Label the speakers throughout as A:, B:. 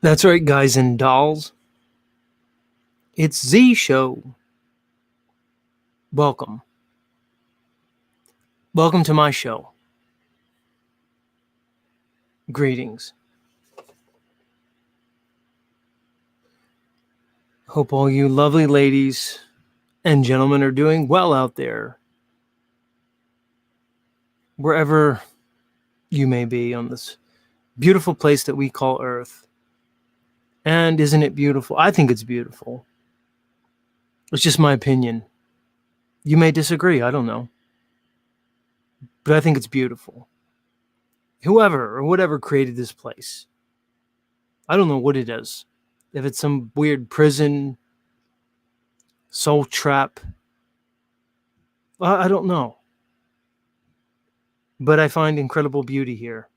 A: That's right, guys and dolls. It's Z Show. Welcome. Welcome to my show. Greetings. Hope all you lovely ladies and gentlemen are doing well out there, wherever you may be on this beautiful place that we call Earth. And isn't it beautiful? I think it's beautiful. It's just my opinion. You may disagree, I don't know. But I think it's beautiful. Whoever or whatever created this place, I don't know what it is. If it's some weird prison, soul trap, I don't know. But I find incredible beauty here.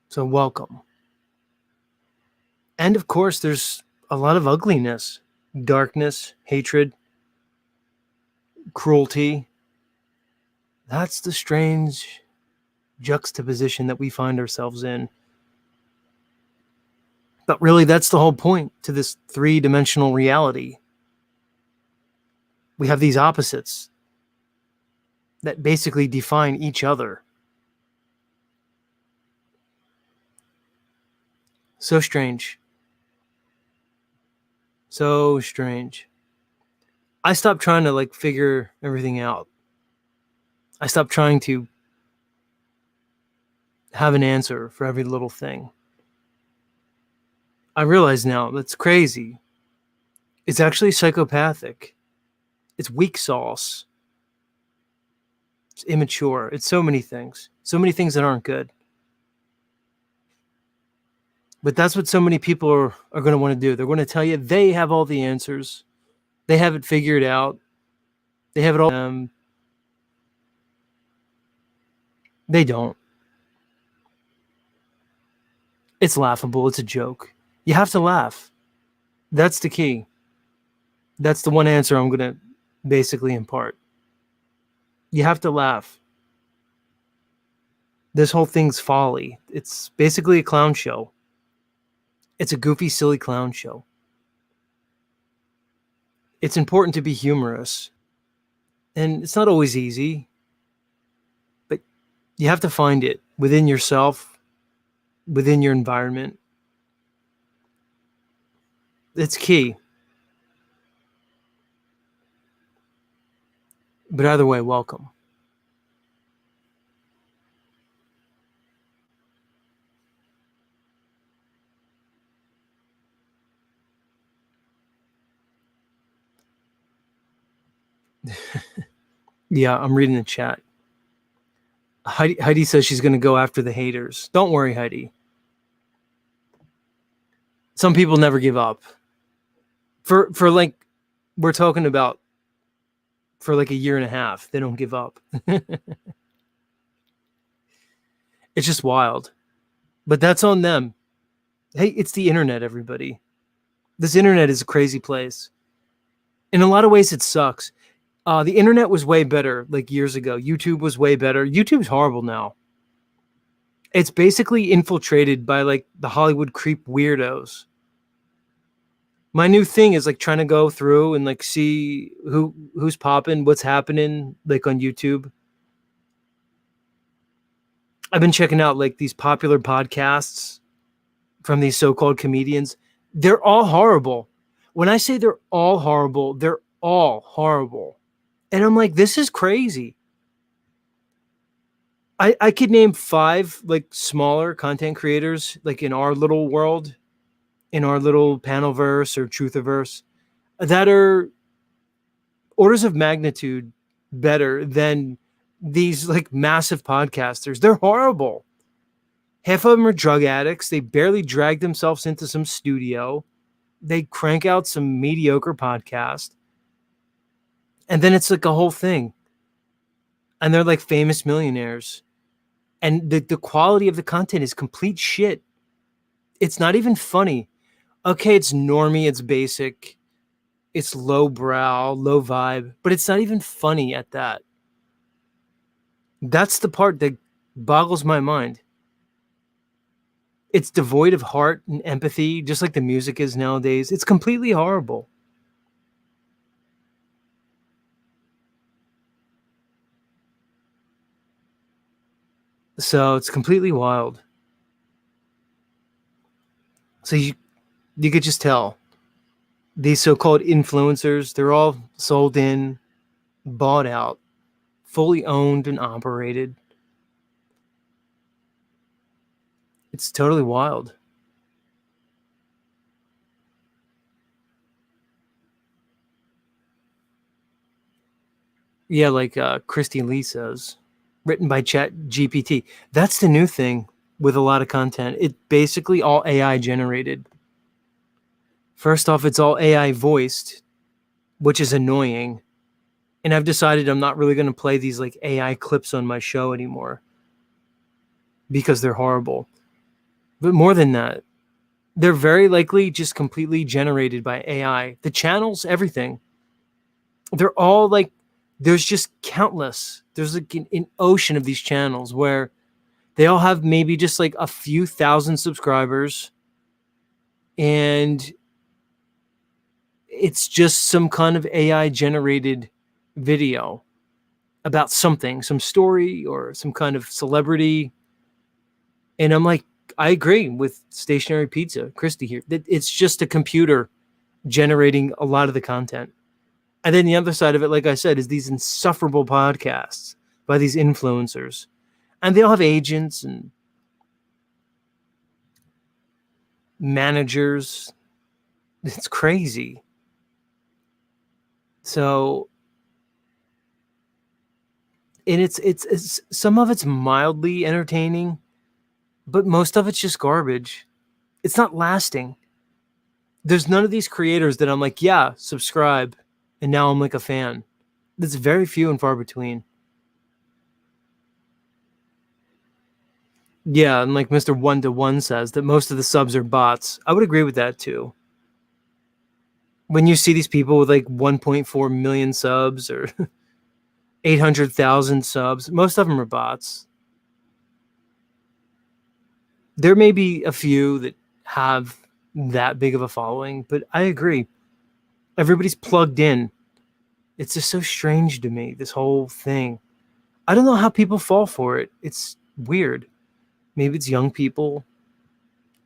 A: So welcome. And of course, there's a lot of ugliness, darkness, hatred, cruelty. That's the strange juxtaposition that we find ourselves in. But really, that's the whole point to this three-dimensional reality. We have these opposites that basically define each other. So strange. So strange. I stopped trying to figure everything out. I stopped trying to have an answer for every little thing. I realize now that's crazy. It's actually psychopathic. It's weak sauce. It's immature. It's so many things. So many things that aren't good. But that's what so many people are going to want to do. They're going to tell you they have all the answers. They have it figured out. They have it all. They don't. It's laughable. It's a joke. You have to laugh. That's the key. That's the one answer I'm going to basically impart. You have to laugh. This whole thing's folly. It's basically a clown show. It's a goofy, silly clown show. It's important to be humorous. And it's not always easy. But you have to find it within yourself, within your environment. It's key. But either way, welcome. Yeah, I'm reading the chat. Heidi says she's going to go after the haters. Don't worry, Heidi. Some people never give up. For we're talking about for a year and a half, they don't give up. It's just wild. But that's on them. Hey, it's the internet, everybody. This internet is a crazy place. In a lot of ways, it sucks. The internet was way better years ago. YouTube was way better. YouTube's horrible now. It's basically infiltrated by the Hollywood creep weirdos. My new thing is trying to go through and see who's popping, what's happening on YouTube. I've been checking out these popular podcasts from these so-called comedians. They're all horrible. When I say they're all horrible, they're all horrible. And I'm like, this is crazy. I could name 5 smaller content creators in our little world, in our little panelverse or truthiverse, that are orders of magnitude better than these massive podcasters. They're horrible. Half of them are drug addicts. They barely drag themselves into some studio. They crank out some mediocre podcast. And then it's a whole thing. And they're famous millionaires. And the quality of the content is complete shit. It's not even funny. Okay, it's normie, it's basic. It's low brow, low vibe, but it's not even funny at that. That's the part that Boggles my mind. It's devoid of heart and empathy, just like the music is nowadays. It's completely horrible. So it's completely wild. So you could just tell these so-called influencers, they're all sold in, bought out, fully owned and operated. It's totally wild. Yeah, like Christy Lee says, written by Chat GPT. That's the new thing with a lot of content. It basically all AI generated. First off, it's all AI voiced, which is annoying. And I've decided I'm not really going to play these like AI clips on my show anymore because they're horrible. But more than that, they're very likely just completely generated by AI. The channels, everything, they're all like, there's just countless. There's like an ocean of these channels where they all have maybe just like a few thousand subscribers, and it's just some kind of AI generated video about something, some story or some kind of celebrity. And I'm like, I agree with Stationary Pizza, Christy here. That it's just a computer generating a lot of the content. And then the other side of it, like I said, is these insufferable podcasts by these influencers. And they all have agents and managers. It's crazy. So, and it's some of it's mildly entertaining, but most of it's just garbage. It's not lasting. There's none of these creators that I'm like, yeah, subscribe, and now I'm like a fan. It's very few and far between. Yeah, and like Mr. One to One says that most of the subs are bots. I would agree with that too. When you see these people with like 1.4 million subs or 800,000 subs, most of them are bots. There may be a few that have that big of a following, but I agree. Everybody's plugged in. It's just so strange to me, this whole thing. I don't know how people fall for it. It's weird. Maybe it's young people,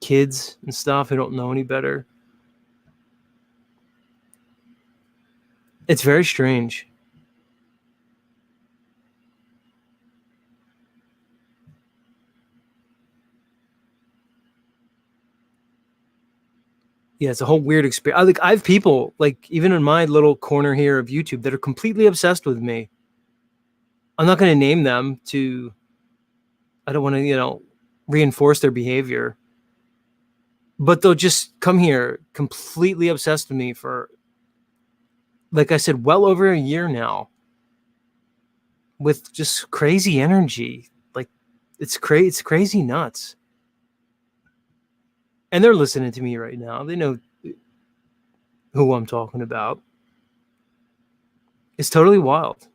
A: kids and stuff who don't know any better. It's very strange. Yeah, it's a whole weird experience. I have people like even in my little corner here of YouTube that are completely obsessed with me. I'm not going to name them to. I don't want to, reinforce their behavior, but they'll just come here completely obsessed with me for, like I said, well over a year now, with just crazy energy. Like it's crazy. It's crazy nuts. And they're listening to me right now. They know who I'm talking about. It's totally wild.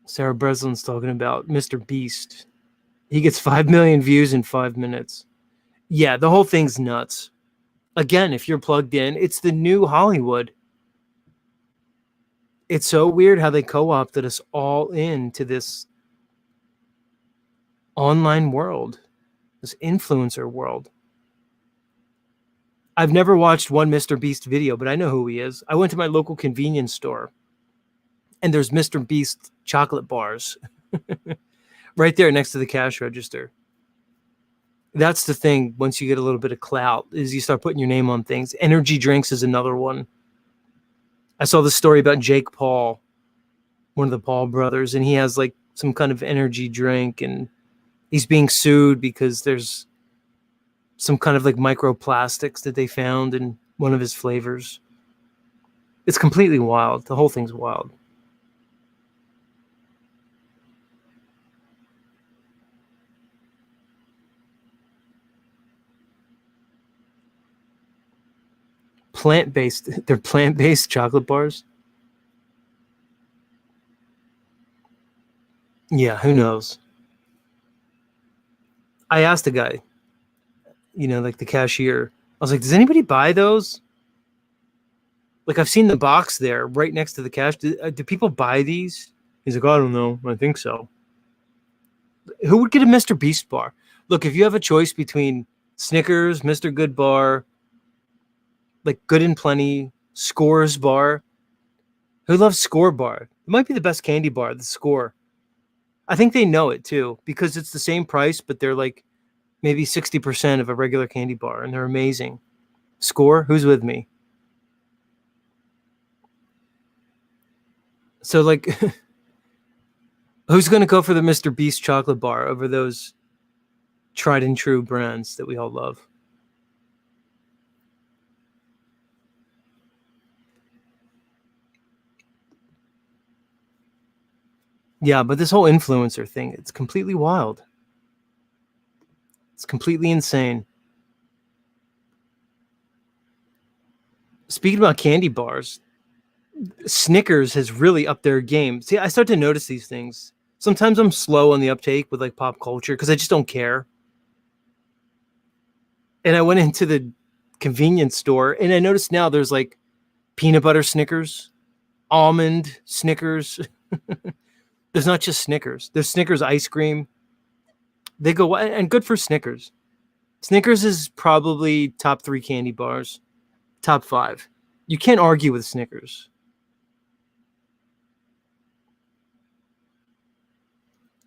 A: Sarah Breslin's talking about Mr. Beast. He gets 5 million views in 5 minutes. Yeah, the whole thing's nuts. Again, if you're plugged in, it's the new Hollywood. It's so weird how they co-opted us all into this online world, this influencer world. I've never watched one Mr. Beast video, but I know who he is. I went to my local convenience store and there's Mr. Beast chocolate bars right there next to the cash register. That's the thing. Once you get a little bit of clout, is you start putting your name on things. Energy drinks is another one. I saw the story about Jake Paul, one of the Paul brothers, and he has like some kind of energy drink, and he's being sued because there's some kind of like microplastics that they found in one of his flavors. It's completely wild. The whole thing's wild. Plant-based. They're plant-based chocolate bars. Yeah, who knows? I asked the guy, like the cashier. I was like, "Does anybody buy those?" Like I've seen the box there right next to the cash. Do people buy these? He's like, "I don't know. I think so." Who would get a Mr. Beast bar? Look, if you have a choice between Snickers, Mr. Good bar, like Good and Plenty, Scores bar, who loves Score bar? It might be the best candy bar, the Score. I think they know it too because it's the same price, but they're like maybe 60% of a regular candy bar, and they're amazing. Score, who's with me? So, like, who's going to go for the Mr. Beast chocolate bar over those tried and true brands that we all love? Yeah, but this whole influencer thing, it's completely wild. It's completely insane. Speaking about candy bars, Snickers has really upped their game. See, I start to notice these things. Sometimes I'm slow on the uptake with like pop culture because I just don't care. And I went into the convenience store and I noticed now there's like peanut butter Snickers, almond Snickers. There's not just Snickers. There's Snickers ice cream. They go, and good for Snickers. Snickers is probably top 3 candy bars, top 5. You can't argue with Snickers.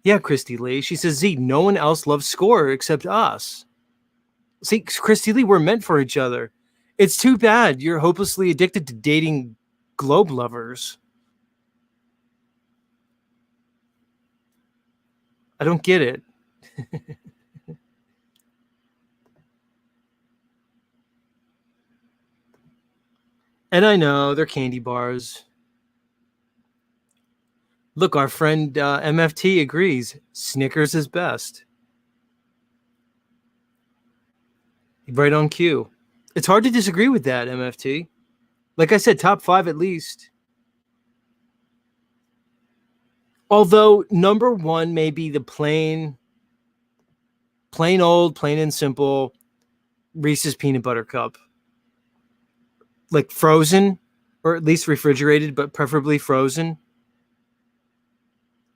A: Yeah, Christy Lee. She says, Z, no one else loves Score except us. See, Christy Lee, we're meant for each other. It's too bad you're hopelessly addicted to dating globe lovers. I don't get it. And I know they're candy bars. Look, our friend MFT agrees. Snickers is best. Right on cue. It's hard to disagree with that, MFT. Like I said, top 5 at least. Although number 1 may be the plain old, plain and simple Reese's peanut butter cup. Like frozen, or at least refrigerated, but preferably frozen.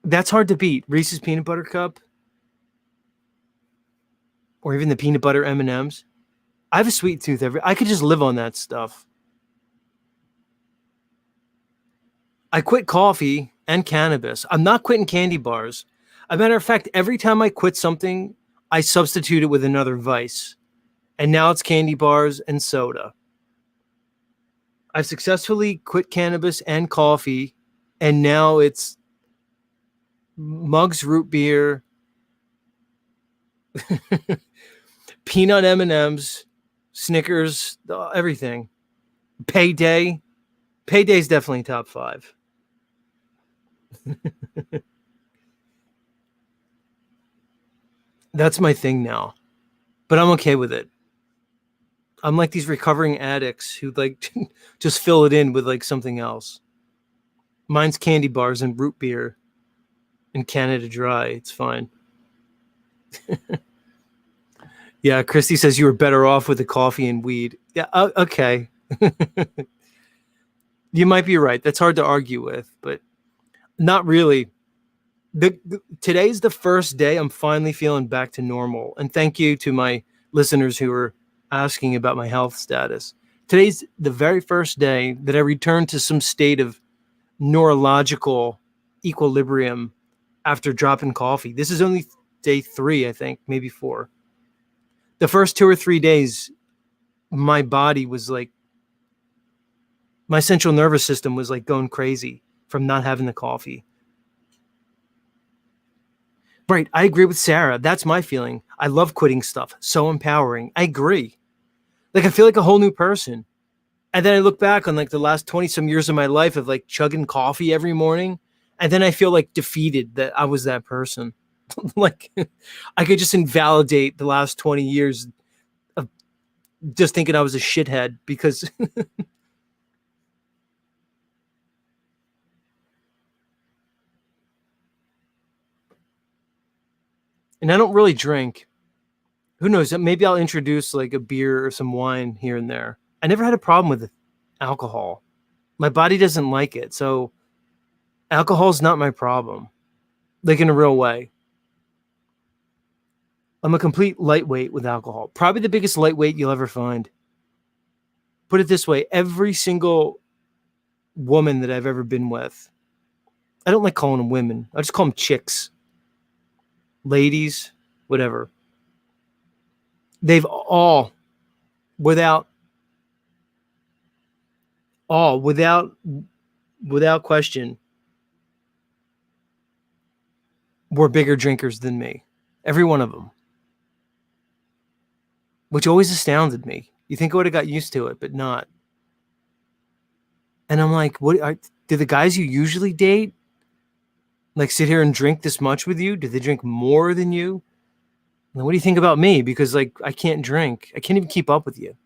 A: That's hard to beat. Reese's peanut butter cup, or even the peanut butter M&Ms. I have a sweet tooth. I could just live on that stuff. I quit coffee and cannabis. I'm not quitting candy bars. As a matter of fact, every time I quit something, I substitute it with another vice. And now it's candy bars and soda. I've successfully quit cannabis and coffee, and now it's Mugs root beer, peanut M&Ms, Snickers, everything. Payday. Payday's definitely top 5. That's my thing now. But I'm okay with it. I'm like these recovering addicts who like just fill it in with like something else. Mine's candy bars and root beer and Canada Dry. It's fine. Yeah, Christy says you were better off with the coffee and weed. Yeah, okay. You might be right. That's hard to argue with, but not really. Today's the first day I'm finally feeling back to normal. And thank you to my listeners who are asking about my health status. Today's the very first day that I returned to some state of neurological equilibrium after dropping coffee. This is only day 3, I think, maybe 4. The first 2 or 3 days, my body was like, my central nervous system was like going crazy from not having the coffee. Right. I agree with Sarah. That's my feeling. I love quitting stuff. So empowering. I agree. Like I feel like a whole new person. And then I look back on like the last 20 some years of my life of like chugging coffee every morning. And then I feel like defeated that I was that person. Like I could just invalidate the last 20 years of just thinking I was a shithead because and I don't really drink. Who knows? Maybe I'll introduce like a beer or some wine here and there. I never had a problem with alcohol. My body doesn't like it. So alcohol's not my problem. Like in a real way. I'm a complete lightweight with alcohol. Probably the biggest lightweight you'll ever find. Put it this way, every single woman that I've ever been with, I don't like calling them women. I just call them chicks, ladies, whatever. They've all, without, all, without question, were bigger drinkers than me. Every one of them. Which always astounded me. You think I would have got used to it, but not. And I'm like, do the guys you usually date like sit here and drink this much with you? Do they drink more than you? And what do you think about me? Because like I can't drink. I can't even keep up with you.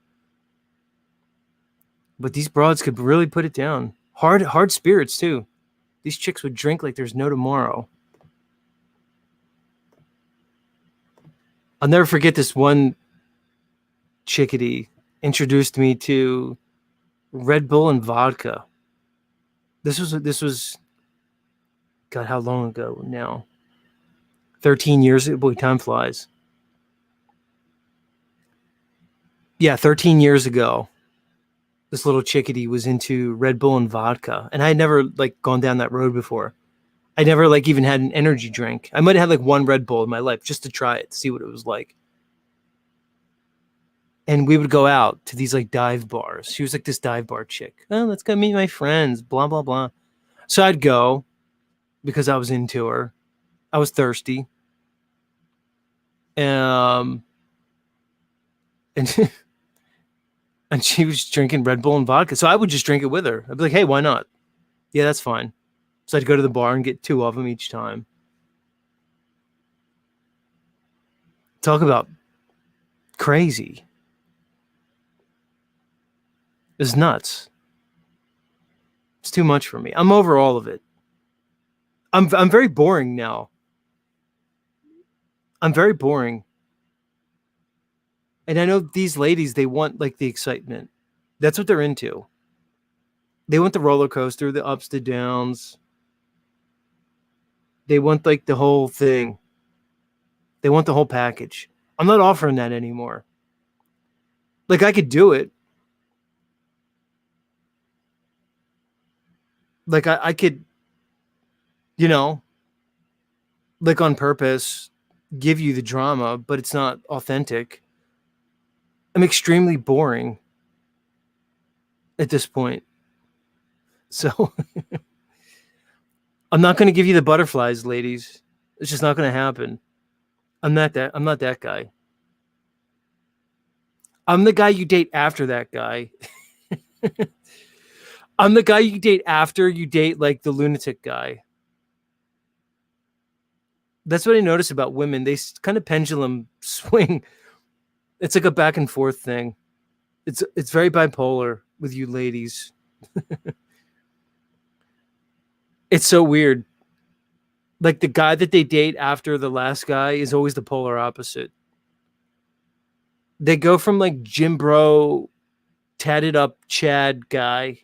A: But these broads could really put it down. Hard spirits too. These chicks would drink like there's no tomorrow. I'll never forget this one chickadee introduced me to Red Bull and vodka. This was God, how long ago now? 13 years ago. Boy, time flies. Yeah, 13 years ago. This little chickadee was into Red Bull and vodka. And I had never like gone down that road before. I never like even had an energy drink. I might have had like one Red Bull in my life just to try it, to see what it was like. And we would go out to these like dive bars. She was like this dive bar chick. Oh, let's go meet my friends, blah, blah, blah. So I'd go because I was into her. I was thirsty. And and she was drinking Red Bull and vodka. So I would just drink it with her. I'd be like, hey, why not? Yeah, that's fine. So I'd go to the bar and get 2 of them each time. Talk about crazy. It's nuts. It's too much for me. I'm over all of it. I'm very boring now. I'm very boring. And I know these ladies, they want like the excitement. That's what they're into. They want the roller coaster, the ups, the downs. They want like the whole thing. They want the whole package. I'm not offering that anymore. Like I could do it. Like I could, you know, like on purpose, give you the drama, but it's not authentic. I'm extremely boring at this point. So I'm not going to give you the butterflies, ladies. It's just not going to happen. I'm not that guy. I'm the guy you date after that guy. I'm the guy you date after you date like the lunatic guy. That's what I notice about women. They kind of pendulum swing. It's like a back and forth thing. It's very bipolar with you ladies. It's so weird. Like the guy that they date after the last guy is always the polar opposite. They go from like gym bro, tatted up Chad guy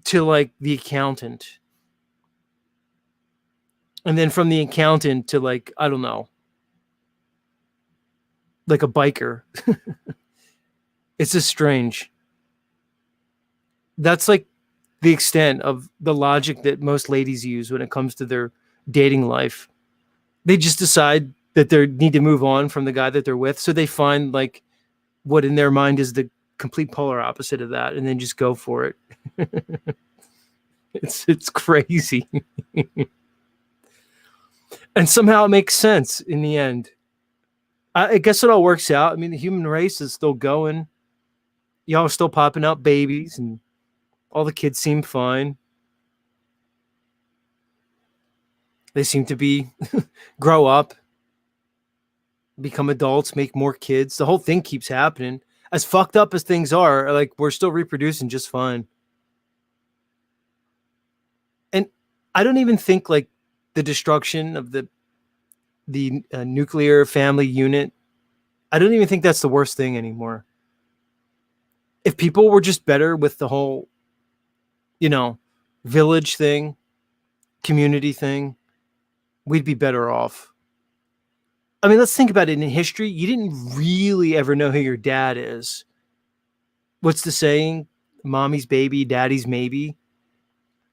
A: to like the accountant. And then from the accountant to like, I don't know, like a biker. It's just strange. That's like the extent of the logic that most ladies use when it comes to their dating life. They just decide that they need to move on from the guy that they're with. So they find like what in their mind is the complete polar opposite of that and then just go for it. It's crazy. And somehow it makes sense in the end. I guess it all works out. I mean, the human race is still going. Y'all are still popping out babies and all the kids seem fine. They seem to be grow up. become adults, make more kids. The whole thing keeps happening. As fucked up as things are, like we're still reproducing just fine. And I don't even think like the destruction of the nuclear family unit. I don't even think that's the worst thing anymore. If people were just better with the whole, you know, village thing, community thing, we'd be better off. I mean, let's think about it. In history, you didn't really ever know who your dad is. What's the saying? Mommy's baby, daddy's maybe.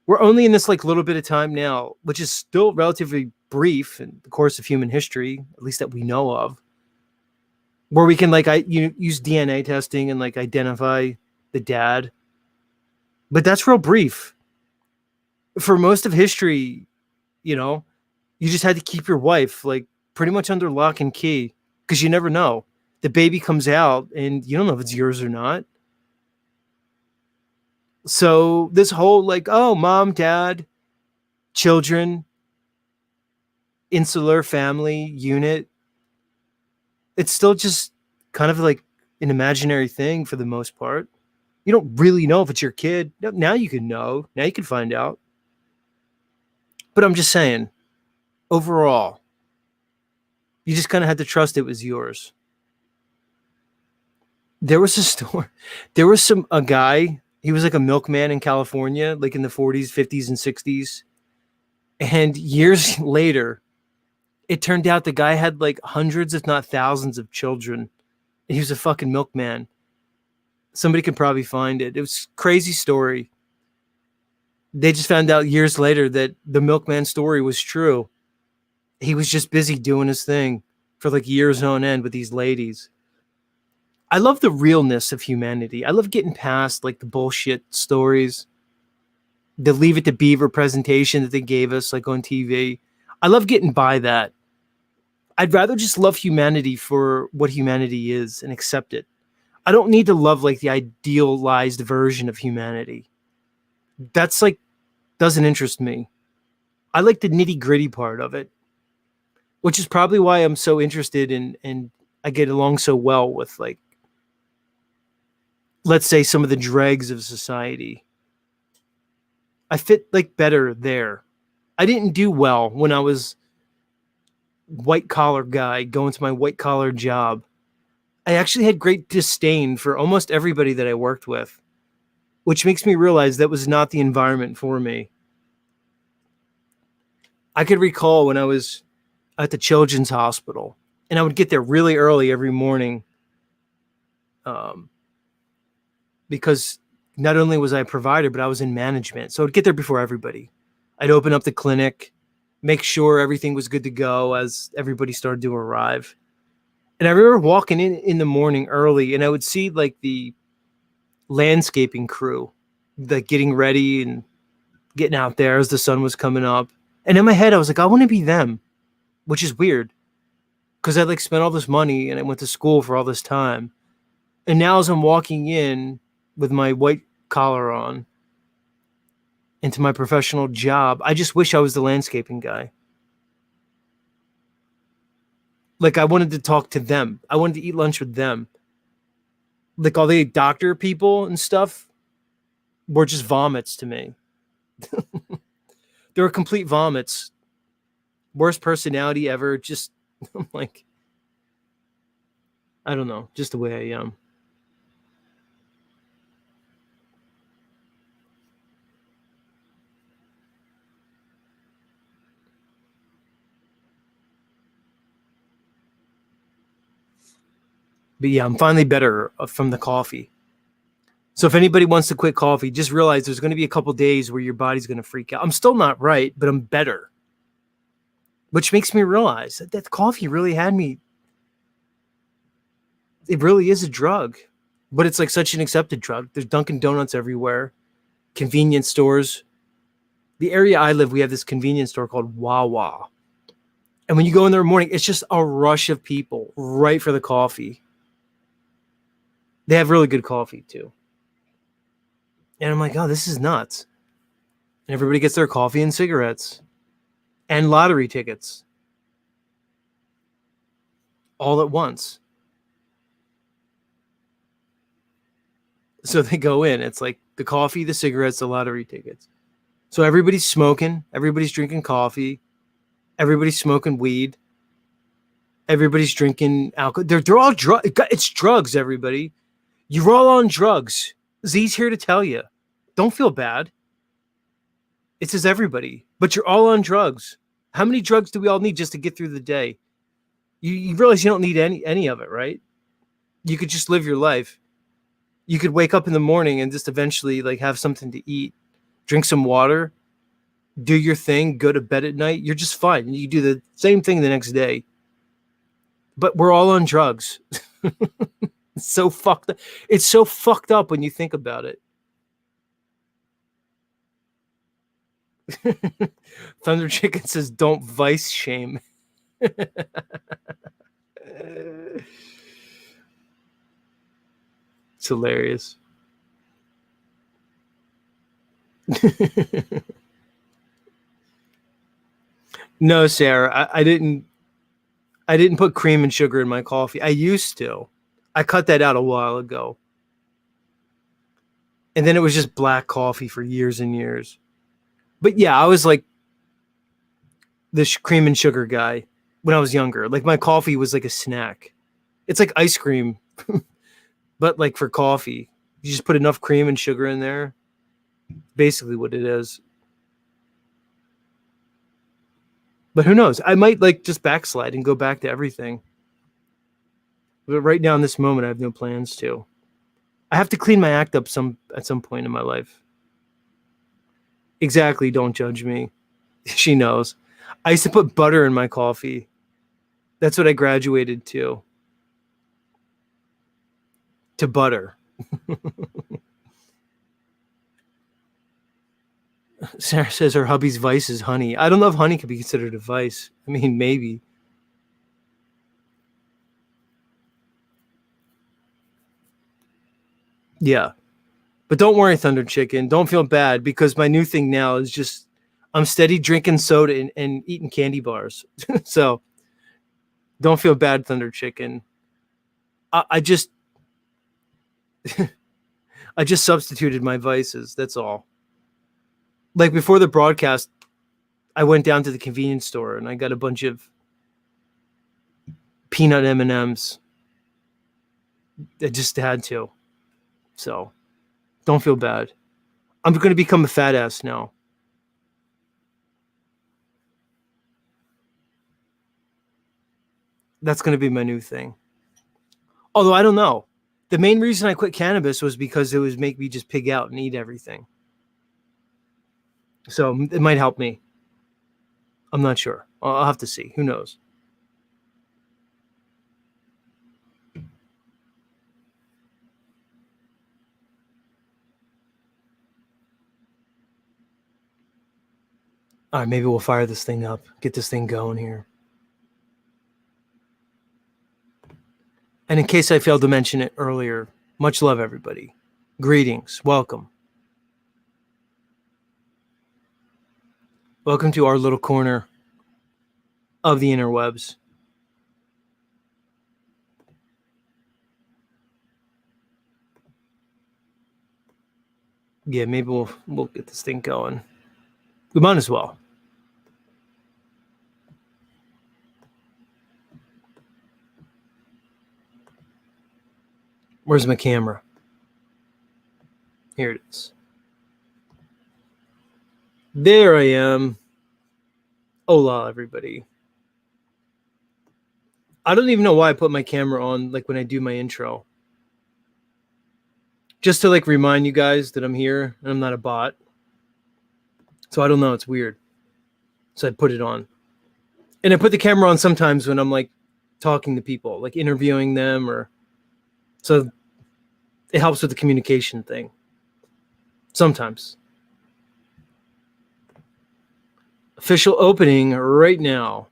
A: We're only in this like little bit of time now, which is still relatively brief in the course of human history, at least that we know of, where we can like use DNA testing and like identify the dad. But that's real brief. For most of history, you know, you just had to keep your wife like pretty much under lock and key because you never know. The baby comes out and you don't know if it's yours or not. So this whole like, oh, mom, dad, children, insular family unit, it's still just kind of like an imaginary thing for the most part. You don't really know if it's your kid. Now you can know. Now you can find out. But I'm just saying, overall, you just kind of had to trust it was yours. There was a story. There was a guy. He was like a milkman in California, like in the 40s, 50s, and 60s. And years later, it turned out the guy had like hundreds, if not thousands, of children. And he was a fucking milkman. Somebody can probably find it. It was a crazy story. They just found out years later that the milkman story was true. He was just busy doing his thing for like years on end with these ladies. I love the realness of humanity. I love getting past like the bullshit stories, the Leave It to Beaver presentation that they gave us like on TV. I love getting by that. I'd rather just love humanity for what humanity is and accept it. I don't need to love like the idealized version of humanity. That's like doesn't interest me. I like the nitty-gritty part of it, which is probably why I'm so interested in and I get along so well with like, let's say, some of the dregs of society. I fit like better there. I didn't do well when I was white collar guy going to my white collar job. I actually had great disdain for almost everybody that I worked with, which makes me realize that was not the environment for me. I could recall when I was at the children's hospital and I would get there really early every morning, because not only was I a provider, but I was in management. So I'd get there before everybody. I'd open up the clinic, make sure everything was good to go as everybody started to arrive. And I remember walking in the morning early and I would see like the landscaping crew, like getting ready and getting out there as the sun was coming up. And in my head, I was like, I want to be them, which is weird because I like spent all this money and I went to school for all this time. And now as I'm walking in with my white collar on into my professional job, I just wish I was the landscaping guy. Like I wanted to talk to them. I wanted to eat lunch with them. Like all the doctor people and stuff were just vomits to me. They were complete vomits. Worst personality ever. Just I'm like, I don't know, just the way I am. But yeah, I'm finally better from the coffee. So if anybody wants to quit coffee, just realize there's going to be a couple days where your body's going to freak out. I'm still not right, but I'm better. Which makes me realize that coffee really had me. It really is a drug, but it's like such an accepted drug. There's Dunkin' Donuts everywhere, convenience stores. The area I live, we have this convenience store called Wawa. And when you go in there in the morning, it's just a rush of people right for the coffee. They have really good coffee too. And I'm like, oh, this is nuts. And everybody gets their coffee and cigarettes and lottery tickets. all at once. So they go in. It's like the coffee, the cigarettes, the lottery tickets. So everybody's smoking. Everybody's drinking coffee. Everybody's smoking weed. Everybody's drinking alcohol. They're all drugs. It's drugs, everybody. You're all on drugs. Z's here to tell you. Don't feel bad. It says everybody. But you're all on drugs. How many drugs do we all need just to get through the day? You realize you don't need any of it, right? You could just live your life. You could wake up in the morning and just eventually like have something to eat, drink some water, do your thing, go to bed at night. You're just fine. You do the same thing the next day. But we're all on drugs. It's so fucked up. It's so fucked up when you think about it. Thunder Chicken says, don't vice shame. It's hilarious. No, Sarah, I didn't put cream and sugar in my coffee. I used to. I cut that out a while ago. And then it was just black coffee for years and years. But yeah, I was like the cream and sugar guy when I was younger. Like my coffee was like a snack. It's like ice cream, but like for coffee. You just put enough cream and sugar in there. Basically what it is. But who knows? I might like just backslide and go back to everything. But right now in this moment, I have no plans to. I have to clean my act up at some point in my life. Exactly. Don't judge me. She knows. I used to put butter in my coffee. That's what I graduated to. To butter. Sarah says her hubby's vice is honey. I don't know if honey could be considered a vice. I mean, maybe. Yeah. But don't worry, Thunder Chicken. Don't feel bad because my new thing now is just I'm steady drinking soda and eating candy bars. So don't feel bad, Thunder Chicken. I just I just substituted my vices. That's all. Like before the broadcast, I went down to the convenience store and I got a bunch of peanut M&Ms. I just had to. So don't feel bad. I'm going to become a fat ass now. That's going to be my new thing. Although I don't know. The main reason I quit cannabis was because it was make me just pig out and eat everything. So it might help me. I'm not sure. I'll have to see. Who knows? All right, maybe we'll fire this thing up. Get this thing going here. And in case I failed to mention it earlier, much love, everybody. Greetings. Welcome. Welcome to our little corner of the interwebs. Yeah, maybe we'll get this thing going. We might as well. Where's my camera? Here it is. There I am. Hola, everybody. I don't even know why I put my camera on like when I do my intro. Just to like remind you guys that I'm here and I'm not a bot. So I don't know. It's weird. So I put it on. And I put the camera on sometimes when I'm like talking to people, like interviewing them or so it helps with the communication thing. Sometimes. Official opening right now.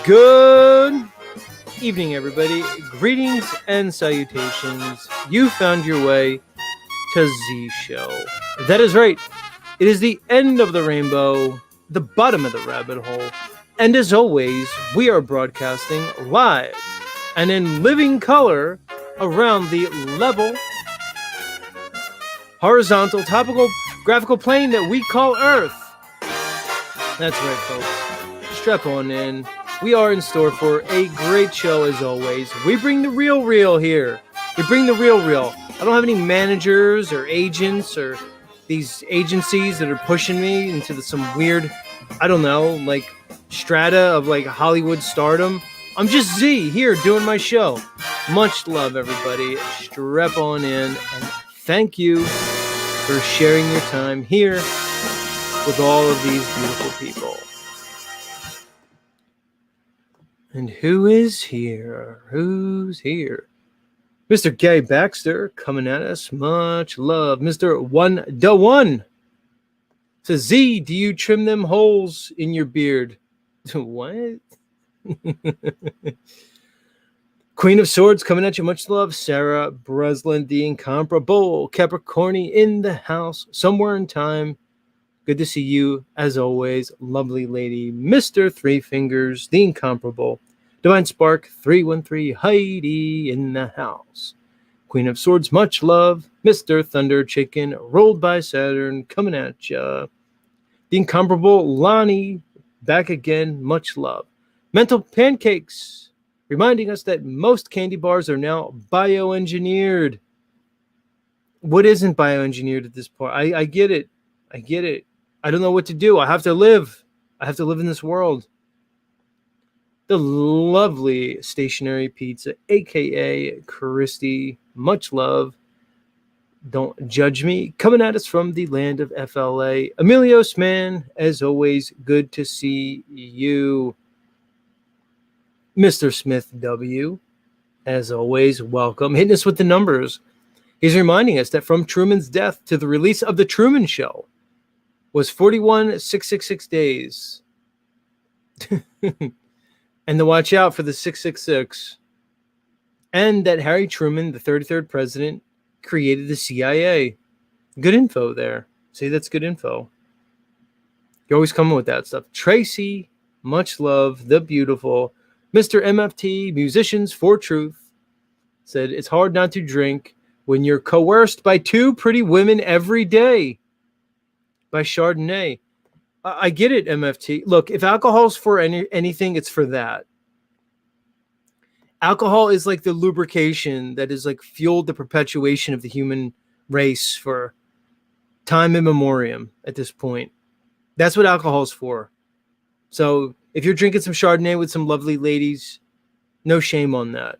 A: Good evening, everybody. Greetings and salutations. You found your way to Z Show. That is right. It is the end of the rainbow, the bottom of the rabbit hole. And as always, we are broadcasting live and in living color around the level, horizontal, topical, graphical plane that we call Earth. That's right, folks. Strap on in. We are in store for a great show as always. We bring the real here. We bring the real. I don't have any managers or agents or these agencies that are pushing me into some weird, I don't know, like strata of like Hollywood stardom. I'm just Z here doing my show. Much love, everybody. Strap on in, and thank you for sharing your time here with all of these beautiful people. And who is here? Who's here? Mr. Gay Baxter coming at us. Much love. Mr. One says, Z, do you trim them holes in your beard? What? Queen of Swords coming at you. Much love. Sarah Breslin, the incomparable Capricorni in the house. Somewhere in time. Good to see you, as always, lovely lady. Mr. Three Fingers, the incomparable. Divine Spark, 313, Heidi in the house. Queen of Swords, much love. Mr. Thunder Chicken, rolled by Saturn, coming at ya. The incomparable Lonnie, back again, much love. Mental Pancakes, reminding us that most candy bars are now bioengineered. What isn't bioengineered at this point? I get it. I don't know what to do. I have to live in this world. The lovely Stationary Pizza, a.k.a. Christy. Much love. Don't judge me. Coming at us from the land of FLA. Emilios, man, as always, good to see you. Mr. Smith W., as always, welcome. Hitting us with the numbers. He's reminding us that from Truman's death to the release of The Truman Show was 41,666 days. And to watch out for the 666. And that Harry Truman, the 33rd president, created the CIA. Good info there. See, that's good info. You're always coming with that stuff. Tracy, much love, the beautiful. Mr. MFT, Musicians for Truth, said, it's hard not to drink when you're coerced by two pretty women every day. By Chardonnay. I get it, MFT. Look, if alcohol's for anything, it's for that. Alcohol is like the lubrication that is like fueled the perpetuation of the human race for time immemorial at this point. That's what alcohol's for. So if you're drinking some Chardonnay with some lovely ladies, no shame on that.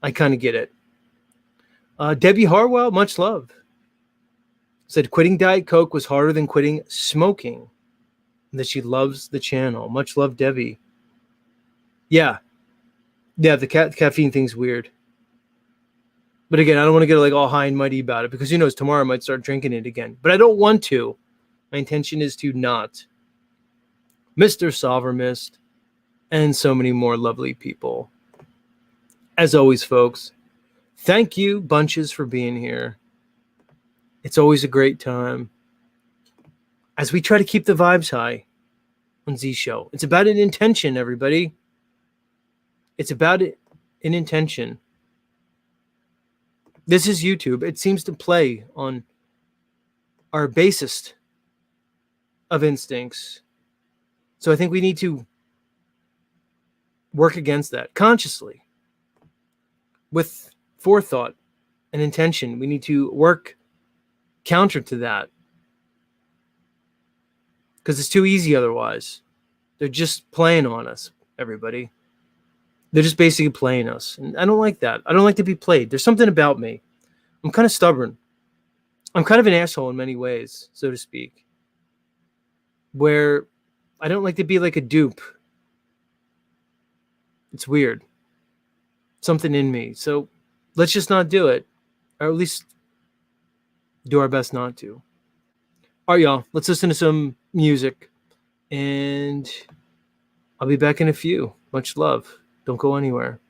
A: I kind of get it. Debbie Harwell, much love. Said quitting Diet Coke was harder than quitting smoking. And that she loves the channel. Much love, Debbie. Yeah, the caffeine thing's weird. But again, I don't want to get like all high and mighty about it because who knows, tomorrow I might start drinking it again. But I don't want to. My intention is to not. Mr. Solvermist and so many more lovely people. As always, folks, thank you bunches for being here. It's always a great time as we try to keep the vibes high on Z Show. It's about an intention, everybody. It's about an intention. This is YouTube. It seems to play on our basest of instincts. So I think we need to work against that consciously with forethought and intention. We need to work counter to that because it's too easy otherwise. They're just playing on us, everybody. They're just basically playing us, and I don't like that. I don't like to be played. There's something about me. I'm kind of stubborn. I'm kind of an asshole in many ways, so to speak, where I don't like to be like a dupe. It's weird. Something in me. So let's just not do it, or at least do our best not to. All right, y'all, let's listen to some music. And I'll be back in a few. Much love. Don't go anywhere.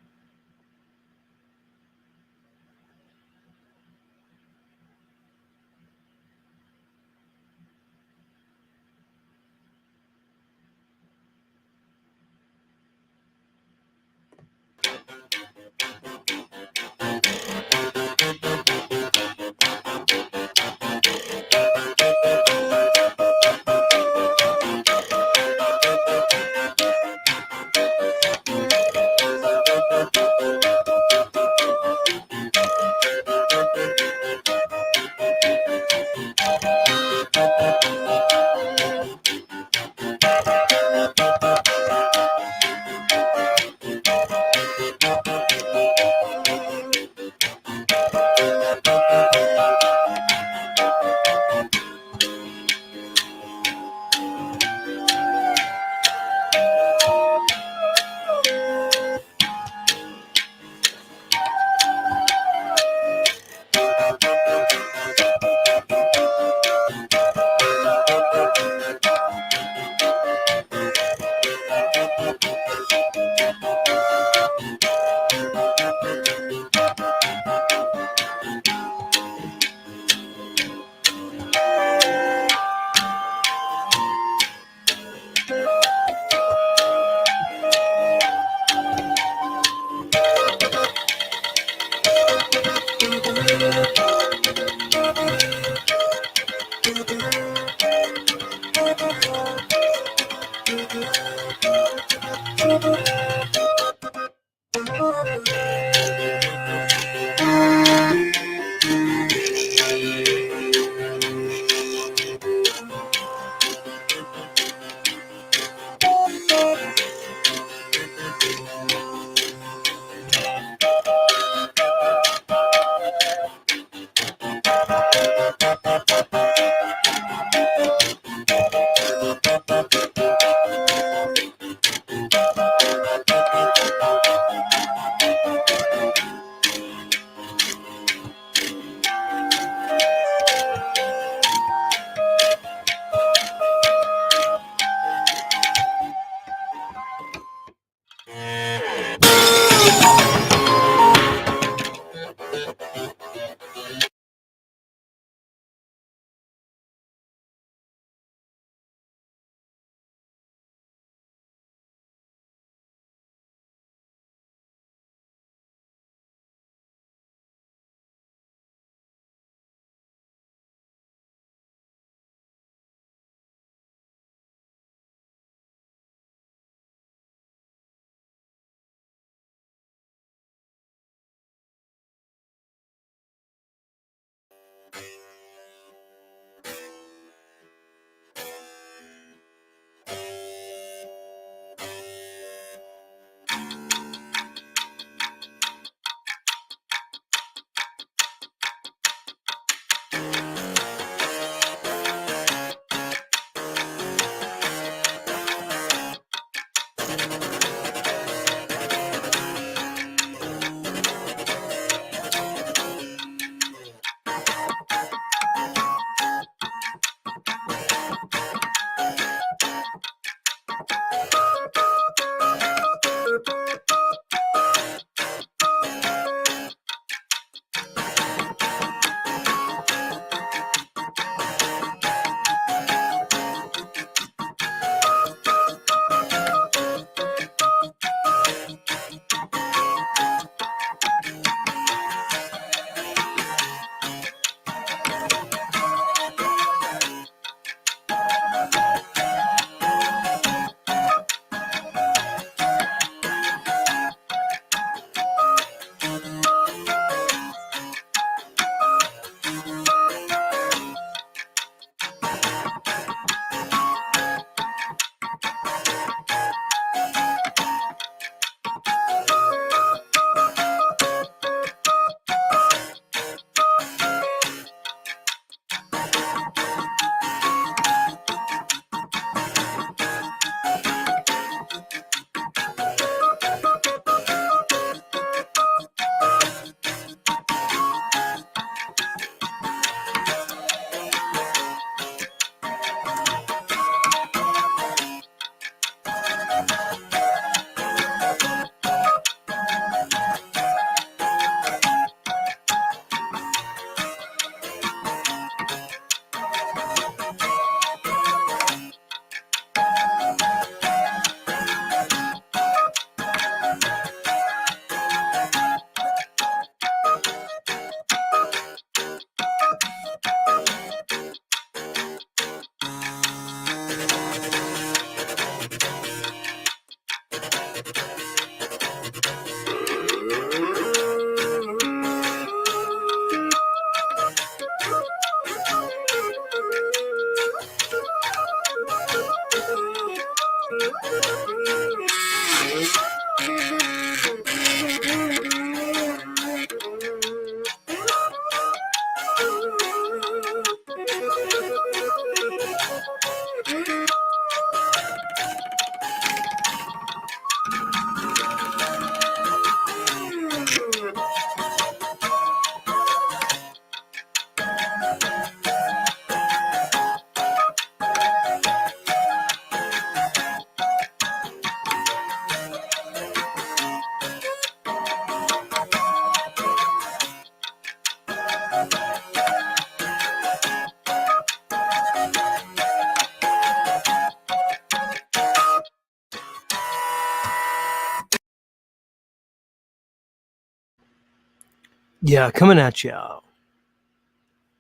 A: Yeah, coming at you.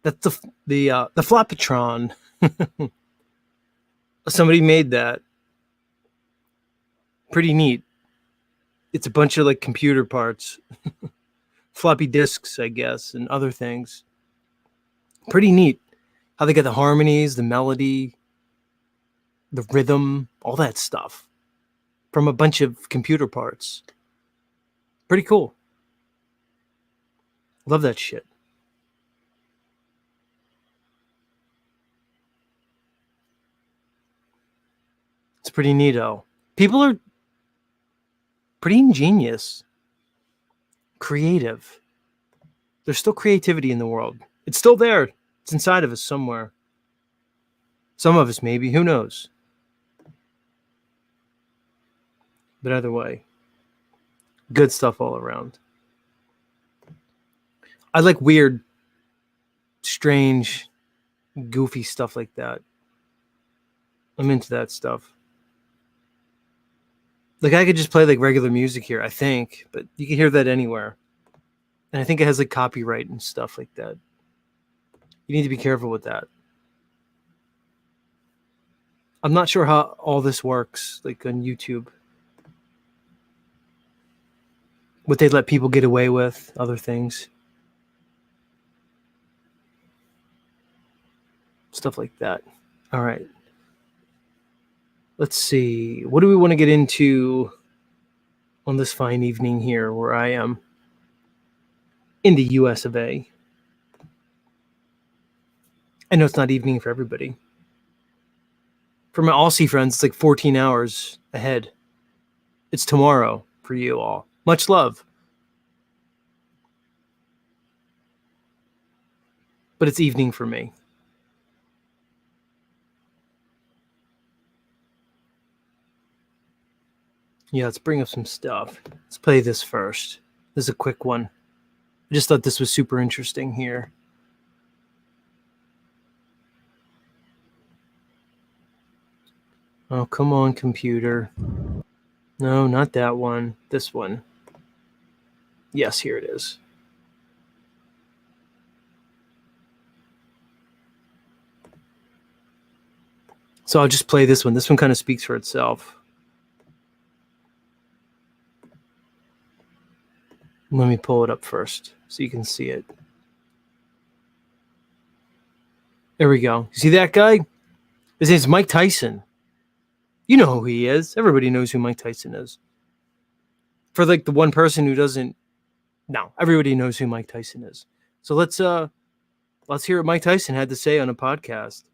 A: That's the Flopatron. Somebody made that. Pretty neat. It's a bunch of like computer parts, floppy disks, I guess, and other things. Pretty neat. How they get the harmonies, the melody, the rhythm, all that stuff from a bunch of computer parts. Pretty cool. Love that shit. It's pretty neato. People are pretty ingenious, creative. There's still creativity in the world. It's still there. It's inside of us somewhere. Some of us, maybe. Who knows? But either way, good stuff all around. I like weird, strange, goofy stuff like that. I'm into that stuff. Like I could just play like regular music here, I think, but you can hear that anywhere. And I think it has like copyright and stuff like that. You need to be careful with that. I'm not sure how all this works, like on YouTube. What they let people get away with, other things. Stuff like that. All right. Let's see. What do we want to get into on this fine evening here where I am in the US of A? I know it's not evening for everybody. For my Aussie friends, it's like 14 hours ahead. It's tomorrow for you all. Much love. But it's evening for me. Yeah, let's bring up some stuff. Let's play this first. This is a quick one. I just thought this was super interesting here. Oh, come on, computer. No, not that one. This one. Yes, here it is. So I'll just play this one. This one kind of speaks for itself. Let me pull it up first so you can see it. There we go. See that guy? His name's Mike Tyson. You know who he is. Everybody knows who Mike Tyson is. For like the one person who doesn't, no, everybody knows who Mike Tyson is. So let's hear what Mike Tyson had to say on a podcast.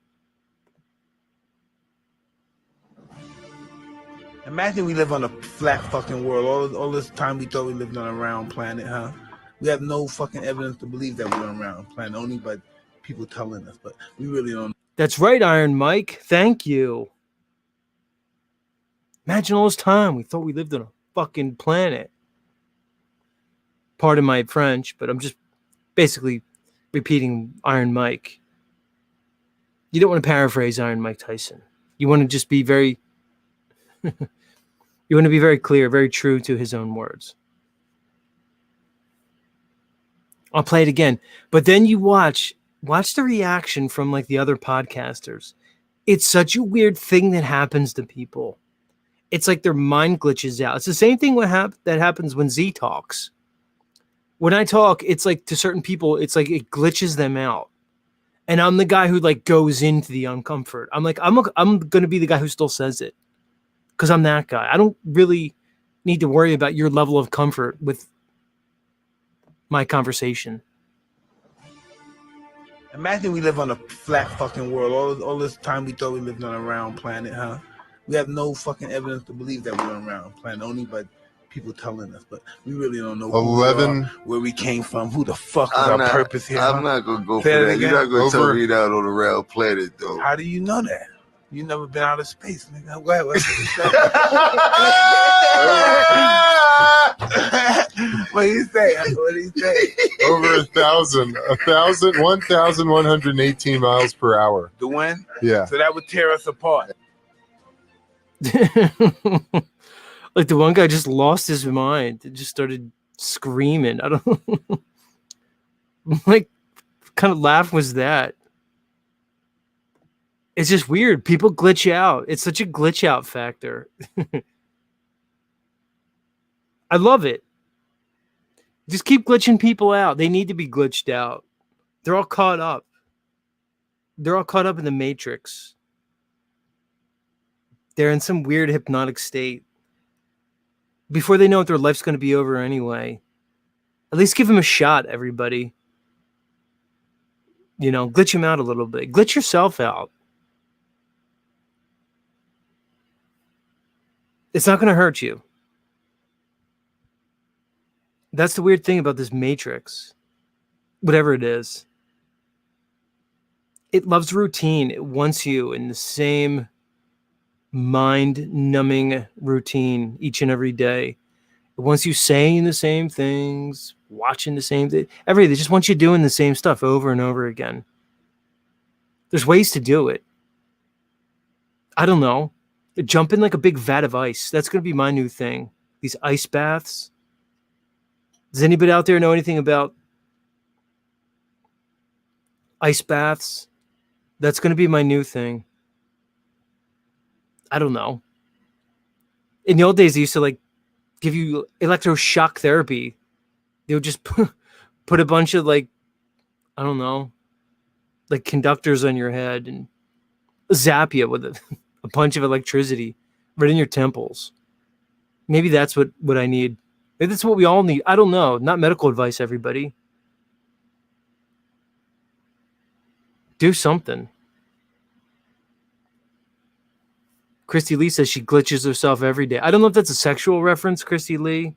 B: Imagine we live on a flat fucking world. All this time we thought we lived on a round planet, huh? We have no fucking evidence to believe that we're on a round planet, only by people telling us, but we really don't.
A: That's right, Iron Mike. Thank you. Imagine all this time we thought we lived on a fucking planet. Pardon my French, but I'm just basically repeating Iron Mike. You don't want to paraphrase Iron Mike Tyson. You want to just be very you want to be very clear, very true to his own words. I'll play it again. But then you watch the reaction from like the other podcasters. It's such a weird thing that happens to people. It's like their mind glitches out. It's the same thing that happens when Z talks. When I talk, it's like to certain people, it's like it glitches them out. And I'm the guy who like goes into the uncomfort. I'm like, I'm going to be the guy who still says it. because I'm that guy. I don't really need to worry about your level of comfort with my conversation.
B: Imagine we live on a flat fucking world. All this time we thought we lived on a round planet, huh? We have no fucking evidence to believe that we're on a round planet, only by people telling us. But we really don't know who we are, where we came from, who the fuck is our purpose here.
C: I'm not gonna go for that. You're not gonna tell me that on a round planet, though.
B: How do you know that? You never been out of space, nigga. What do you say? What do you say?
D: Over 1,118 miles per hour.
B: The wind?
D: Yeah.
B: So that would tear us apart.
A: Like the one guy just lost his mind and just started screaming. I don't like what kind of laugh was that? It's just weird. People glitch out. It's such a glitch out factor. I love it. Just keep glitching people out. They need to be glitched out. They're all caught up. They're all caught up in the matrix. They're in some weird hypnotic state. Before they know it, their life's going to be over anyway. At least give them a shot, everybody. You know, glitch them out a little bit. Glitch yourself out. It's not going to hurt you. That's the weird thing about this matrix. Whatever it is. It loves routine. It wants you in the same mind-numbing routine each and every day. It wants you saying the same things, watching the same thing. Everything. They just want you doing the same stuff over and over again. There's ways to do it. I don't know. Jump in like a big vat of ice. That's going to be my new thing. These ice baths. Does anybody out there know anything about ice baths? That's going to be my new thing. I don't know. In the old days, they used to like give you electroshock therapy. They would just put a bunch of like, I don't know, like conductors on your head and zap you with a bunch of electricity right in your temples. Maybe that's what I need. Maybe that's what we all need. I don't know. Not medical advice, everybody. Do something. Christy Lee says she glitches herself every day. I don't know if that's a sexual reference, Christy Lee,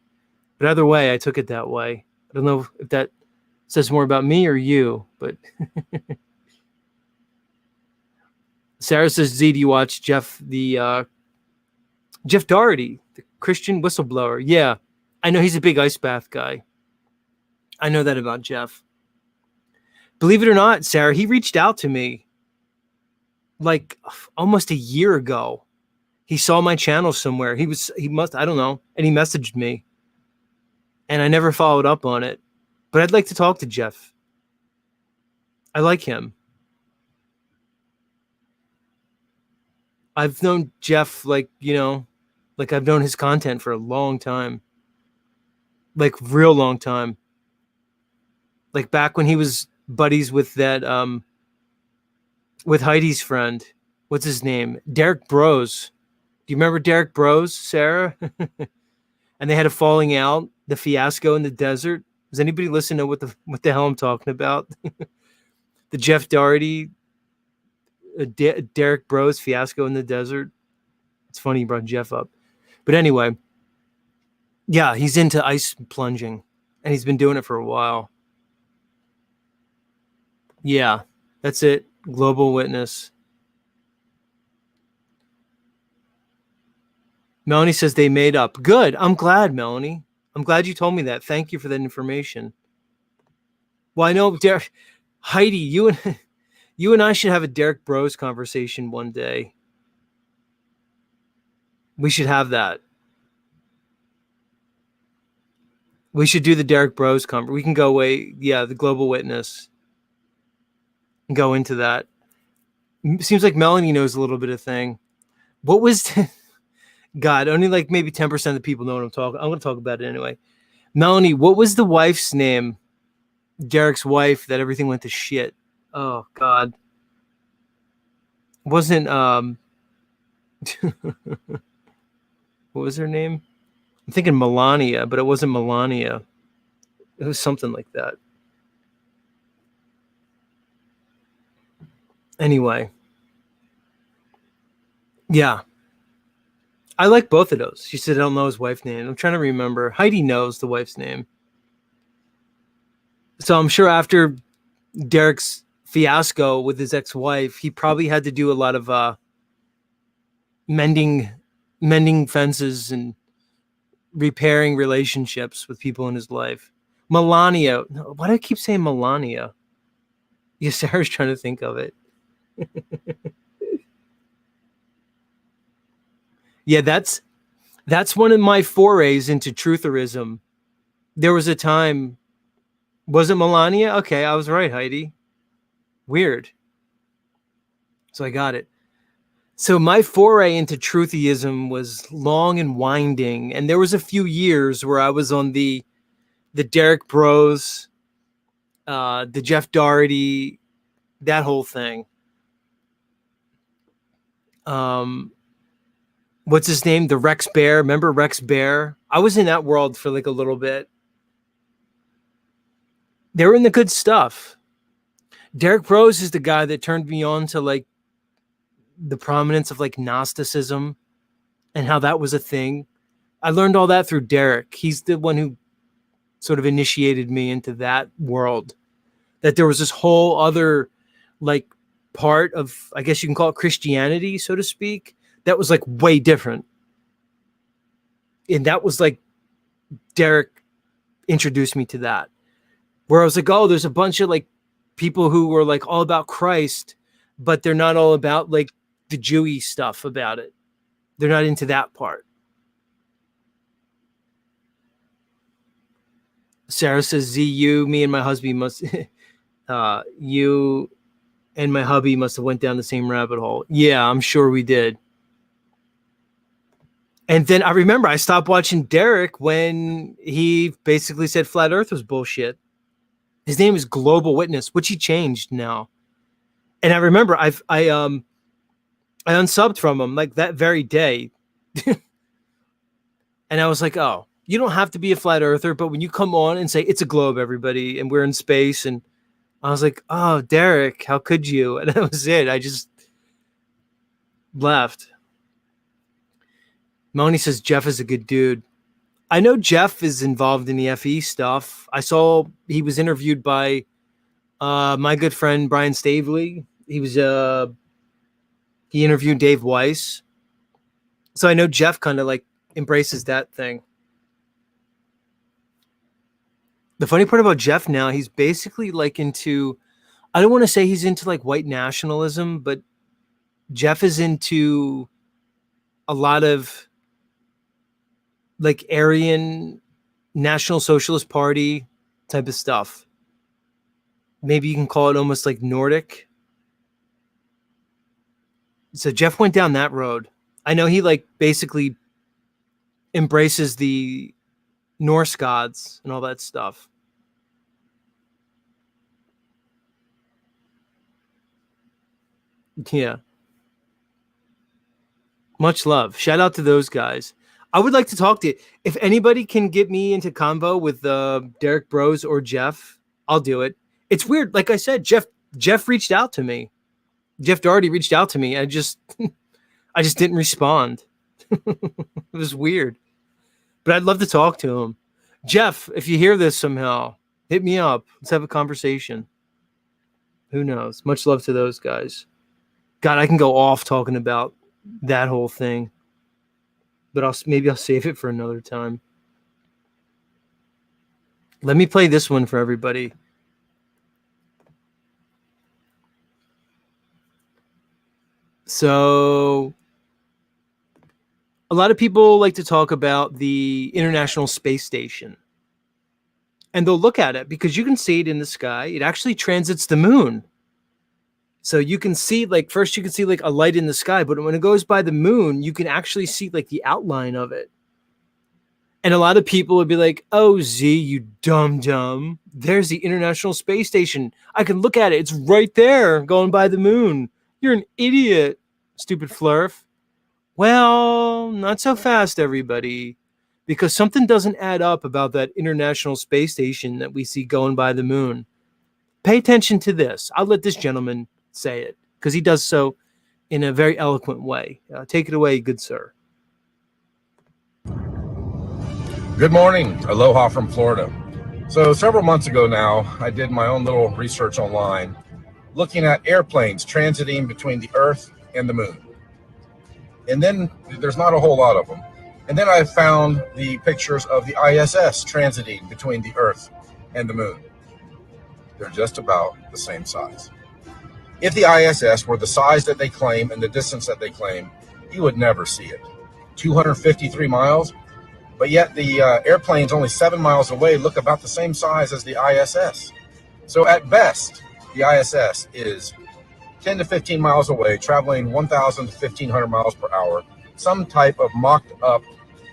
A: but either way, I took it that way. I don't know if that says more about me or you, but Sarah says, Z, do you watch Jeff Doherty, the Christian whistleblower? Yeah, I know he's a big ice bath guy. I know that about Jeff. Believe it or not, Sarah, he reached out to me like almost a year ago. He saw my channel somewhere. I don't know. And he messaged me. And I never followed up on it. But I'd like to talk to Jeff. I like him. I've known Jeff like I've known his content for a long time. Like real long time. Like back when he was buddies with that with Heidi's friend. What's his name? Derek Bros. Do you remember Derek Bros, Sarah? And they had a falling out, the fiasco in the desert. Does anybody listen to what the hell I'm talking about? The Jeff Doherty, Derek Bros fiasco in the desert. It's funny you brought Jeff up. But anyway, yeah, he's into ice plunging. And he's been doing it for a while. Yeah, that's it. Global Witness. Melanie says they made up. Good. I'm glad, Melanie. I'm glad you told me that. Thank you for that information. Well, I know, Derek, Heidi, you and I should have a Derek Bros conversation one day. We should have that. We should do the Derek Bros conversation. We can go the Global Witness. And go into that. Seems like Melanie knows a little bit of thing. What was... God, only like maybe 10% of the people know what I'm talking. I'm going to talk about it anyway. Melanie, what was the wife's name? Derek's wife that everything went to shit. Oh God. Wasn't What was her name? I'm thinking Melania, but it wasn't Melania. It was something like that. Anyway. Yeah. I like both of those. She said, I don't know his wife's name. I'm trying to remember. Heidi knows the wife's name. So I'm sure after Derek's fiasco with his ex-wife, he probably had to do a lot of mending fences and repairing relationships with people in his life. Melania. Why do I keep saying Melania? Yeah, Sarah's trying to think of it. Yeah, that's one of my forays into trutherism. There was a time, was it Melania? Okay, I was right, Heidi. Weird. So I got it. So my foray into trutheism was long and winding, and there was a few years where I was on the Derek Bros, the Jeff Doherty, that whole thing. What's his name? The Rex Bear. Remember Rex Bear? I was in that world for like a little bit. They were in the good stuff. Derek Bros is the guy that turned me on to like the prominence of like Gnosticism and how that was a thing. I learned all that through Derek. He's the one who sort of initiated me into that world. That there was this whole other like part of, I guess you can call it Christianity, so to speak, that was like way different. And that was like Derek introduced me to that. Where I was like, oh, there's a bunch of like people who were like all about Christ, but they're not all about like the Jewy stuff about it. They're not into that part. Sarah says, Z, me and my husband must, you and my hubby must have went down the same rabbit hole. Yeah, I'm sure we did. And then I remember I stopped watching Derek when he basically said Flat Earth was bullshit. His name is Global Witness, which he changed now. And I remember I unsubbed from him like that very day. And I was like, oh, you don't have to be a flat earther, but when you come on and say it's a globe, everybody, and we're in space, and I was like, oh, Derek, how could you? And that was it. I just left. Moni says Jeff is a good dude. I know Jeff is involved in the FE stuff. I saw he was interviewed by my good friend Brian Stavely. He interviewed Dave Weiss. So I know Jeff kind of like embraces that thing. The funny part about Jeff now, he's basically like into, I don't want to say he's into like white nationalism, but Jeff is into a lot of like Aryan National Socialist Party type of stuff. Maybe you can call it almost like Nordic. So Jeff went down that road. I know he like basically embraces the Norse gods and all that stuff. Yeah. Much love. Shout out to those guys. I would like to talk to you. If anybody can get me into convo with Derek Bros or Jeff, I'll do it. It's weird. Like I said, Jeff reached out to me. Jeff Doherty reached out to me. I just didn't respond. It was weird. But I'd love to talk to him. Jeff, if you hear this somehow, hit me up. Let's have a conversation. Who knows? Much love to those guys. God, I can go off talking about that whole thing. But maybe I'll save it for another time. Let me play this one for everybody. So a lot of people like to talk about the International Space Station. And they'll look at it because you can see it in the sky. It actually transits the moon. So you can see, like, first you can see like a light in the sky, but when it goes by the moon, you can actually see like the outline of it. And a lot of people would be like, oh, Z, you dumb. There's the International Space Station. I can look at it. It's right there going by the moon. You're an idiot, stupid flurf. Well, not so fast, everybody, because something doesn't add up about that International Space Station that we see going by the moon. Pay attention to this. I'll let this gentleman say it because he does so in a very eloquent way. Take it away, good sir.
E: Good morning. Aloha from Florida. So several months ago now, I did my own little research online looking at airplanes transiting between the Earth and the moon. And then there's not a whole lot of them. And then I found the pictures of the ISS transiting between the Earth and the moon. They're just about the same size. If the ISS were the size that they claim and the distance that they claim, you would never see it. 253 miles, but yet the airplanes only 7 miles away look about the same size as the ISS. So at best, the ISS is 10 to 15 miles away, traveling 1,000 to 1,500 miles per hour, some type of mocked up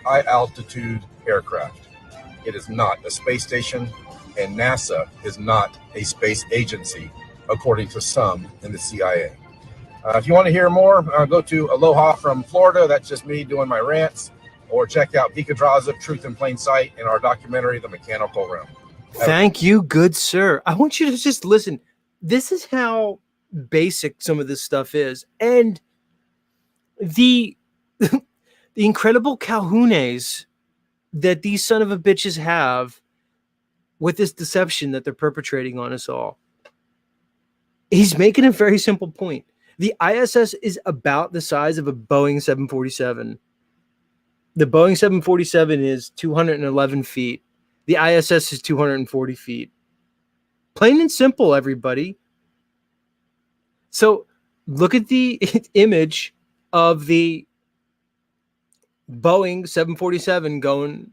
E: high altitude aircraft. It is not a space station, and NASA is not a space agency, according to some in the CIA. If you want to hear more, go to Aloha from Florida. That's just me doing my rants. Or check out Vika Draza, Truth in Plain Sight, in our documentary, The Mechanical Realm.
A: Thank you, good sir. I want you to just listen. This is how basic some of this stuff is. And the the incredible kahunas that these son of a bitches have with this deception that they're perpetrating on us all. He's making a very simple point. The ISS is about the size of a Boeing 747. The Boeing 747 is 211 feet. The ISS is 240 feet. Plain and simple, everybody. So look at the image of the Boeing 747 going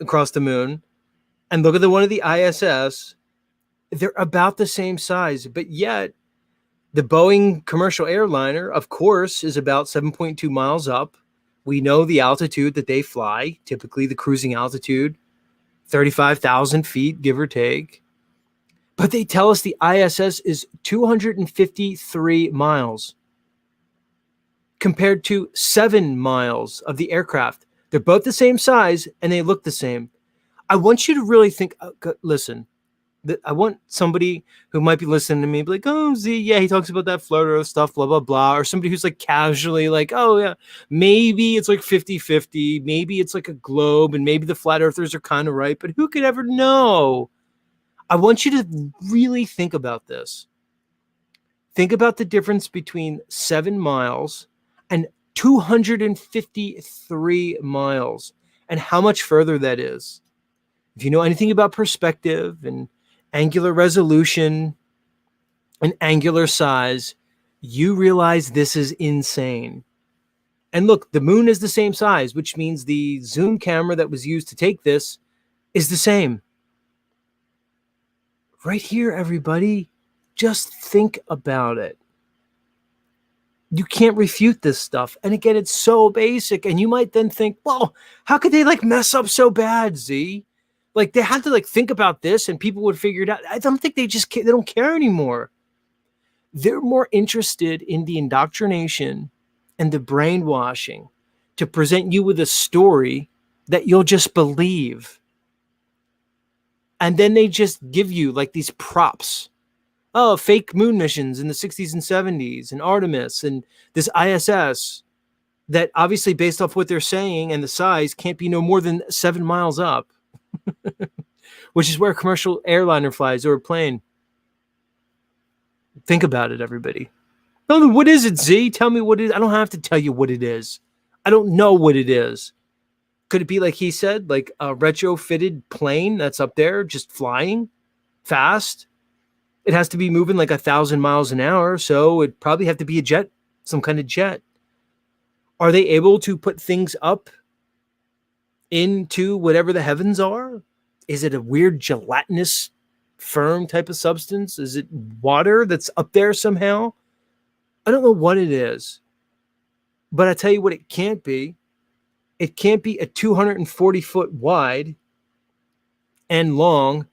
A: across the moon and look at the one of the ISS. They're about the same size, but yet the Boeing commercial airliner, of course, is about 7.2 miles up. We know the altitude that they fly, typically the cruising altitude, 35,000 feet, give or take. But they tell us the ISS is 253 miles compared to 7 miles of the aircraft. They're both the same size and they look the same. I want you to really think, listen, I want somebody who might be listening to me be like, oh, Z, yeah, he talks about that flirt earth stuff, blah, blah, blah. Or somebody who's like casually like, oh, yeah, maybe it's like 50-50. Maybe it's like a globe and maybe the flat earthers are kind of right. But who could ever know? I want you to really think about this. Think about the difference between 7 miles and 253 miles and how much further that is. If you know anything about perspective and angular resolution and angular size, you realize this is insane. And look, the moon is the same size, which means the zoom camera that was used to take this is the same. Right here, everybody, just think about it. You can't refute this stuff. And again, it's so basic. And you might then think, well, how could they like mess up so bad, Z? Like they had to like think about this and people would figure it out. I don't think they don't care anymore. They're more interested in the indoctrination and the brainwashing to present you with a story that you'll just believe. And then they just give you like these props. Oh, fake moon missions in the 60s and 70s and Artemis and this ISS that obviously based off what they're saying and the size can't be no more than 7 miles up. Which is where a commercial airliner flies or a plane. Think about it, everybody. No, what is it, Z? Tell me what it is. I don't have to tell you what it is. I don't know what it is. Could it be like he said, like a retrofitted plane that's up there just flying fast? It has to be moving like 1,000 miles an hour, so it'd probably have to be a jet, some kind of jet. Are they able to put things up into whatever the heavens are? Is it a weird gelatinous firm type of substance? Is it water that's up there somehow? I don't know what it is. But I tell you what it can't be. It can't be a 240 foot wide and long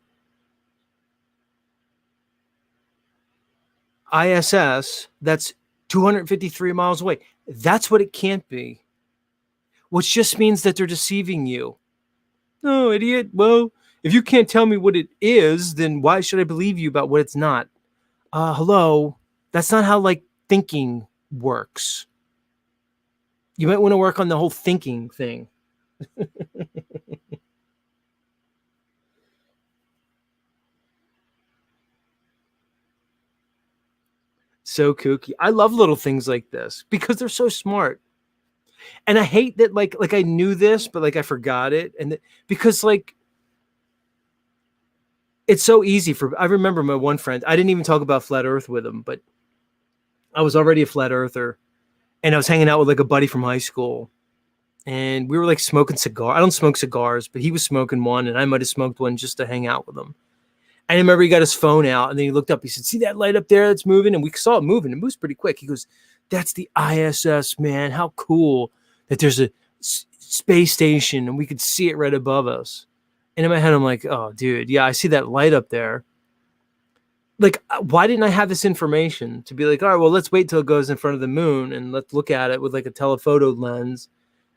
A: ISS that's 253 miles away. That's what it can't be. Which just means that they're deceiving you. No, idiot. Well, if you can't tell me what it is, then why should I believe you about what it's not? Hello. That's not how like thinking works. You might want to work on the whole thinking thing. So kooky. I love little things like this because they're so smart. And I hate that like I knew this, but like I forgot it. And because like it's so easy I remember my one friend, I didn't even talk about flat earth with him, but I was already a flat earther and I was hanging out with like a buddy from high school and we were like smoking cigar. I don't smoke cigars, but he was smoking one and I might've smoked one just to hang out with him. I remember he got his phone out and then he looked up. He said, see that light up there that's moving? And we saw it moving. It moves pretty quick. He goes, that's the ISS, man. How cool that there's a space station and we could see it right above us. And in my head, I'm like, oh, dude, yeah, I see that light up there. Like, why didn't I have this information to be like, all right, well, let's wait till it goes in front of the moon and let's look at it with like a telephoto lens.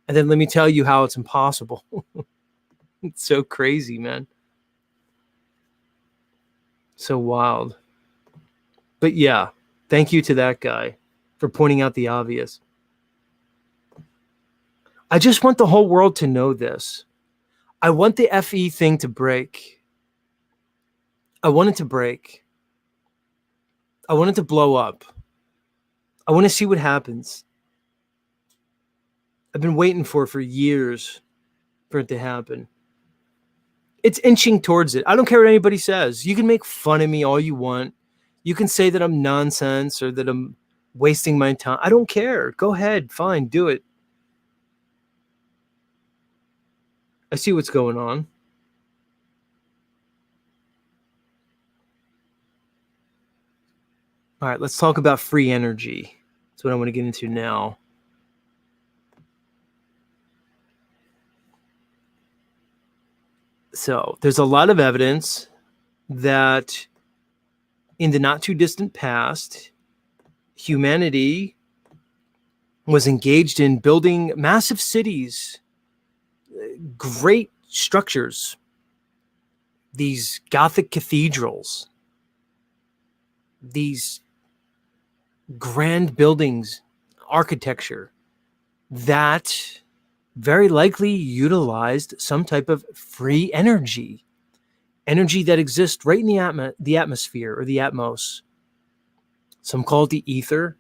A: And then let me tell you how it's impossible. It's so crazy, man. So wild. But yeah, thank you to that guy for pointing out the obvious. I just want the whole world to know this. I want the FE thing to break. I want it to break. I want it to blow up. I want to see what happens. I've been waiting for years for it to happen. It's inching towards it. I don't care what anybody says. You can make fun of me all you want. You can say that I'm nonsense or that I'm wasting my time. I don't care. Go ahead. Fine. Do it. I see what's going on. All right, let's talk about free energy. That's what I want to get into now. So there's a lot of evidence that in the not too distant past, humanity was engaged in building massive cities, great structures, these Gothic cathedrals, these grand buildings, architecture that very likely utilized some type of free energy that exists right in the atmosphere or the atmos. Some call it the ether.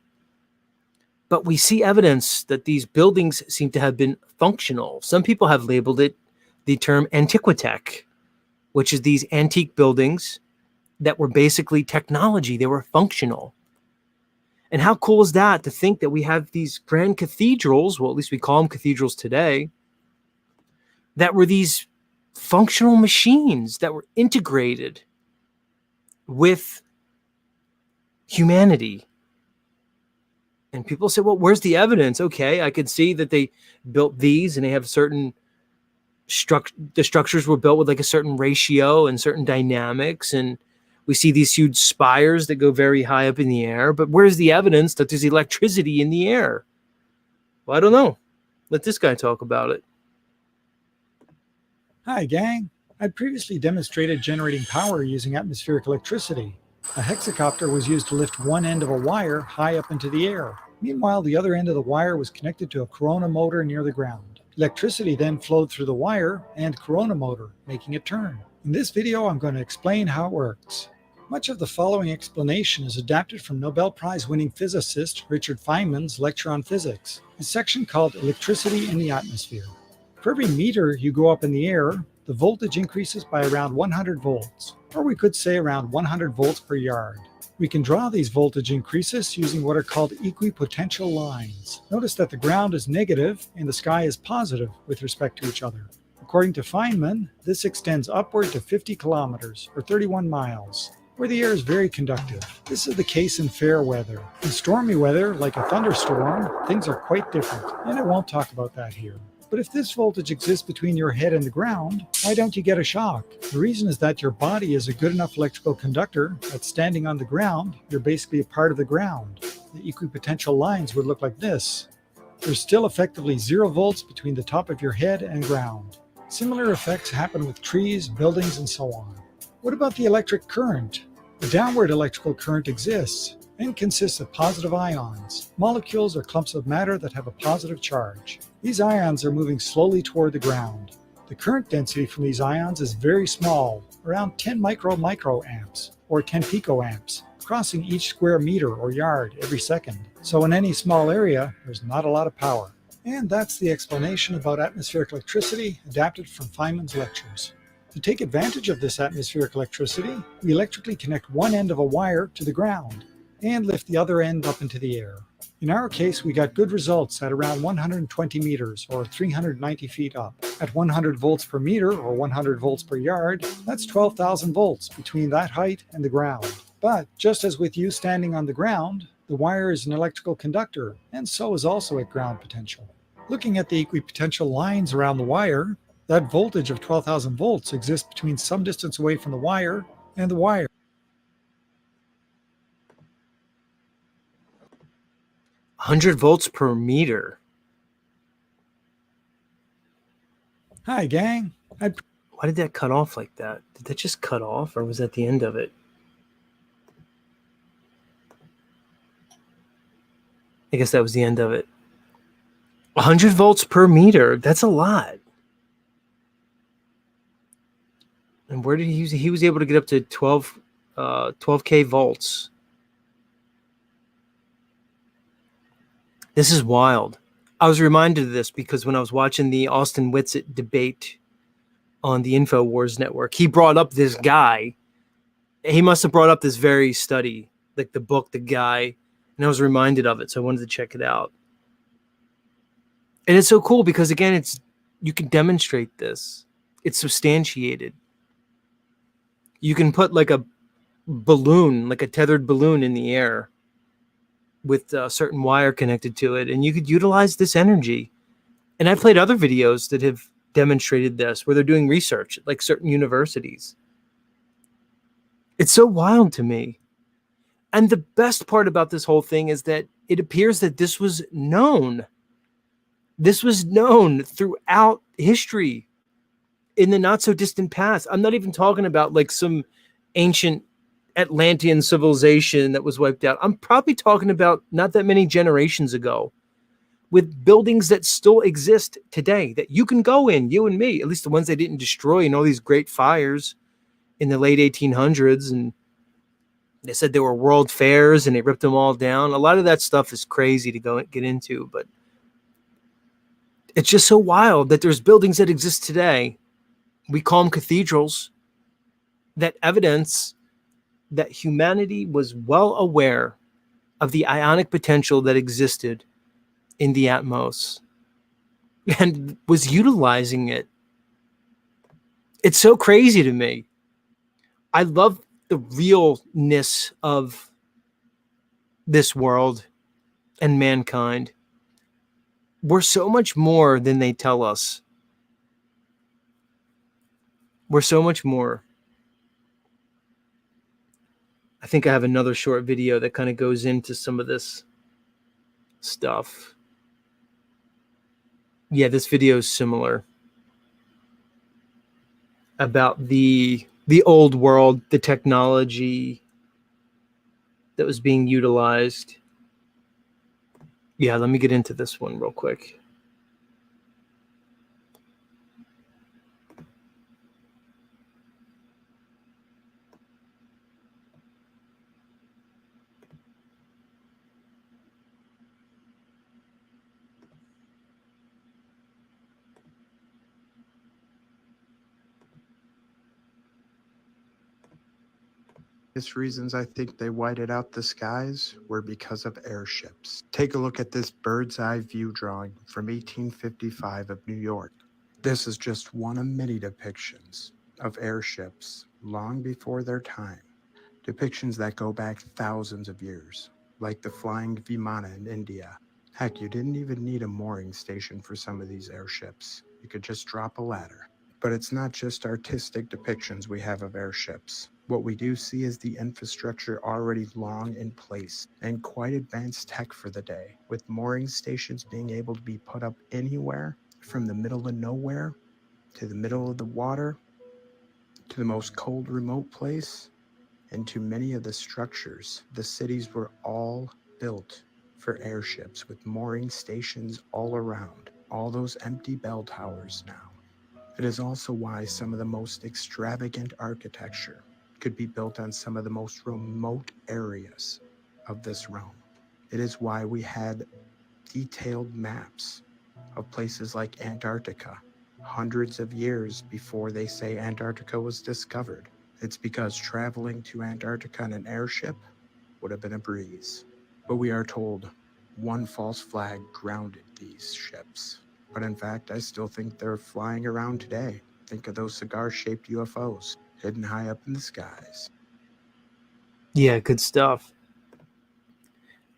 A: But we see evidence that these buildings seem to have been functional. Some people have labeled it the term Antiquitech, which is these antique buildings that were basically technology. They were functional. And how cool is that to think that we have these grand cathedrals, well, at least we call them cathedrals today, that were these functional machines that were integrated with humanity. And people say, well, where's the evidence? Okay, I could see that they built these and they have certain the structures were built with like a certain ratio and certain dynamics. And we see these huge spires that go very high up in the air. But where's the evidence that there's electricity in the air? Well, I don't know. Let this guy talk about it.
F: Hi, gang. I'd previously demonstrated generating power using atmospheric electricity. A hexacopter was used to lift one end of a wire high up into the air. Meanwhile, the other end of the wire was connected to a corona motor near the ground. Electricity then flowed through the wire and corona motor, making it turn. In this video, I'm going to explain how it works. Much of the following explanation is adapted from Nobel Prize-winning physicist Richard Feynman's lecture on physics, a section called Electricity in the Atmosphere. For every meter you go up in the air, the voltage increases by around 100 volts, or we could say around 100 volts per yard. We can draw these voltage increases using what are called equipotential lines. Notice that the ground is negative and the sky is positive with respect to each other. According to Feynman, this extends upward to 50 kilometers, or 31 miles, where the air is very conductive. This is the case in fair weather. In stormy weather, like a thunderstorm, things are quite different, and I won't talk about that here. But if this voltage exists between your head and the ground, why don't you get a shock? The reason is that your body is a good enough electrical conductor that standing on the ground, you're basically a part of the ground. the equipotential lines would look like this. There's still effectively 0 volts between the top of your head and ground. Similar effects happen with trees, buildings, and so on. What about the electric current? A downward electrical current exists and consists of positive ions, molecules or clumps of matter that have a positive charge. These ions are moving slowly toward the ground. The current density from these ions is very small, around 10 microamps or 10 picoamps, crossing each square meter or yard every second. So in any small area, there's not a lot of power. And that's the explanation about atmospheric electricity adapted from Feynman's lectures. To take advantage of this atmospheric electricity, we electrically connect one end of a wire to the ground and lift the other end up into the air. In our case, we got good results at around 120 meters or 390 feet up. At 100 volts per meter or 100 volts per yard, that's 12,000 volts between that height and the ground. But just as with you standing on the ground, the wire is an electrical conductor, and so is also at ground potential. Looking at the equipotential lines around the wire, that voltage of 12,000 volts exists between some distance away from the wire and the wire.
A: 100 volts per meter.
F: Hi, gang.
A: Why did that cut off like that? Did that just cut off, or was that the end of it? I guess that was the end of it. 100 volts per meter. That's a lot. And where did he use? He was able to get up to 12K volts. This is wild. I was reminded of this because when I was watching the Austin Whitsitt debate on the InfoWars network, he brought up this guy. He must have brought up this very study, like the book, the guy, and I was reminded of it, so I wanted to check it out. And it's so cool because, again, you can demonstrate this. It's substantiated. You can put like a balloon, like a tethered balloon in the air with a certain wire connected to it, and you could utilize this energy. And I've played other videos that have demonstrated this, where they're doing research at like certain universities. It's so wild to me. And the best part about this whole thing is that it appears that this was known. This was known throughout history in the not so distant past. I'm not even talking about like some ancient Atlantean civilization that was wiped out. I'm probably talking about not that many generations ago, with buildings that still exist today that you can go in, you and me, at least the ones they didn't destroy in all these great fires in the late 1800s. And they said there were world fairs and they ripped them all down. A lot of that stuff is crazy to go get into, but it's just so wild that there's buildings that exist today. We call them cathedrals, that evidence that humanity was well aware of the ionic potential that existed in the atmos and was utilizing it. It's so crazy to me. I love the realness of this world and mankind. We're so much more than they tell us. We're so much more. I think I have another short video that kind of goes into some of this stuff. Yeah, this video is similar. About the old world, the technology that was being utilized. Yeah, let me get into this one real quick.
G: Reasons I think they whited out the skies were because of airships. Take a look at this bird's eye view drawing from 1855 of New York. This is just one of many depictions of airships long before their time. Depictions that go back thousands of years, like the flying Vimana in India. Heck, you didn't even need a mooring station for some of these airships. You could just drop a ladder. But it's not just artistic depictions we have of airships. What we do see is the infrastructure already long in place and quite advanced tech for the day, with mooring stations being able to be put up anywhere from the middle of nowhere to the middle of the water to the most cold remote place and to many of the structures. The cities were all built for airships with mooring stations all around, all those empty bell towers now. It is also why some of the most extravagant architecture could be built on some of the most remote areas of this realm. It is why we had detailed maps of places like Antarctica hundreds of years before they say Antarctica was discovered. It's because traveling to Antarctica on an airship would have been a breeze. But we are told one false flag grounded these ships. But in fact, I still think they're flying around today. Think of those cigar-shaped UFOs hidden high up in the skies.
A: Yeah, good stuff.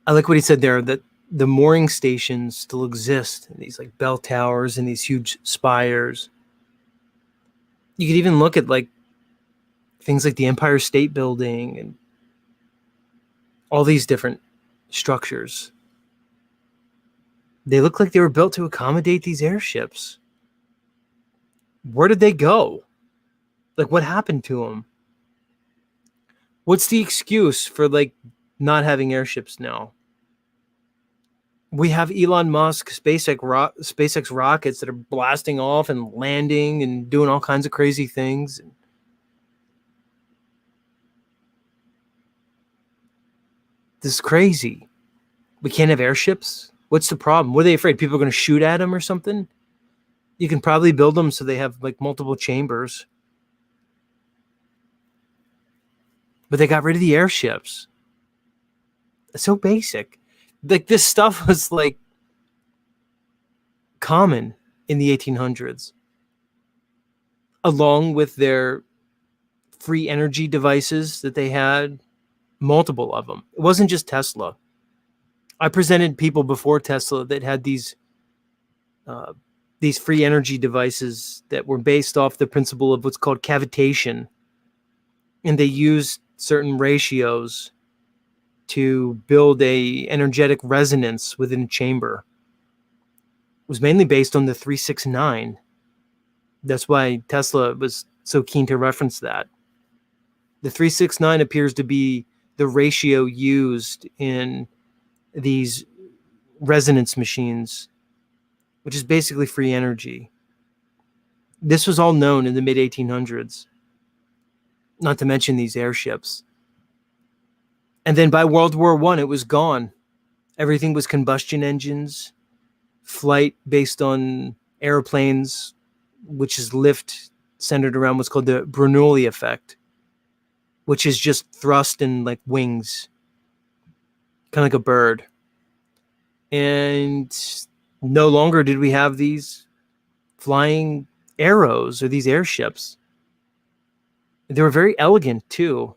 A: I like what he said there, that the mooring stations still exist, these like bell towers and these huge spires. You could even look at like things like the Empire State Building and all these different structures. They look like they were built to accommodate these airships. Where did they go? Like, what happened to them? What's the excuse for like not having airships now? We have Elon Musk, SpaceX rockets that are blasting off and landing and doing all kinds of crazy things. This is crazy. We can't have airships? What's the problem? What are they afraid? People are going to shoot at them or something? You can probably build them so they have like multiple chambers. But they got rid of the airships. It's so basic. Like this stuff was like common in the 1800s. Along with their free energy devices that they had, multiple of them. It wasn't just Tesla. I presented people before Tesla that had these free energy devices that were based off the principle of what's called cavitation. And they used certain ratios to build a energetic resonance within a chamber. It was mainly based on the 369. That's why Tesla was so keen to reference that. The 369 appears to be the ratio used in these resonance machines, which is basically free energy. This was all known in the mid 1800s, not to mention these airships. And then by World War I, it was gone. Everything was combustion engines, flight based on airplanes, which is lift centered around what's called the Bernoulli effect, which is just thrust and like wings, kind of like a bird. And no longer did we have these flying arrows or these airships. They were very elegant too.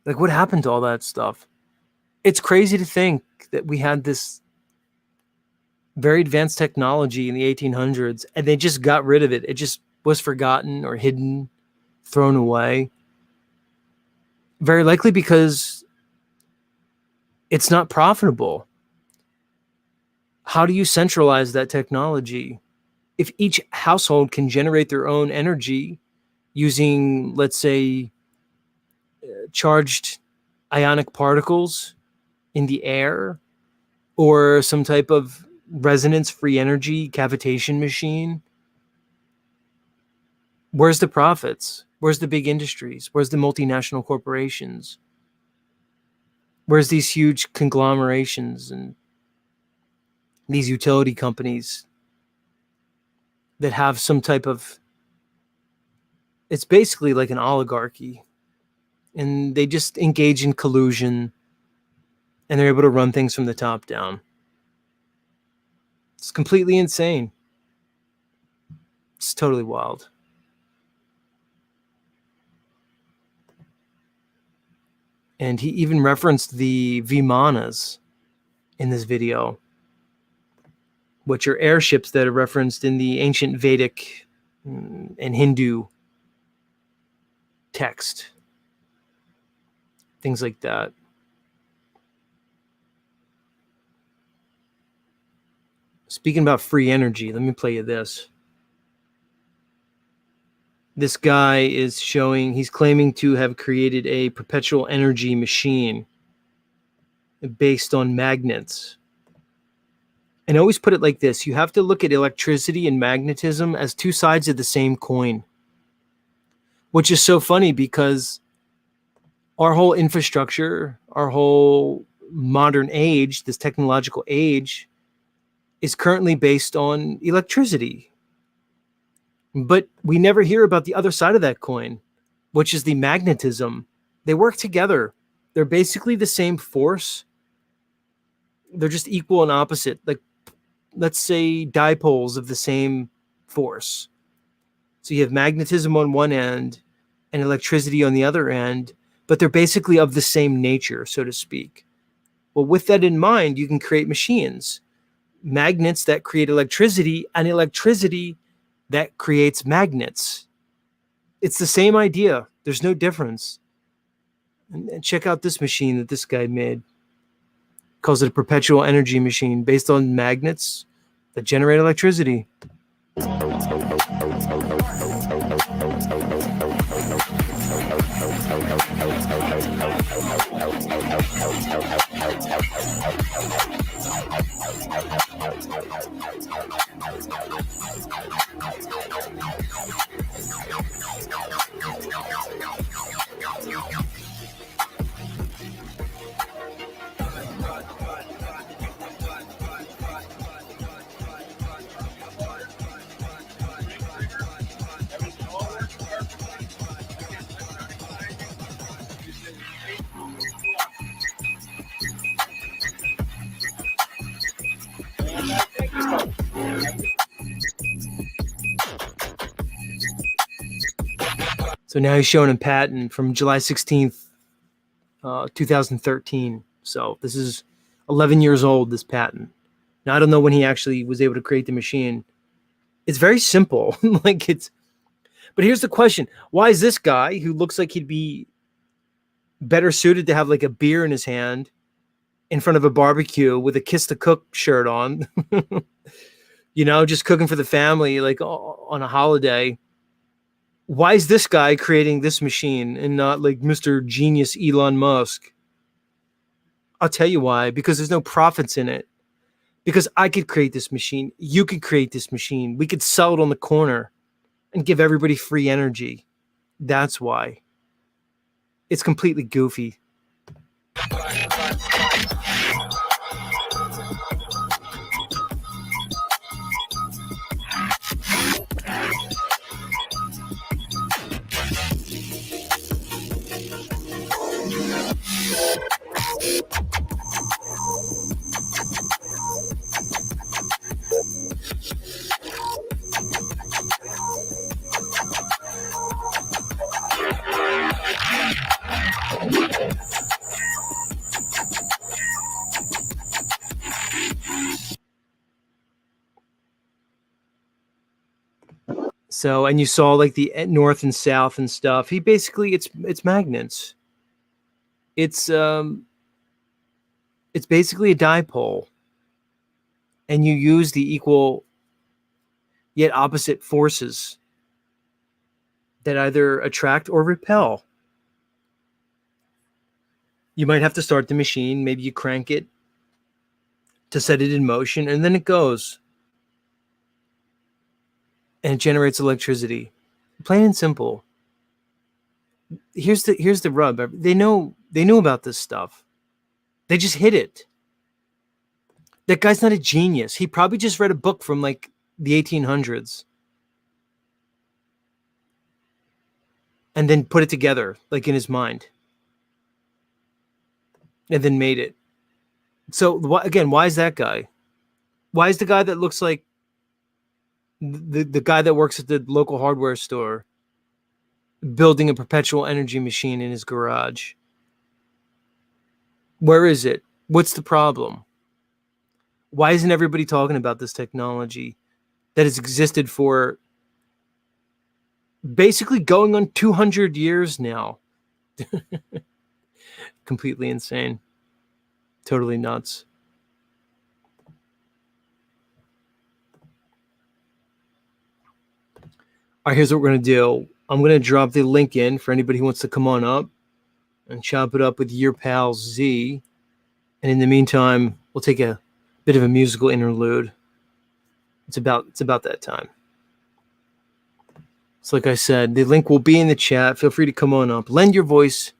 A: Like, what happened to all that stuff? It's crazy to think that we had this very advanced technology in the 1800s and they just got rid of it. It just was forgotten or hidden, thrown away. Very likely because it's not profitable. How do you centralize that technology? If each household can generate their own energy using, let's say, charged ionic particles in the air or some type of resonance-free energy cavitation machine, where's the profits? Where's the big industries? Where's the multinational corporations? Where's these huge conglomerations and these utility companies that have some type of, it's basically like an oligarchy, and they just engage in collusion and they're able to run things from the top down. It's completely insane. It's totally wild. And he even referenced the Vimanas in this video. which are airships that are referenced in the ancient Vedic and Hindu text. Things like that. Speaking about free energy, let me play you this. This guy is showing, he's claiming to have created a perpetual energy machine based on magnets. And I always put it like this. You have to look at electricity and magnetism as two sides of the same coin, which is so funny because our whole infrastructure, our whole modern age, this technological age, is currently based on electricity. But we never hear about the other side of that coin, which is the magnetism. They work together. They're basically the same force. They're just equal and opposite. Like, let's say dipoles of the same force. So you have magnetism on one end and electricity on the other end, but they're basically of the same nature, so to speak. Well, with that in mind, you can create machines, magnets that create electricity, and electricity that creates magnets. It's the same idea. There's no difference. And check out this machine that this guy made. Calls it a perpetual energy machine based on magnets that generate electricity. So now he's showing a patent from July 16th, 2013. So this is 11 years old, this patent. Now, I don't know when he actually was able to create the machine. It's very simple. But here's the question. Why is this guy, who looks like he'd be better suited to have like a beer in his hand in front of a barbecue with a Kiss the Cook shirt on, just cooking for the family, like on a holiday. Why is this guy creating this machine and not like Mr. Genius Elon Musk? I'll tell you why. Because there's no profits in it. Because I could create this machine. You could create this machine. We could sell it on the corner and give everybody free energy. That's why. It's completely goofy. So, and you saw like the north and south and stuff. He basically, it's magnets. It's basically a dipole, and you use the equal yet opposite forces that either attract or repel. You might have to start the machine. Maybe you crank it to set it in motion, and then it goes. And it generates electricity. Plain and simple. Here's the rub. They knew about this stuff. They just hid it. That guy's not a genius. He probably just read a book from like the 1800s. And then put it together, like in his mind. And then made it. So again, why is that guy? Why is the guy that looks like the guy that works at the local hardware store building a perpetual energy machine in his garage? Where is it? What's the problem? Why isn't everybody talking about this technology that has existed for basically going on 200 years now? Completely insane. Totally nuts. All right, here's what we're going to do. I'm going to drop the link in for anybody who wants to come on up and chop it up with your pal Z. And in the meantime, we'll take a bit of a musical interlude. It's about that time. So like I said, the link will be in the chat. Feel free to come on up. Lend your voice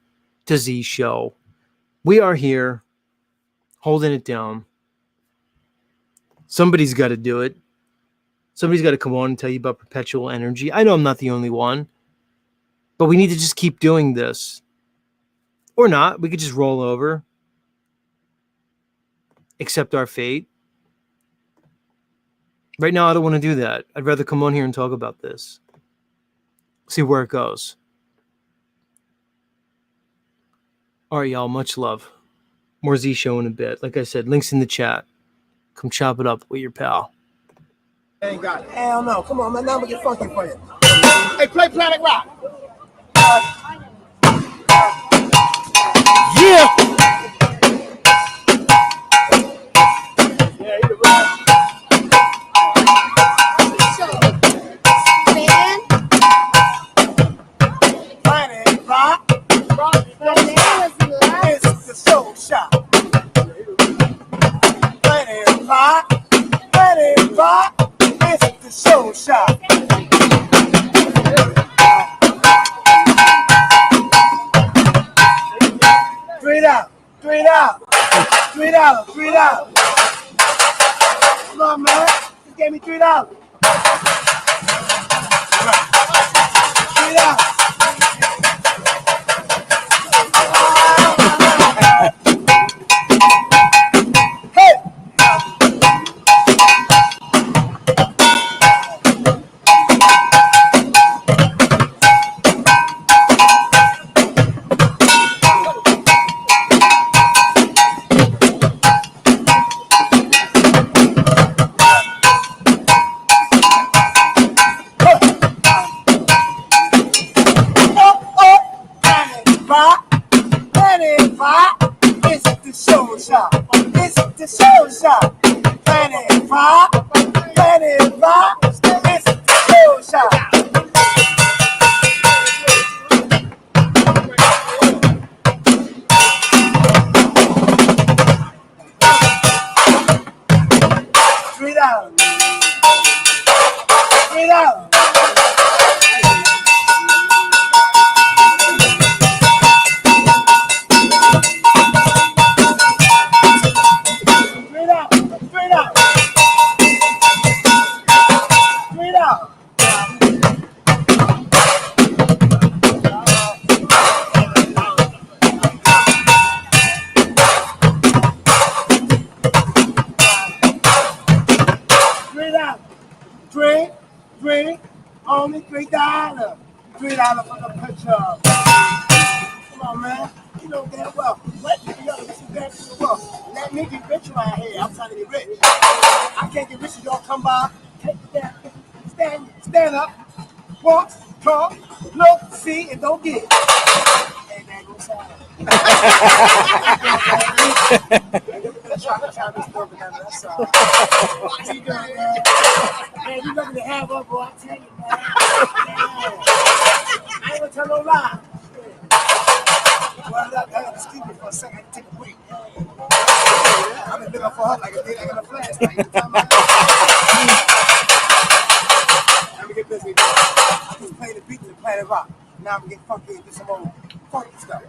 A: to Z Show. We are here holding it down. Somebody's got to do it. Somebody's got to come on and tell you about perpetual energy. I know I'm not the only one, but we need to just keep doing this. Or not. We could just roll over. Accept our fate. Right now, I don't want to do that. I'd rather come on here and talk about this. See where it goes. All right, y'all. Much love. More Z Show in a bit. Like I said, links in the chat. Come chop it up with your pal.
H: Ain't got it. Hell no. Come on, man. Now I'm gonna get funky for you. Hey, play Planet Rock.
A: Yeah!
H: Planet Rock. It's the soul shop. Planet Rock. Planet Rock. It's the soul shop. $3. Come on, man. You gave me $3. $3. Only $3. $3 for the picture. Come on, man. You know damn well. Let me know this is damn well. Let me get rich right here. I'm trying to get rich. I can't get rich if y'all come by. Take it down. Stand up. Walk, talk, look, see, and don't get. Hey, man, go sound. What you doing, man? Man, you looking to have up, boy. I tell you, man. I ain't gonna tell no lie. Well, excuse me for a second. I can take a break. I've been looking for her like a day like in a flashlight. Let me get busy. I just play the beat and Planet Rock. Now I'm gonna get funky and do some more funky stuff.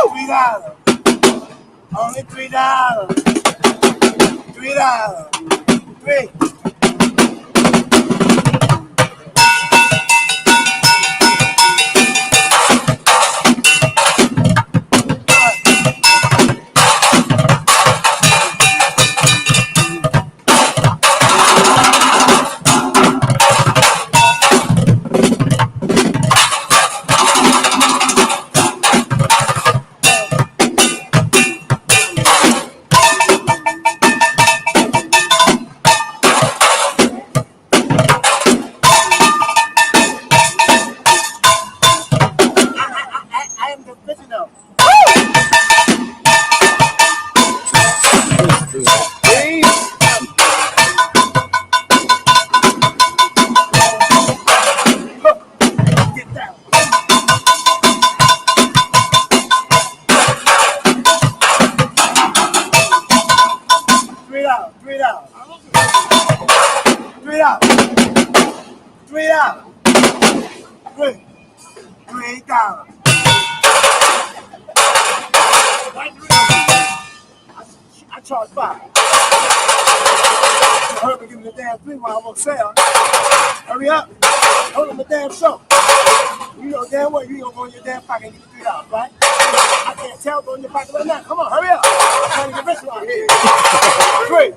H: $3. Only $3. $3. Three. I am the original. Get down. $3. $3. $3. $3. $3. I charge $5. Hurry up and give me the damn $3 while I'm on sale. Hurry up. Hold on the damn show. You know damn well you ain't gonna go in your damn pocket and get $3, right? I can't tell, go in your pocket right now. Come on, hurry up. I'm trying to get rich around here. $3.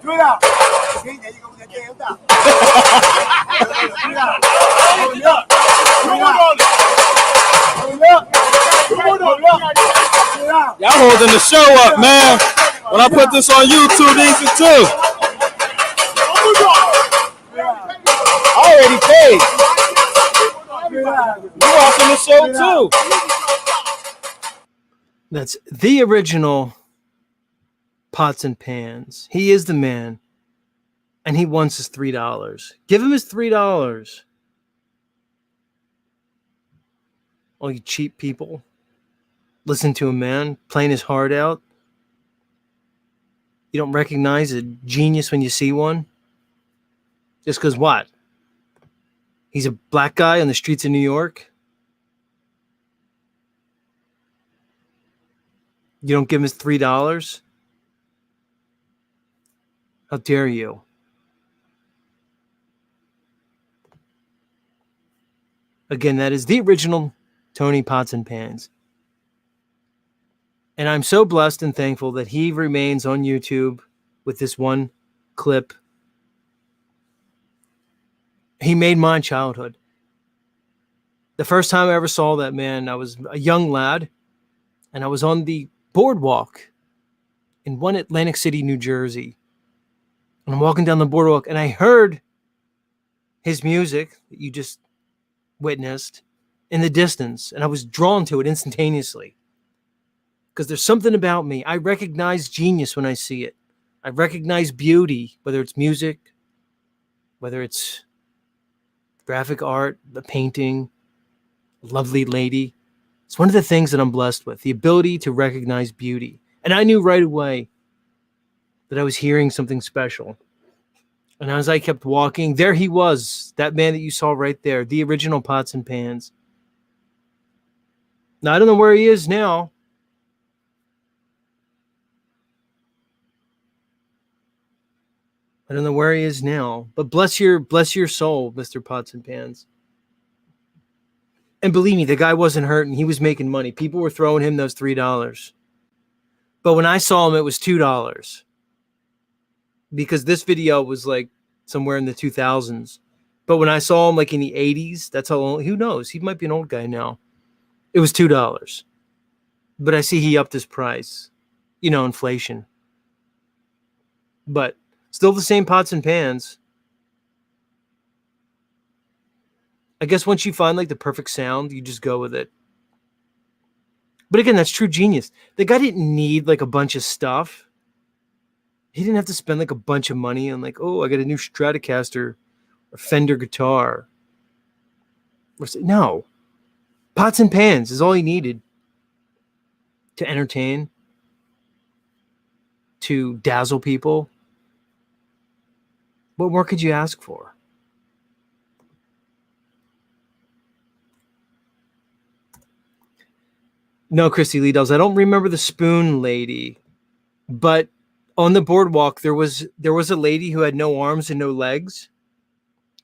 H: Okay, there you go with that damn dollar. $3. Hurry up. Hurry up.
I: Y'all holding the show up, man. When I put this on YouTube, easy too. I already paid. You watching the show too.
A: That's the original Pots and Pans. He is the man, and he wants his $3. Give him his $3. All you cheap people, listen to a man playing his heart out. You don't recognize a genius when you see one? Just because what? He's a black guy on the streets of New York? You don't give him his $3? How dare you? Again, that is the original Tony Pots and Pans. And I'm so blessed and thankful that he remains on YouTube with this one clip. He made my childhood. The first time I ever saw that man, I was a young lad, and I was on the boardwalk in one Atlantic City, New Jersey. And I'm walking down the boardwalk, and I heard his music that you just witnessed in the distance, and I was drawn to it instantaneously. Because there's something about me. I recognize genius when I see it. I recognize beauty, whether it's music, whether it's graphic art, a painting, a lovely lady. It's one of the things that I'm blessed with, the ability to recognize beauty. And I knew right away that I was hearing something special. And as I kept walking, there he was, that man that you saw right there, the original Pots and Pans. Now, I don't know where he is now. I don't know where he is now, but bless your soul, Mr. Pots and Pans. And believe me, the guy wasn't hurting. He was making money. People were throwing him those $3. But when I saw him, it was $2. Because this video was like somewhere in the 2000s. But when I saw him like in the 80s, that's how long, who knows? He might be an old guy now. It was $2. But I see he upped his price. You know, inflation. But still the same Pots and Pans. I guess once you find like the perfect sound, you just go with it. But again, that's true genius. The guy didn't need like a bunch of stuff. He didn't have to spend like a bunch of money on like, oh, I got a new Stratocaster or Fender guitar. No. Pots and Pans is all he needed to entertain, to dazzle people. What more could you ask for? No, Christy Lee dolls. I don't remember the spoon lady, but on the boardwalk there was a lady who had no arms and no legs,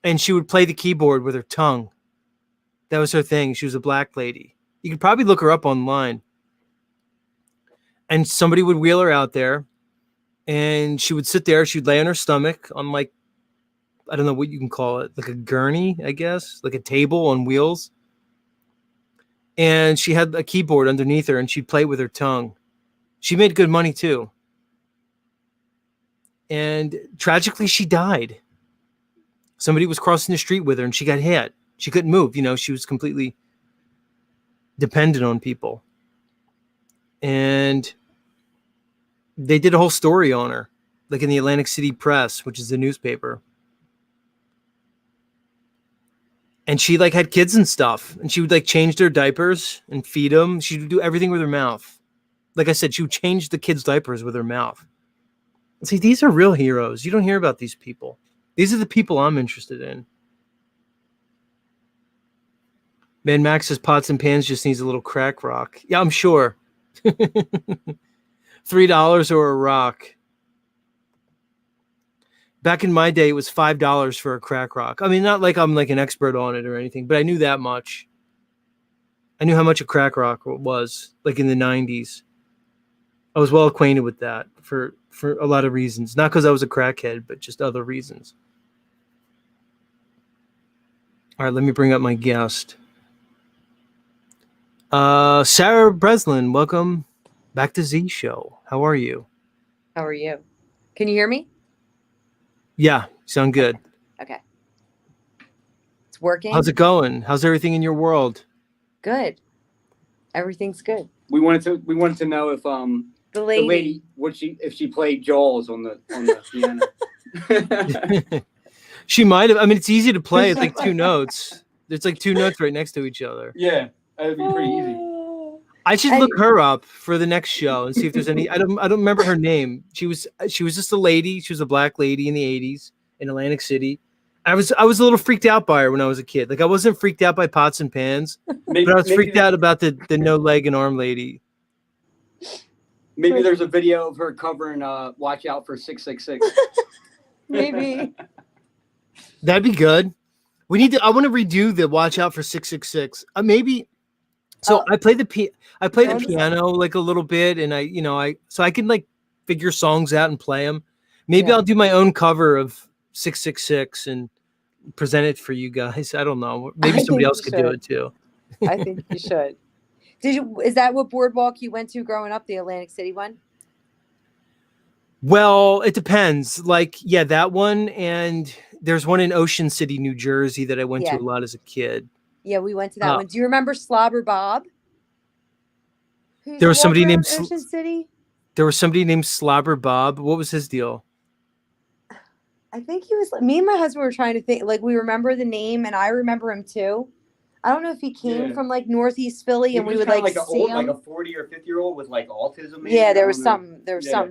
A: and she would play the keyboard with her tongue. That was her thing. She was a black lady. You could probably look her up online. And somebody would wheel her out there, and she would sit there. She'd lay on her stomach on, like, I don't know what you can call it, like a gurney, I guess, like a table on wheels. And she had a keyboard underneath her, and she'd play with her tongue. She made good money too. And tragically, she died. Somebody was crossing the street with her, and she got hit. She couldn't move. She was completely dependent on people. And they did a whole story on her, like in the Atlantic City Press, which is the newspaper. And she like had kids and stuff, and she would like change their diapers and feed them. She would do everything with her mouth. Like I said, she would change the kids' diapers with her mouth. See, these are real heroes. You don't hear about these people. These are the people I'm interested in. Man, Max says pots and pans just needs a little crack rock. Yeah, I'm sure. $3 or a rock. Back in my day, it was $5 for a crack rock. I mean, not like I'm like an expert on it or anything, but I knew that much. I knew how much a crack rock was, like in the 90s. I was well acquainted with that for a lot of reasons. Not because I was a crackhead, but just other reasons. All right, let me bring up my guest. Sarah Breslin, welcome back to Z Show. How are you?
J: How are you? Can you hear me?
A: Yeah, sound good.
J: Okay. It's working.
A: How's it going? How's everything in your world?
J: Good. Everything's good.
K: We wanted to know if
J: The lady
K: if she played Jaws on the piano.
A: She might have. I mean, it's easy to play. It's like two notes. There's like two notes right next to each other.
K: Yeah, that would be pretty easy.
A: I should look her up for the next show and see if there's any. I don't remember her name. She was just a lady. She was a black lady in the 80s in Atlantic City. I was a little freaked out by her when I was a kid. Like I wasn't freaked out by pots and pans, but I was freaked out about the no leg and arm lady.
K: Maybe there's a video of her covering "Watch Out for 666."
J: Maybe.
A: That'd be good. We need to. I want to redo the "Watch Out for 666." Maybe. So I play the piano like a little bit, and so I can like figure songs out and play them. Maybe I'll do my own cover of 666 and present it for you guys. I don't know. Maybe somebody else could do it too.
J: I think you should. Is that what boardwalk you went to growing up, the Atlantic City one?
A: Well, it depends. Like, yeah, that one, and there's one in Ocean City, New Jersey that I went to a lot as a kid.
J: Yeah, we went to that one. Do you remember Slobber Bob?
A: There was somebody named
J: Ocean City.
A: There was somebody named Slobber Bob. What was his deal?
J: I think he was. Me and my husband were trying to think. Like we remember the name, and I remember him too. I don't know if he came from like Northeast Philly, and we would like see him.
K: Like a 40 or 50-year-old with like autism. Maybe.
J: Yeah, there was something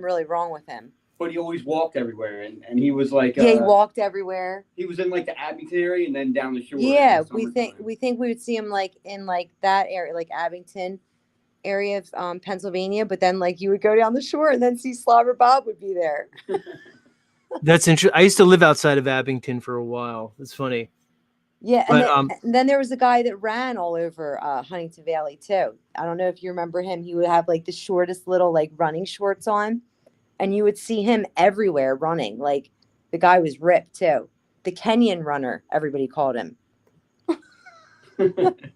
J: really wrong with him.
K: But he always walked everywhere, and he was like.
J: Yeah, he walked everywhere.
K: He was in like the Abington area, and then down the shore.
J: Yeah, we think we would see him like in like that area, like Abington area of Pennsylvania. But then like you would go down the shore and then see Slobber Bob would be there.
A: That's interesting. I used to live outside of Abington for a while. It's funny.
J: Yeah, and then there was a guy that ran all over Huntington Valley too. I don't know if you remember him. He would have like the shortest little like running shorts on, and you would see him everywhere running. Like the guy was ripped too. The Kenyan runner, everybody called him.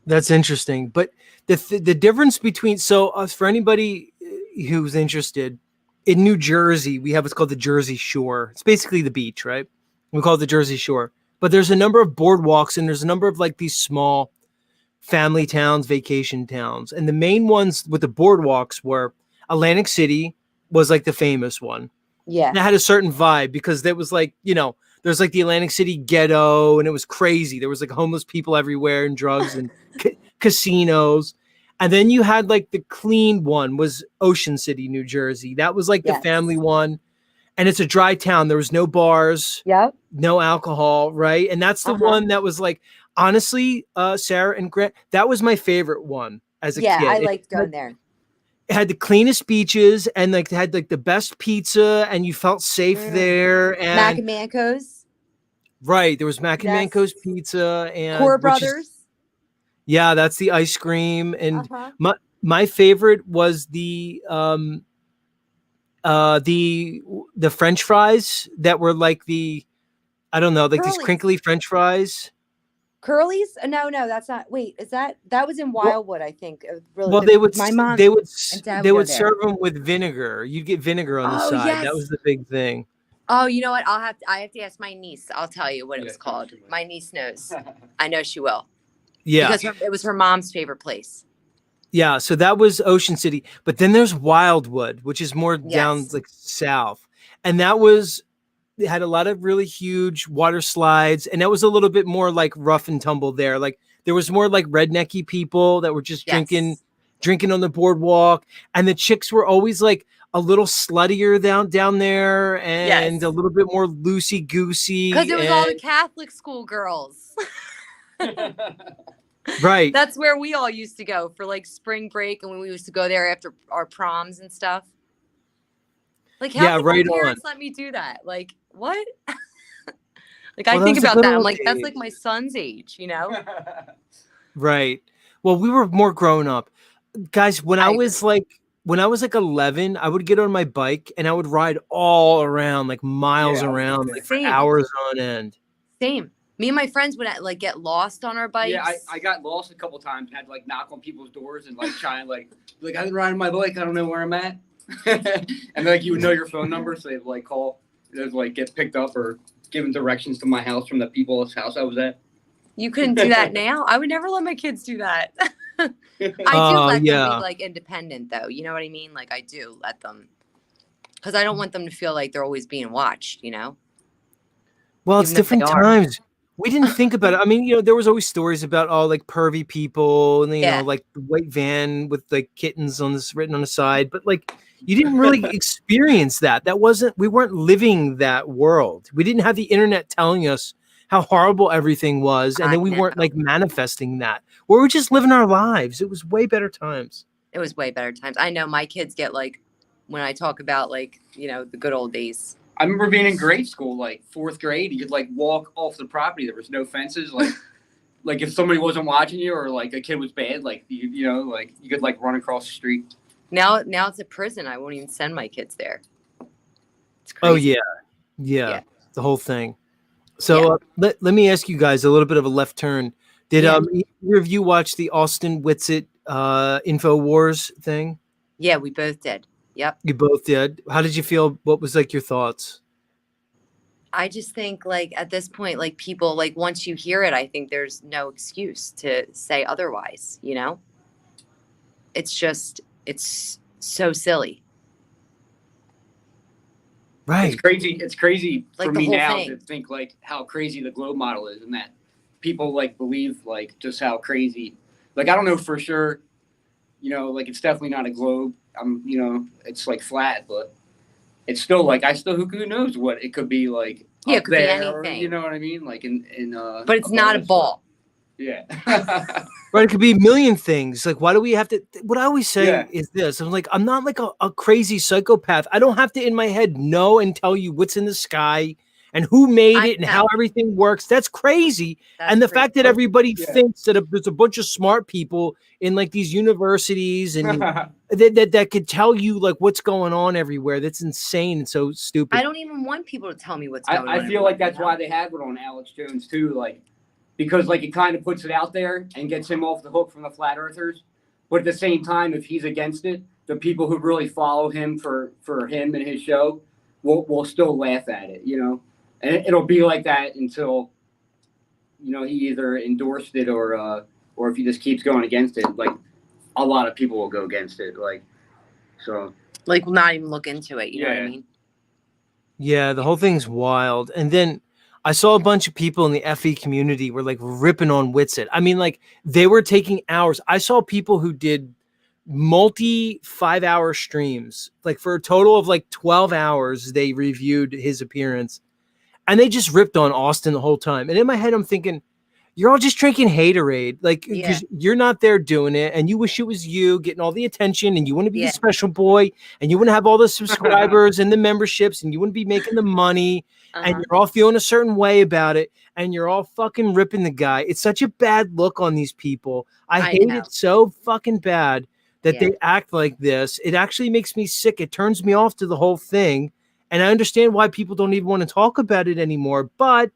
A: That's interesting. But the difference between for anybody who's interested, in New Jersey, we have what's called the Jersey Shore. It's basically the beach, right? We call it the Jersey Shore. But there's a number of boardwalks, and there's a number of like these small family towns, vacation towns. And the main ones with the boardwalks were Atlantic City was like the famous one.
J: Yeah.
A: That had a certain vibe because there was like, there's like the Atlantic City ghetto, and it was crazy. There was like homeless people everywhere and drugs and casinos. And then you had like the clean one was Ocean City, New Jersey. That was like the family one. And it's a dry town. There was no bars, no alcohol, right? And that's the one that was like, honestly, Sarah and Grant, that was my favorite one as a
J: Yeah, I
A: kid.
J: liked going there.
A: It had the cleanest beaches and like had like the best pizza, and you felt safe there.
J: Mac
A: And
J: and Manco's.
A: right, there was Mac and
J: Yes.
A: Manco's pizza,
J: Core
A: and which is
J: Brothers.
A: yeah, that's the ice cream. And
J: Uh-huh.
A: my favorite was the French fries that were like I don't know, like these
J: Curly's.
A: crinkly French fries.
J: Curly's? No, that's not. Wait, is that was in Wildwood? I think. Really,
A: Well,
J: my mom
A: they would
J: and dad
A: they
J: would go
A: would
J: there.
A: serve them with vinegar. You'd get vinegar on the
J: Oh,
A: side. That
J: yes.
A: was the big thing.
J: Oh, you know what? I have to ask my niece. I'll tell you what it was called. My niece knows. I know she will.
A: Yeah,
J: Because it was her mom's favorite place.
A: yeah. So that was Ocean City, but then there's Wildwood, which is more down
J: Yes.
A: like south, and it had a lot of really huge water slides, and that was a little bit more like rough and tumble there. Like there was more like rednecky people that were just drinking on the boardwalk, and the chicks were always like a little sluttier down there, and a little bit more loosey goosey.
J: Because it was all the Catholic school girls.
A: Right.
J: That's where we all used to go for like spring break, and when we used to go there after our proms and stuff. Like, how can my parents let me do that? Like, what? Like, I think about that. I'm like, that's like my son's age, you know?
A: Right. Well, we were more grown up. Guys, when I was like 11, I would get on my bike and I would ride all around, like miles around, like for hours on end.
J: Same. Me and my friends would like get lost on our bikes.
K: Yeah, I got lost a couple times and had to like knock on people's doors and like try and like I've been riding my bike, I don't know where I'm at. And like you would know your phone number, so they'd like call, they'd like get picked up or given directions to my house from the people's house I was at.
J: You couldn't do that now? I would never let my kids do that. I do let them be like independent though. You know what I mean? Like I do let them, because I don't want them to feel like they're always being watched, you know?
A: Well, it's different times. We didn't think about it. I mean, you know, there was always stories about all like pervy people and, you know, like the white van with like kittens written on the side. But like, you didn't really experience that. We weren't living that world. We didn't have the internet telling us how horrible everything was. And then we weren't like manifesting that. We were just living our lives. It was way better times.
J: It was way better times. I know my kids get like, when I talk about like, you know, the good old days.
K: I remember being in grade school, like 4th grade, you could like walk off the property. There was no fences. Like, like if somebody wasn't watching you or like a kid was bad, like, you know, like you could like run across the street.
J: Now it's a prison. I won't even send my kids there.
A: It's crazy. Oh yeah. The whole thing. So let me ask you guys a little bit of a left turn. Did either of you watch the Austin Whitsitt InfoWars thing?
J: Yeah, we both did. Yep.
A: You both did. How did you feel? What was like your thoughts?
J: I just think like at this point, like people, like once you hear it, I think there's no excuse to say otherwise, you know? It's so silly.
A: Right.
K: It's crazy
J: like
K: for me now to think like how crazy the globe model is and that people like believe like just how crazy, like I don't know for sure, you know, like it's definitely not a globe. You know, it's like flat, but it's still like who knows what it could be like.
J: Yeah, it could be anything.
K: Or, you know what I mean? Like in
J: but it's not a ball.
K: Yeah.
A: Right. It could be a million things. Like, why do we have to? What I always say is this: I'm like, I'm not like a crazy psychopath. I don't have to in my head know and tell you what's in the sky and who made it and how everything works. That's crazy. And the fact that everybody thinks that there's a bunch of smart people in like these universities and that could tell you like what's going on everywhere. That's insane and so stupid.
J: I don't even want people to tell me what's going on.
K: I feel like that's why they have it on Alex Jones too, like because like it kind of puts it out there and gets him off the hook from the flat earthers. But at the same time, if he's against it, the people who really follow him for him and his show will still laugh at it, you know. And it'll be like that until, you know, he either endorsed it or if he just keeps going against it. Like a lot of people will go against it. Like, so.
J: Like, will not even look into it. You know what I mean?
A: Yeah, the whole thing's wild. And then I saw a bunch of people in the FE community were like ripping on Whitsitt. I mean, like they were taking hours. I saw people who did multi 5-hour streams, like for a total of like 12 hours, they reviewed his appearance. And they just ripped on Austin the whole time. And in my head, I'm thinking, you're all just drinking haterade, like,
J: Yeah.
A: because you're not there doing it, and you wish it was you getting all the attention, and you want to be
J: Yeah.
A: the special boy, and you want to have all the subscribers and the memberships, and you want to be making the money, and
J: Uh-huh.
A: you're all feeling a certain way about it, and you're all fucking ripping the guy. It's such a bad look on these people. I hate
J: know.
A: it so fucking bad that
J: Yeah.
A: they act like this. It actually makes me sick. It turns me off to the whole thing, and I understand why people don't even want to talk about it anymore, but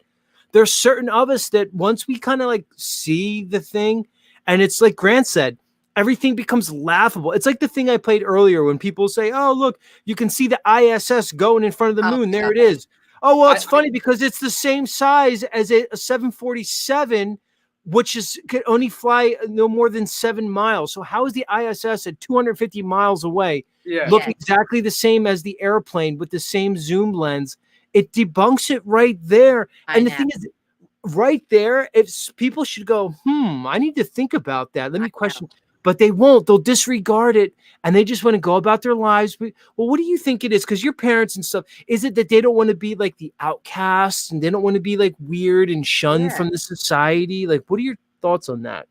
A: there's certain of us that once we kind of like see the thing, and it's like Grant said, everything becomes laughable. It's like the thing I played earlier when people say, oh, look, you can see the ISS going in front of the moon. There it is. Oh, well, it's funny because it's the same size as a 747, which could only fly no more than 7 miles. So how is the ISS at 250 miles away look exactly the same as the airplane with the same zoom lens? It debunks it right there. And the thing is, right there, if people should go, I need to think about that. Let me question. But they won't. They'll disregard it, and they just want to go about their lives. Well, what do you think it is? Because your parents and stuff, is it that they don't want to be like the outcasts, and they don't want to be like weird and shunned from the society? Like, what are your thoughts on that?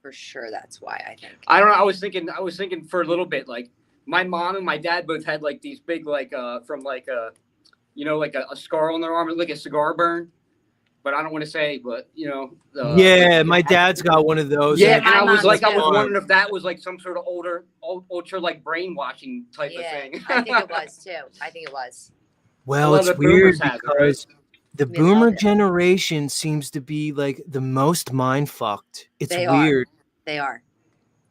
J: For sure, that's why I think.
K: I don't know. I was thinking for a little bit, like my mom and my dad both had like these big from like like a scar on their arm, like a cigar burn. But I don't want to say, but
A: my dad's got one of those.
K: Yeah, and I was wondering if that was like some sort of ultra like brainwashing type of thing.
J: I think it was too. I think it was.
A: Well, it's weird because the boomer generation seems to be like the most mind fucked. It's weird.
J: They are.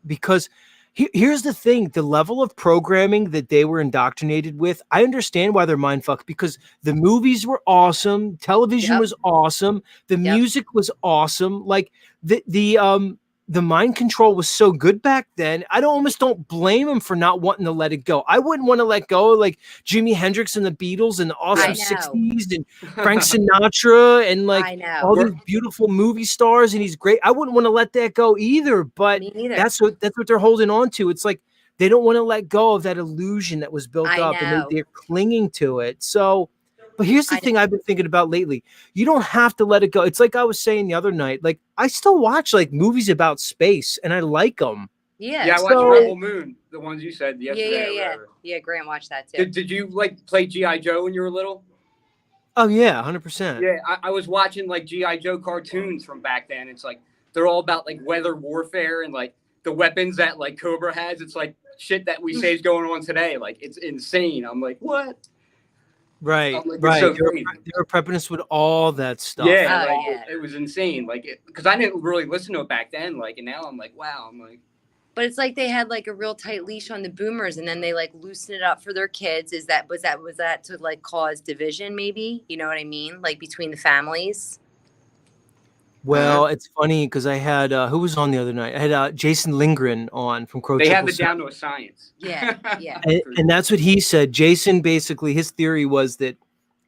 A: Because here's the thing, the level of programming that they were indoctrinated with, I understand why they're mind fucked, because the movies were awesome, television was awesome, the music was awesome, like the mind control was so good back then. I almost don't blame them for not wanting to let it go. I wouldn't want to let go of like Jimi Hendrix and the Beatles and the awesome 60s and Frank Sinatra and like all these beautiful movie stars, and he's great. I wouldn't want to let that go either, but that's what they're holding on to. It's like they don't want to let go of that illusion that was built up, and they're clinging to it. So but here's the thing I've been thinking about lately. You don't have to let it go. It's like I was saying the other night, like I still watch like movies about space and I like them.
J: Yeah.
K: I watched Rebel Moon, the ones you said yesterday.
J: Yeah, Grant watched that too.
K: Did you like play G.I. Joe when you were little?
A: Oh yeah, 100%.
K: Yeah, I was watching like G.I. Joe cartoons from back then. It's like they're all about like weather warfare and like the weapons that like Cobra has. It's like shit that we say is going on today. Like it's insane. I'm like, what?
A: Right,
K: like,
A: right.
K: So
A: they were prepping us with all that stuff.
K: Yeah, it was insane. Like, because I didn't really listen to it back then. Like, and now I'm like, wow. I'm like,
J: but it's like they had like a real tight leash on the boomers, and then they like loosened it up for their kids. Was that to like cause division? Maybe, you know what I mean? Like between the families.
A: Well, it's funny because I had who was on the other night? I had Jason Lindgren on from Crow.
K: They have it down to a science.
J: Yeah.
A: and that's what he said. Jason basically, his theory was that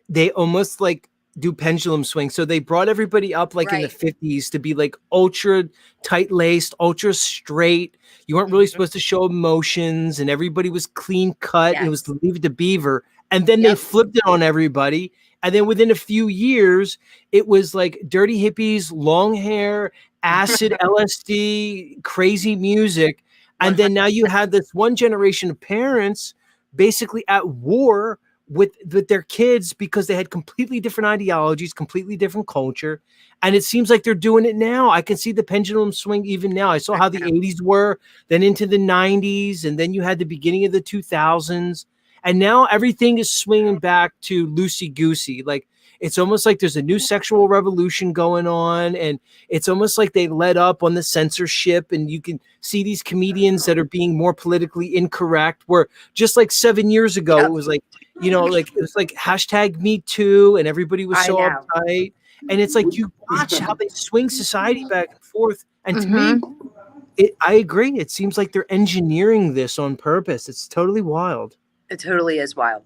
A: they almost like do pendulum swing. So they brought everybody up like in the 50s to be like ultra tight laced, ultra straight. You weren't really supposed to show emotions, and everybody was clean cut. And it was to leave it to Beaver. And then they flipped it on everybody. And then within a few years, it was like dirty hippies, long hair, acid, LSD, crazy music. And then now you had this one generation of parents basically at war with their kids because they had completely different ideologies, completely different culture. And it seems like they're doing it now. I can see the pendulum swing even now. I saw how the 80s were, then into the 90s, and then you had the beginning of the 2000s. And now everything is swinging back to loosey-goosey. Like, it's almost like there's a new sexual revolution going on, and it's almost like they let up on the censorship, and you can see these comedians that are being more politically incorrect, where just like 7 years ago, it was like, like it was like #MeToo, and everybody was so uptight. And it's like you watch how they swing society back and forth. And to me, I agree. It seems like they're engineering this on purpose. It's totally wild.
J: It totally is wild.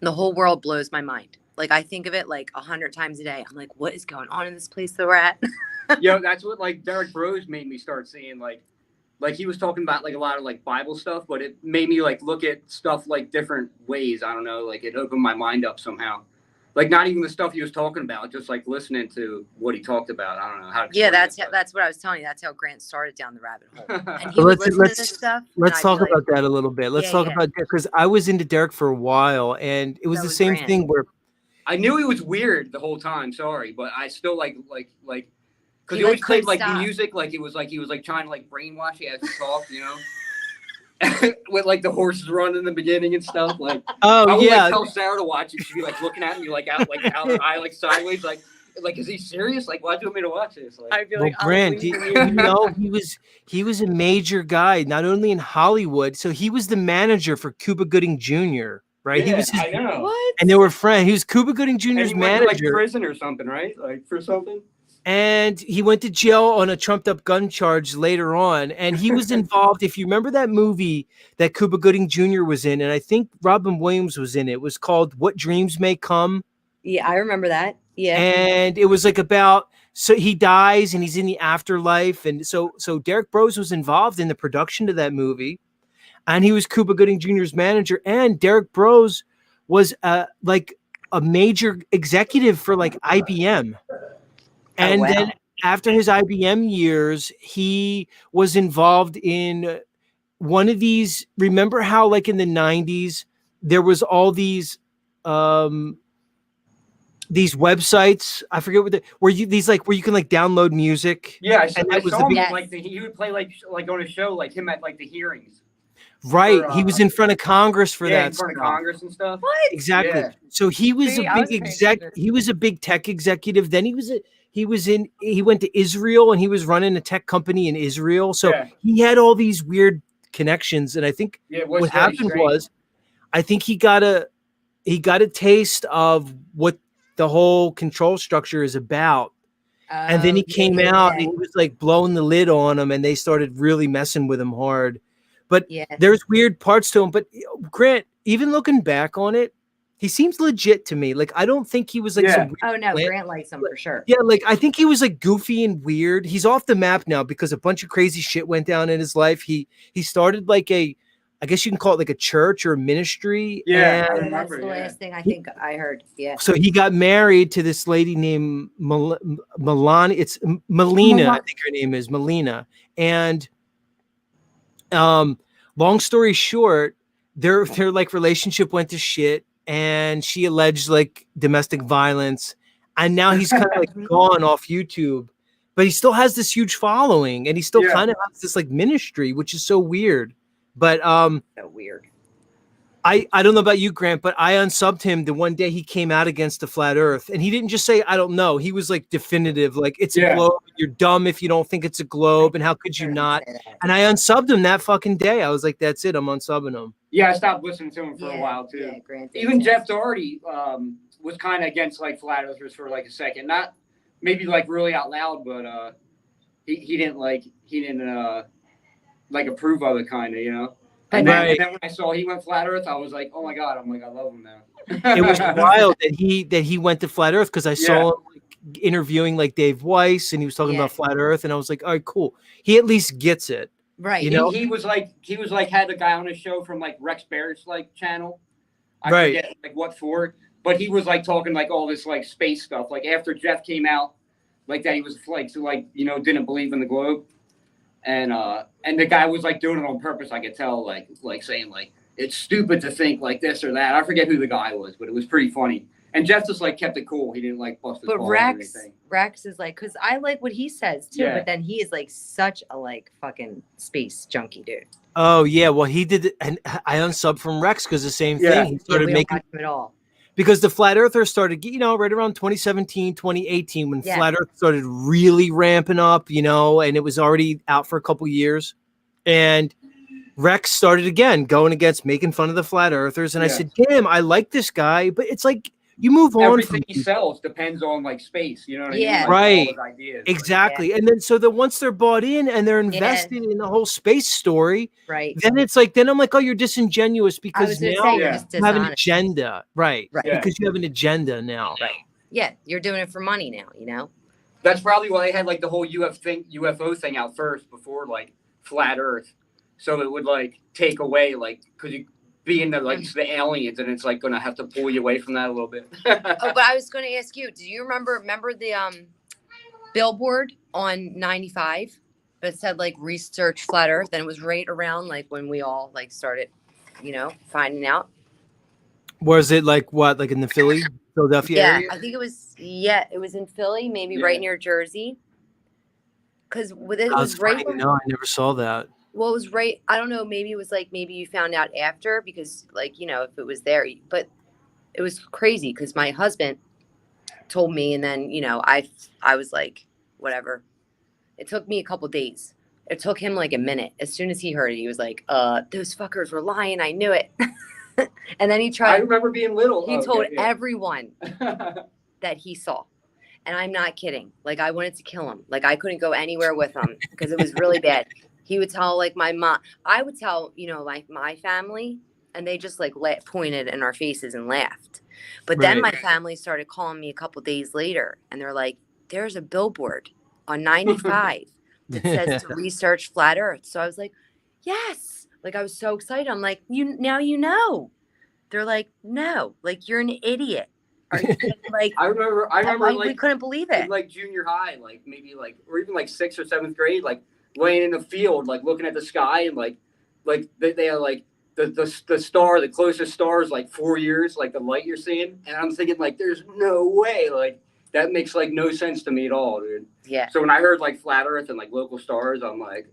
J: The whole world blows my mind. Like I think of it like 100 times a day. I'm like, what is going on in this place that we're at?
K: That's what like Derek Bros made me start seeing. Like he was talking about like a lot of like Bible stuff, but it made me like look at stuff like different ways. I don't know, like it opened my mind up somehow. Like not even the stuff he was talking about, just like listening to what he talked about. I don't know how to
J: Yeah,
K: explain
J: that's what I was telling you. That's how Grant started down the rabbit hole.
K: it.
J: And he would listen to this
A: let's
J: stuff. and
A: let's
J: I'd
A: talk
J: be like,
A: about that a little bit. Let's
J: Yeah,
A: talk
J: yeah.
A: about because I was into Derek for a while, and it was
J: So
A: the
J: was
A: same
J: Grant.
A: thing where
K: I knew he was weird the whole time. Sorry, but I still like because
J: He,
K: he always
J: like,
K: played
J: couldn't
K: like
J: stop.
K: music, like he was like trying to like brainwash you as he talked, you know. With like the horses running in the beginning and stuff. Like
A: oh
K: I would
A: yeah,
K: like tell Sarah to watch it. She'd be like looking at me like out her eye like sideways, like is he serious? Like why do you want me to watch this? Like,
J: I'd be
A: well,
J: like, I'll
A: Grant,
J: leave
A: you
J: you.
A: know, he was a major guy, not only in Hollywood. So he was the manager for Cuba Gooding Jr. Right? He
K: yeah,
A: was his,
K: I know.
J: What?
A: and they were friends. He was Cuba Gooding Jr.'s
K: And he went to like
A: manager,
K: prison or something, right? Like for something.
A: and he went to jail on a trumped up gun charge later on. And he was involved. If you remember that movie that Cuba Gooding Jr. was in, and I think Robin Williams was in it, was called "What Dreams May Come."
J: Yeah, I remember that. Yeah.
A: And it was like about, so he dies and he's in the afterlife, and so Derek Bros was involved in the production of that movie, and he was Cuba Gooding Jr.'s manager, and Derek Bros was like a major executive for like IBM. And
J: wow.
A: then after his IBM years, he was involved in one of these. Remember how like in the 90s there was all these websites, I forget what where you can like download music.
K: Yeah, I
A: was
K: saw him
J: Yes.
K: like he would play like on a show like him at like the hearings.
A: Right.
K: For,
A: he was in front of Congress for
K: yeah,
A: that
K: in front of
A: stuff.
K: Congress and stuff.
J: What?
A: Exactly.
K: Yeah.
A: So he was
J: See,
A: a
J: I
A: big
J: was paying
A: exec.
J: attention.
A: He was a big tech executive. Then he went to Israel, and he was running a tech company in Israel. So
K: Yeah.
A: he had all these weird connections. And I think
K: Yeah, it was
A: what
K: very
A: happened
K: strange.
A: was, I think he got a taste of what the whole control structure is about. And then he came out and he was like blowing the lid on him, and they started really messing with him hard. But
J: Yeah.
A: there's weird parts to him. But Grant, even looking back on it, he seems legit to me. Like I don't think he was like some weird
J: Oh no,
A: plant.
J: Grant likes him for sure.
A: Yeah, like I think he was like goofy and weird. He's off the map now because a bunch of crazy shit went down in his life. He started like I guess you can call it like a church or a ministry.
K: Yeah, I
A: and
J: That's
K: remember.
J: the
K: Yeah.
J: last thing I think I heard. Yeah.
A: so he got married to this lady named Melania. It's Melina, I think her name is Melina. And long story short, their like relationship went to shit, and she alleged like domestic violence, and now he's kind of like gone off YouTube, but he still has this huge following, and he still
K: Yeah.
A: kind of has this like ministry, which is so weird. But
J: So weird.
A: I don't know about you, Grant, but I unsubbed him the one day he came out against the flat earth, and he didn't just say, I don't know. He was like definitive, like it's a
K: Yeah.
A: globe. You're dumb if you don't think it's a globe. And how could you not? And I unsubbed him that fucking day. I was like, that's it. I'm unsubbing him.
K: Yeah, I stopped listening to him for a
J: Yeah,
K: while too.
J: Yeah, Grant did
K: Even
J: too.
K: Jeff Doherty was kind of against like flat earthers for like a second. Not maybe like really out loud, but he didn't like approve of it, kind of, you know. And then, and then when I saw he went flat earth, I was like, oh my god, I'm like, I love him now.
A: It was wild that he went to flat earth, because I saw him like, interviewing like Dave Weiss, and he was talking about flat earth, and I was like, all right, cool. He at least gets it.
J: Right.
A: You know?
K: He was like had a guy on his show from like Rex Bear's like channel. I
A: Right.
K: forget like what for, but he was like talking like all this like space stuff. Like after Jeff came out, like that he was like didn't believe in the globe. And the guy was like doing it on purpose. I could tell, like saying like it's stupid to think like this or that. I forget who the guy was, but it was pretty funny. And Jeff just like kept it cool. He didn't like bust his
J: But
K: balls or
J: Rex
K: anything.
J: is like, because I like what he says too,
K: Yeah.
J: but then he is like such a like fucking space junkie dude.
A: Oh yeah, well he did, and I unsubbed from Rex because the same thing. He started
J: we don't
A: making
J: watch him at all.
A: because the flat earthers started, right around 2017, 2018, when
J: Yeah.
A: flat earth started really ramping up, and it was already out for a couple years. And Rex started again going against making fun of the flat earthers. And I
K: Yeah.
A: said, damn, I like this guy, but it's like you move on
K: Everything
A: from
K: he sells depends on like space. You know what I mean?
J: Yeah.
K: Like, all
A: Right.
K: his ideas.
A: Exactly. And then so that once they're bought in and they're invested in the whole space story,
J: Right.
A: then it's like, then I'm like, oh, you're disingenuous
J: I
A: because
J: was gonna
A: now
J: say you're
K: Yeah.
J: just
A: you have an
J: dishonest.
A: agenda. Right.
J: Right.
K: Yeah.
A: Because you have an agenda now.
J: Right. Yeah, you're doing it for money now, you know?
K: That's probably why they had like the whole UFO thing out first before like flat Earth, so it would like take away like because being the aliens, and it's like gonna have to pull you away from that a little bit.
J: Oh, but I was going to ask you, do you remember the billboard on 95 that said like research flat earth? And it was right around like when we all like started, finding out.
A: Was it like what, like in the Philadelphia area?
J: I think it was in Philly, maybe right near Jersey. Because it was right.
A: No, I never saw that.
J: Well, it was right. I don't know. Maybe it was like, maybe you found out after because like, if it was there, but it was crazy because my husband told me. And then, I was like, whatever. It took me a couple days. It took him like a minute. As soon as he heard it, he was like, those fuckers were lying. I knew it. And then he tried.
K: I remember being little.
J: He told everyone that he saw. And I'm not kidding. Like, I wanted to kill him. Like, I couldn't go anywhere with him because it was really bad. He would tell, like, my mom. I would tell, like, my family. And they just, like, pointed in our faces and laughed. But then my family started calling me a couple days later. And they're like, there's a billboard on 95 that says to research flat earth. So I was like, yes. Like, I was so excited. I'm like, now you know. They're like, no. Like, you're an idiot. Are you like,
K: I remember like,
J: we couldn't believe it.
K: In like junior high, like maybe like, or even like 6th or 7th grade, like laying in the field, like looking at the sky and like they had like the star, the closest star is like 4 years, like the light you're seeing. And I'm thinking like, there's no way, like that makes like no sense to me at all, dude.
J: Yeah.
K: So when I heard like flat earth and like local stars, I'm like,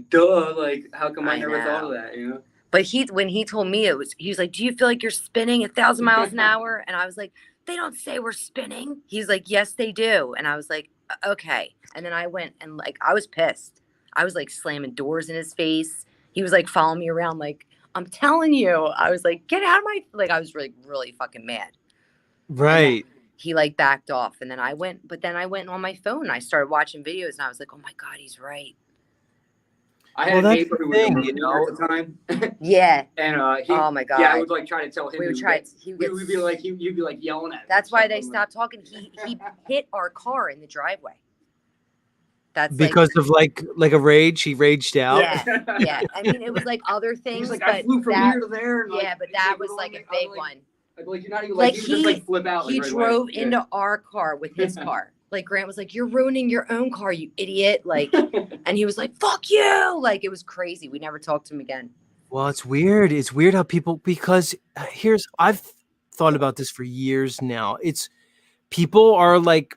K: duh, like how come I never thought of that,
J: But when he told me he was like, do you feel like you're spinning 1,000 miles an hour? And I was like, they don't say we're spinning. He's like, yes, they do. And I was like, okay. And then I went and like, I was pissed. I was like slamming doors in his face. He was like following me around. Like, I'm telling you, I was like, get out of my, like, I was really, really fucking mad.
A: Right.
J: He like backed off. And then I went on my phone and I started watching videos and I was like, oh my God, he's right.
K: I had a neighbor who was a Marine at the time.
J: Yeah.
K: And
J: oh my God.
K: Yeah, I would like try to tell him.
J: You'd be
K: like, you'd be like yelling at him.
J: That's why they stopped talking. He hit our car in the driveway. That's
A: because of like a rage. He raged out.
J: Yeah, yeah. I mean, it was like other things.
K: Like,
J: but
K: I flew from here to there. And,
J: yeah, but that was like a big one.
K: Like you're not even like, he just like flip out.
J: He drove into our car with his car. Like Grant was like, you're ruining your own car, you idiot. Like, and he was like, fuck you. Like, it was crazy. We never talked to him again.
A: Well, it's weird. It's weird how people, because I've thought about this for years now. It's people are like,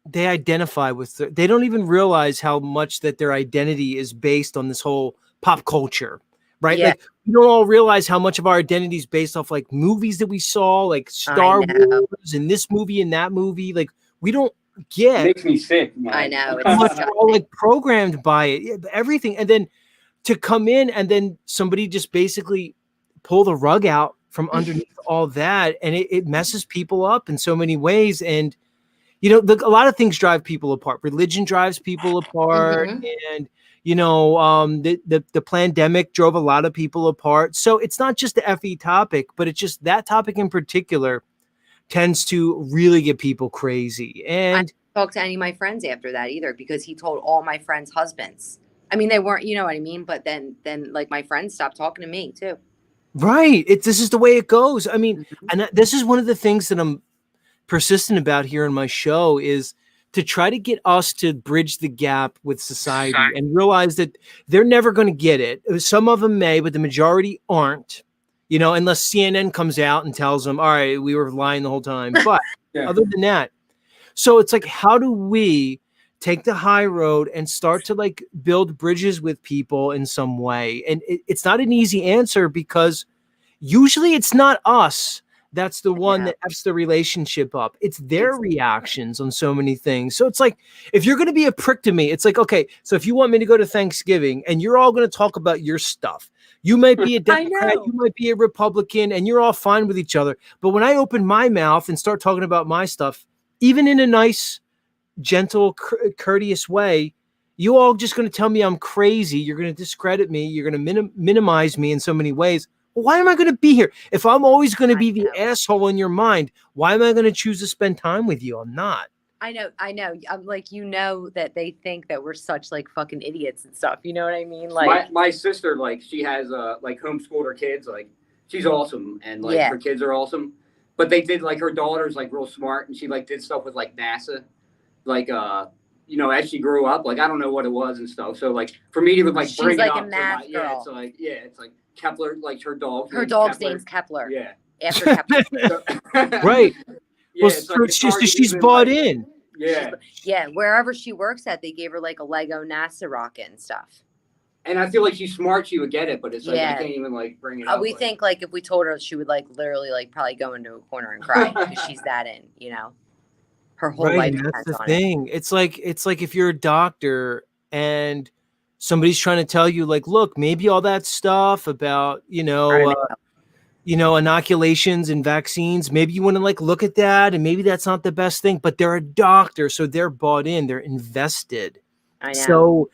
A: they identify with, they don't even realize how much that their identity is based on this whole pop culture, right?
J: Yeah.
A: Like, we don't all realize how much of our identity is based off like movies that we saw, like Star Wars and this movie and that movie. Like, we don't get.
K: It makes me sick. Man.
J: I know.
A: We're all like programmed by it, everything. And then to come in and then somebody just basically pull the rug out from underneath all that. And it messes people up in so many ways. And, a lot of things drive people apart. Religion drives people apart. And, the pandemic drove a lot of people apart. So it's not just the FE topic, but it's just that topic in particular tends to really get people crazy. And
J: I didn't talk to any of my friends after that either, because he told all my friends' husbands. I mean, they weren't, you know what I mean? But then like my friends stopped talking to me too.
A: Right. This is the way it goes. I mean, and this is one of the things that I'm persistent about here on my show is to try to get us to bridge the gap with society and realize that they're never going to get it. Some of them may, but the majority aren't, unless CNN comes out and tells them, all right, we were lying the whole time. But other than that, so it's like, how do we take the high road and start to like build bridges with people in some way? And it's not an easy answer because usually it's not us that's the one that F's the relationship up. It's their reactions on so many things. So it's like, if you're going to be a prick to me, it's like, okay, so if you want me to go to Thanksgiving and you're all going to talk about your stuff, you might be a Democrat, you might be a Republican, and you're all fine with each other. But when I open my mouth and start talking about my stuff, even in a nice, gentle, courteous way, you all just going to tell me I'm crazy. You're going to discredit me. You're going to minimize me in so many ways. Why am I going to be here? If I'm always going to be the asshole in your mind, why am I going to choose to spend time with you? I'm not.
J: I know. I'm like, that they think that we're such like fucking idiots and stuff. You know what I mean? Like
K: my sister, like she has like homeschooled her kids. Like she's awesome, and like
J: Yeah.
K: her kids are awesome. But they did like her daughter's like real smart, and she like did stuff with like NASA, like as she grew up. Like I don't know what it was and stuff. So like for me to like
J: She's
K: bring
J: like
K: it
J: a
K: up,
J: math
K: to
J: girl.
K: it's like Kepler, like her dog.
J: Her dog's name's Kepler.
K: Yeah.
J: After Kepler.
A: Right.
K: Yeah,
A: Well,
K: it's like
A: it's just
K: hard
A: that
K: to
A: she's
K: even,
A: bought
K: like-
A: in.
K: Yeah.
J: Yeah, wherever she works at, they gave her like a Lego NASA rocket and stuff.
K: And I feel like she's smart, she would get it, but it's like
J: Yeah.
K: I can't even like bring it up.
J: We think like if we told her, she would like literally like probably go into a corner and cry because she's that in, her whole life
A: Right, and that's
J: depends
A: the
J: on
A: thing. It's like if you're a doctor and somebody's trying to tell you, like, look, maybe all that stuff about inoculations and vaccines, maybe you want to like look at that, and maybe that's not the best thing. But they're a doctor, so they're bought in, they're invested.
J: I know.
A: So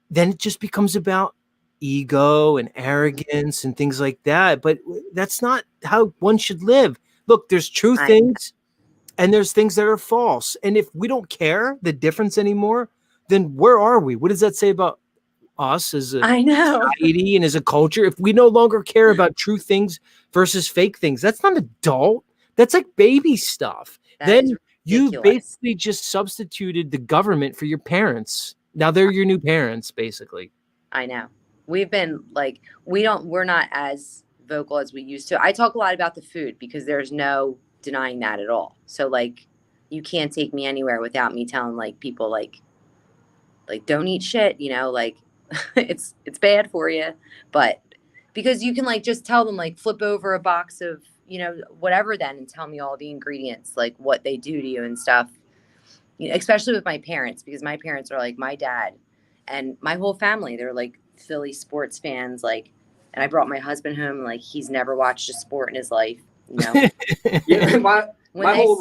A: then it just becomes about ego and arrogance and things like that. But that's not how one should live. Look, there's true things and there's things that are false. And if we don't care the difference anymore, then where are we? What does that say about us as a society and as a culture? If we no longer care about true things versus fake things, that's not adult. That's like baby stuff. Then you basically just substituted the government for your parents. Now they're your new parents, basically.
J: I know. We've been like, we're not as vocal as we used to. I talk a lot about the food because there's no denying that at all. So like, you can't take me anywhere without me telling like people like don't eat shit, like it's bad for you. But because you can like just tell them like flip over a box of, whatever then and tell me all the ingredients, like what they do to you and stuff. Especially with my parents, because my parents are like my dad and my whole family. They're like Philly sports fans. Like, and I brought my husband home. Like he's never watched a sport in his life.
K: Yeah, my whole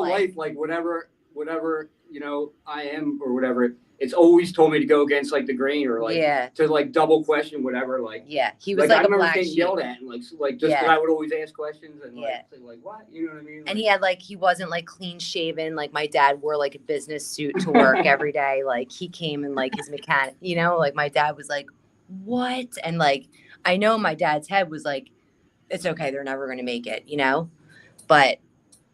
K: life, like whatever, I am or whatever, it's always told me to go against like the grain or like to like double question whatever. Like
J: he was like
K: I
J: a
K: remember
J: black
K: getting
J: sheep.
K: yelled at and like just that I would always ask questions and like what, you know what I mean?
J: And he had like he wasn't like clean shaven. Like my dad wore like a business suit to work every day. Like he came in like his mechanic. Like my dad was like, what? And like I know my dad's head was like, it's okay, they're never gonna make it, but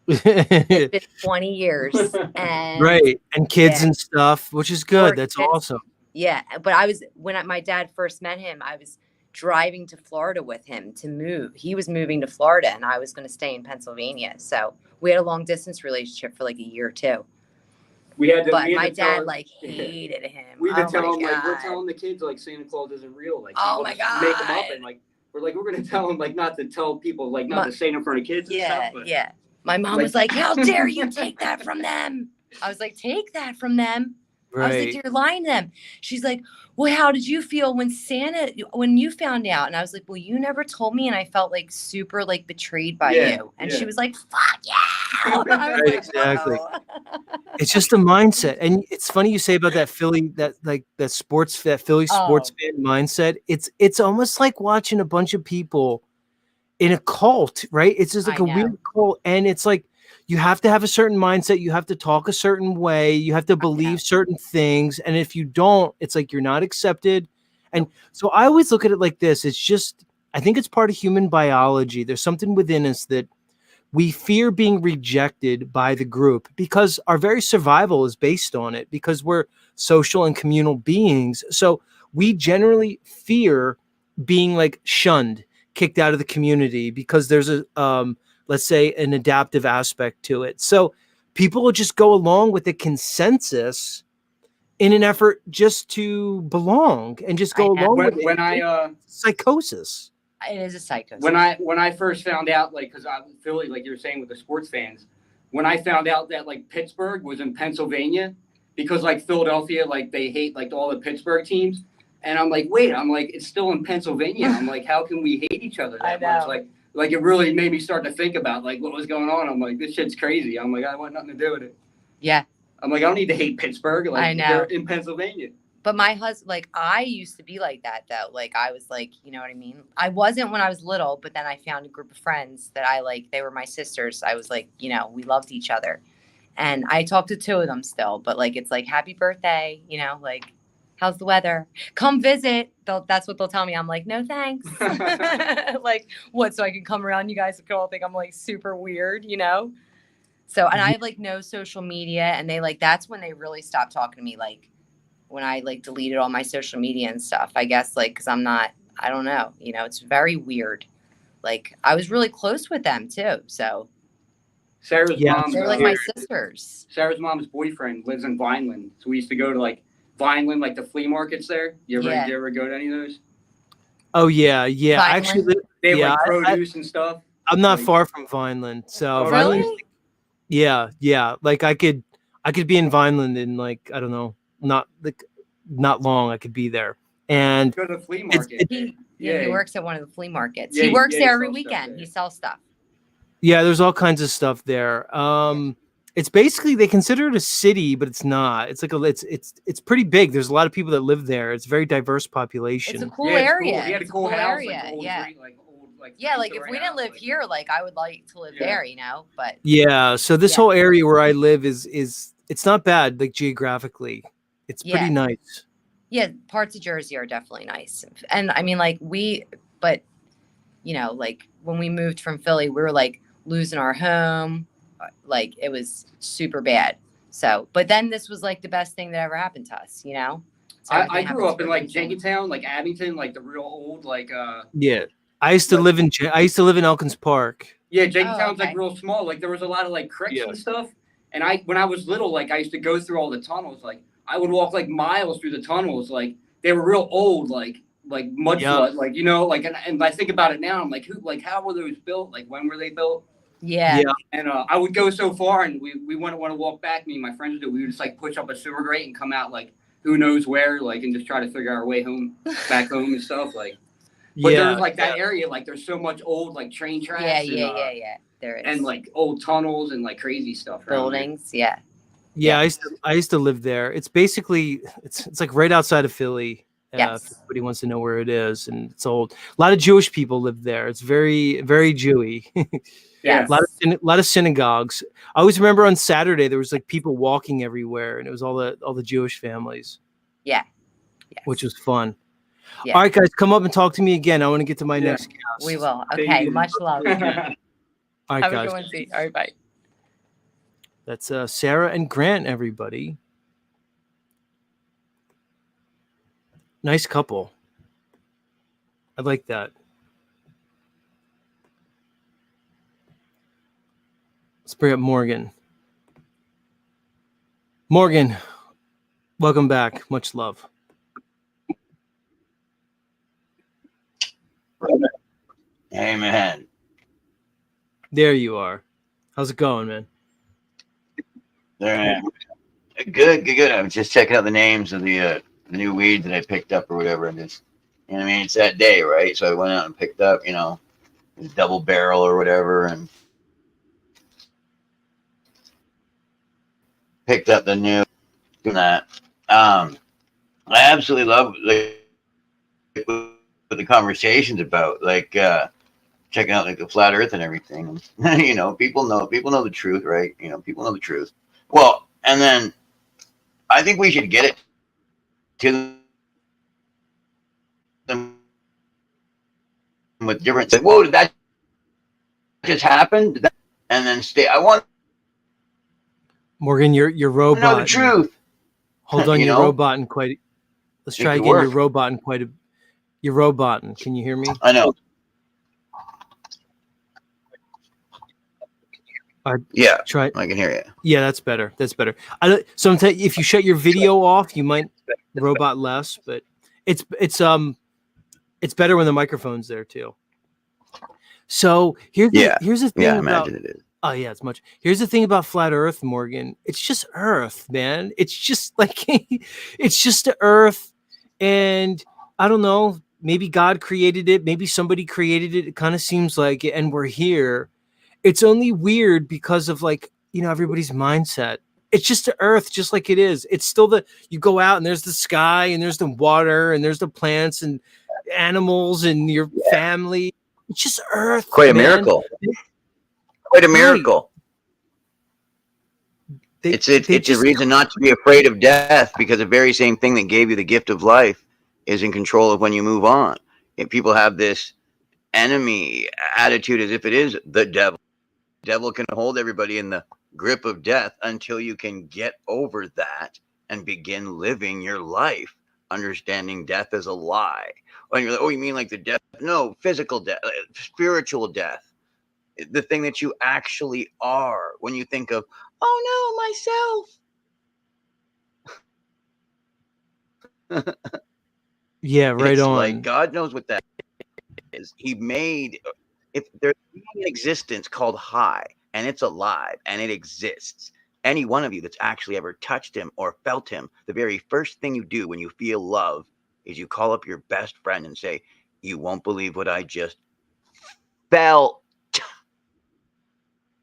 J: it's been 20 years and
A: right, and kids and stuff, which is good.
J: 4
A: That's
J: kids.
A: awesome.
J: Yeah, but when my dad first met him, I was driving to Florida with him to move. He was moving to Florida and I was going to stay in Pennsylvania. So we had a long distance relationship for like a year or two. My dad like hated him.
K: We had to tell him like we're telling the kids like Santa Claus isn't real. Like
J: my God,
K: make them up and like we're going to tell them like not to tell people like not to say it in front of kids. And stuff, but,
J: yeah. My mom was like, "How dare you take that from them?" I was like, "Take that from them."
A: Right.
J: I was like, "You're lying to them." She's like, "Well, how did you feel when you found out?" And I was like, "Well, you never told me," and I felt like super like betrayed by you. And she was like, "Fuck yeah!"
A: Right, exactly. It's just a mindset, and it's funny you say about that Philly, that Philly sports fan mindset. It's almost like watching a bunch of people in a cult, right? It's just like a weird cult, and it's like you have to have a certain mindset, you have to talk a certain way, you have to believe certain things, and if you don't, it's like you're not accepted. And so I always look at it like this. It's just, I think it's part of human biology. There's something within us that we fear being rejected by the group because our very survival is based on it, because we're social and communal beings. So we generally fear being like shunned, kicked out of the community, because there's a let's say an adaptive aspect to it. So people will just go along with the consensus in an effort just to belong and just go along with it. Psychosis.
J: It is a psychosis.
K: When I first found out, like, because I was Philly, like you were saying with the sports fans, when I found out that like Pittsburgh was in Pennsylvania, because like Philadelphia, like they hate like all the Pittsburgh teams. And I'm like, wait, it's still in Pennsylvania. I'm like, how can we hate each other that much? Like it really made me start to think about like what was going on. I'm like, this shit's crazy. I'm like, I want nothing to do with it.
J: Yeah.
K: I'm like, I don't need to hate Pittsburgh. Like,
J: I know.
K: They're in Pennsylvania.
J: But my husband, like I used to be like that though. Like I was like, you know what I mean? I wasn't when I was little, but then I found a group of friends that I like, they were my sisters. I was like, we loved each other. And I talk to two of them still, but like, it's like, happy birthday, like how's the weather? Come visit. That's what they'll tell me. I'm like, no, thanks. Like, what? So I can come around you guys and all think I'm like super weird, you know? So, and I have like no social media, and they like, that's when they really stopped talking to me. Like when I like deleted all my social media and stuff, I guess, like, cause I'm not, I don't know, you know, it's very weird. Like I was really close with them too. So
K: Sarah's mom's
J: they're like my sisters.
K: Sarah's mom's boyfriend lives in Vineland, so we used to go to like Vineland, like the flea markets there. You ever go to any of those?
A: Oh yeah. I actually,
K: they have like produce and stuff.
A: I'm not far from Vineland, so
J: really?
A: Yeah. Like I could be in Vineland in like, I don't know, not long. I could be there. And
K: go to the flea market.
J: He works at one of the flea markets.
K: Yeah,
J: he works there every
K: sells
J: weekend. He sells stuff.
A: Yeah, there's all kinds of stuff there. It's basically, they consider it a city, but it's not. It's like it's pretty big. There's a lot of people that live there. It's a very diverse population.
J: It's a cool area.
K: He had a cool house,
J: area.
K: like old
J: Yeah.
K: Like
J: if we didn't live here, like I would like to live there, you know. But
A: yeah, so this whole area where I live is it's not bad, like geographically. It's pretty nice.
J: Yeah, parts of Jersey are definitely nice. And I mean, like but you know, like when we moved from Philly, we were like losing our home. Like it was super bad. So, but then this was like the best thing that ever happened to us, you know? So
K: I grew up in like Jenkintown, like Abington, like the real old, like
A: yeah. I used to live in Elkins Park.
K: Yeah, Jenkintown's like real small. Like there was a lot of like creeks and stuff. And when I was little, like I used to go through all the tunnels. Like I would walk like miles through the tunnels. Like they were real old, like mud flood, like, you know, like, and I think about it now, I'm like, how were those built? Like when were they built?
J: Yeah.
K: And I would go so far, and we wouldn't want to walk back. Me and my friends would. We would just like push up a sewer grate and come out like who knows where, like, and just try to figure our way home, back home and stuff. Like, but there's like that area, like there's so much old like train tracks.
J: Yeah. There is.
K: And like old tunnels and like crazy stuff.
J: Buildings. Yeah.
A: Yeah, I used to live there. It's basically it's like right outside of Philly. If anybody wants to know where it is, and it's old. A lot of Jewish people live there. It's very, very Jewy.
J: Yeah,
A: a lot of synagogues. I always remember on Saturday there was like people walking everywhere, and it was all the Jewish families.
J: Yeah,
A: which was fun.
J: Yeah.
A: All right, guys, come up and talk to me again. I want to get to my next guest.
J: We will. Okay, much love.
A: All right,
J: Have
A: guys.
J: a good one, Z. All right, bye.
A: That's Sarah and Grant, everybody. Nice couple. I like that. Let's bring up Morgan. Morgan, welcome back. Much love.
L: Hey, man.
A: There you are. How's it going, man?
L: There, good. I was just checking out the names of the new weed that I picked up or whatever, and just, you know what I mean, it's that day, right? So I went out and picked up, you know, this double barrel or whatever, and picked up the new that. I absolutely love what the conversation's about, like checking out like the flat Earth and everything. You know, people know the truth, right? You know, people know the truth. Well, and then I think we should get it to them with different. Say, whoa, did that just happen? And then stay. I want
A: Morgan, your robot.
L: know the truth.
A: Hold on,
L: You
A: your
L: know?
A: robot and quite. Let's try
L: It could
A: again. Your
L: work.
A: robot and quite. Your robot. Can you hear me?
L: I know. Yeah,
A: try.
L: I can hear you.
A: Yeah, that's better. That's better. Sometimes if you shut your video off, you might robot less, but it's better when the microphone's there too. So here's the thing.
L: Yeah, I
A: about,
L: imagine it is.
A: Oh yeah, it's much. Here's the thing about flat Earth, Morgan. It's just Earth, man. It's just like it's just the Earth, and I don't know. Maybe God created it. Maybe somebody created it. It kind of seems like it, and we're here. It's only weird because of like, you know, everybody's mindset. It's just the Earth, just like it is. It's still you go out and there's the sky and there's the water and there's the plants and animals and your family. It's just Earth.
L: Quite a
A: man.
L: miracle. Quite a miracle. It's a reason not to be afraid of death, because the very same thing that gave you the gift of life is in control of when you move on. If people have this enemy attitude as if it is the devil. The devil can hold everybody in the grip of death until you can get over that and begin living your life, understanding death as a lie. When you're like, oh, you mean like the death? No, physical death, spiritual death. The thing that you actually are when you think of, oh no, myself.
A: Yeah, right
L: It's
A: on.
L: like God knows what that is. He made, if there's an existence called high, and it's alive and it exists. Any one of you that's actually ever touched him or felt him, the very first thing you do when you feel love is you call up your best friend and say, you won't believe what I just felt.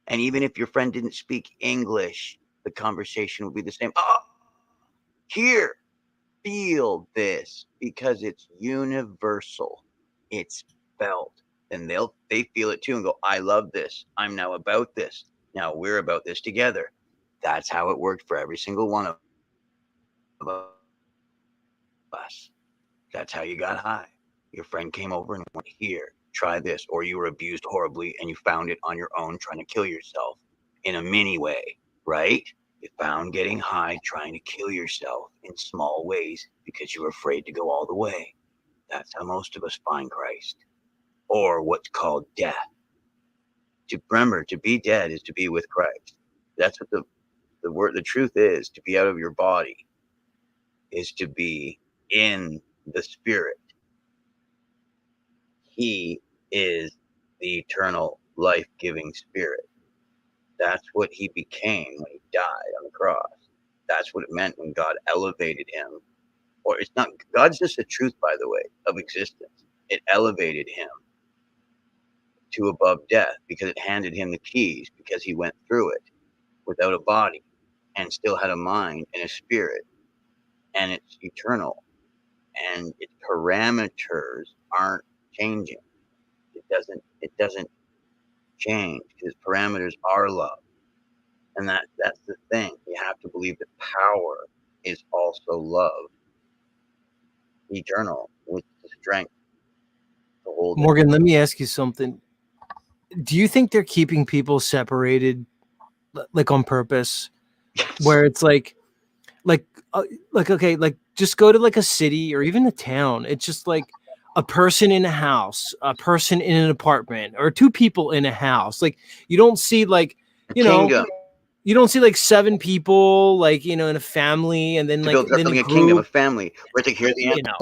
L: And even if your friend didn't speak English, the conversation will be the same. Oh, here, feel this, because it's universal. It's felt. And they feel it too and go, I love this. I'm now about this. Now we're about this together. That's how it worked for every single one of us. That's how you got high. Your friend came over and went, here, try this. Or you were abused horribly and you found it on your own trying to kill yourself in a mini way, right? You found getting high trying to kill yourself in small ways because you were afraid to go all the way. That's how most of us find Christ, or what's called death. To remember, to be dead is to be with Christ. That's what the truth is. To be out of your body is to be in the spirit. He is the eternal life-giving spirit. That's what he became when he died on the cross. That's what it meant when God elevated him. Or it's not, God's just the truth, by the way, of existence. It elevated him to above death because it handed him the keys, because he went through it without a body and still had a mind and a spirit, and it's eternal, and its parameters aren't changing. It doesn't change, because parameters are love. And that's the thing. You have to believe that power is also love, eternal, with the strength to hold it.
A: Morgan, let me ask you something. Do you think they're keeping people separated, like on purpose, where it's like okay, like just go to like a city or even a town. It's just like a person in a house, a person in an apartment, or two people in a house. Like you don't see like, you know,
L: Kingdom.
A: you don't see like 7 people, like, you know, in a family, and then
L: To
A: like
L: build
A: then a
L: a kingdom, a
A: group,
L: family. We're to hear the answer.
A: you know.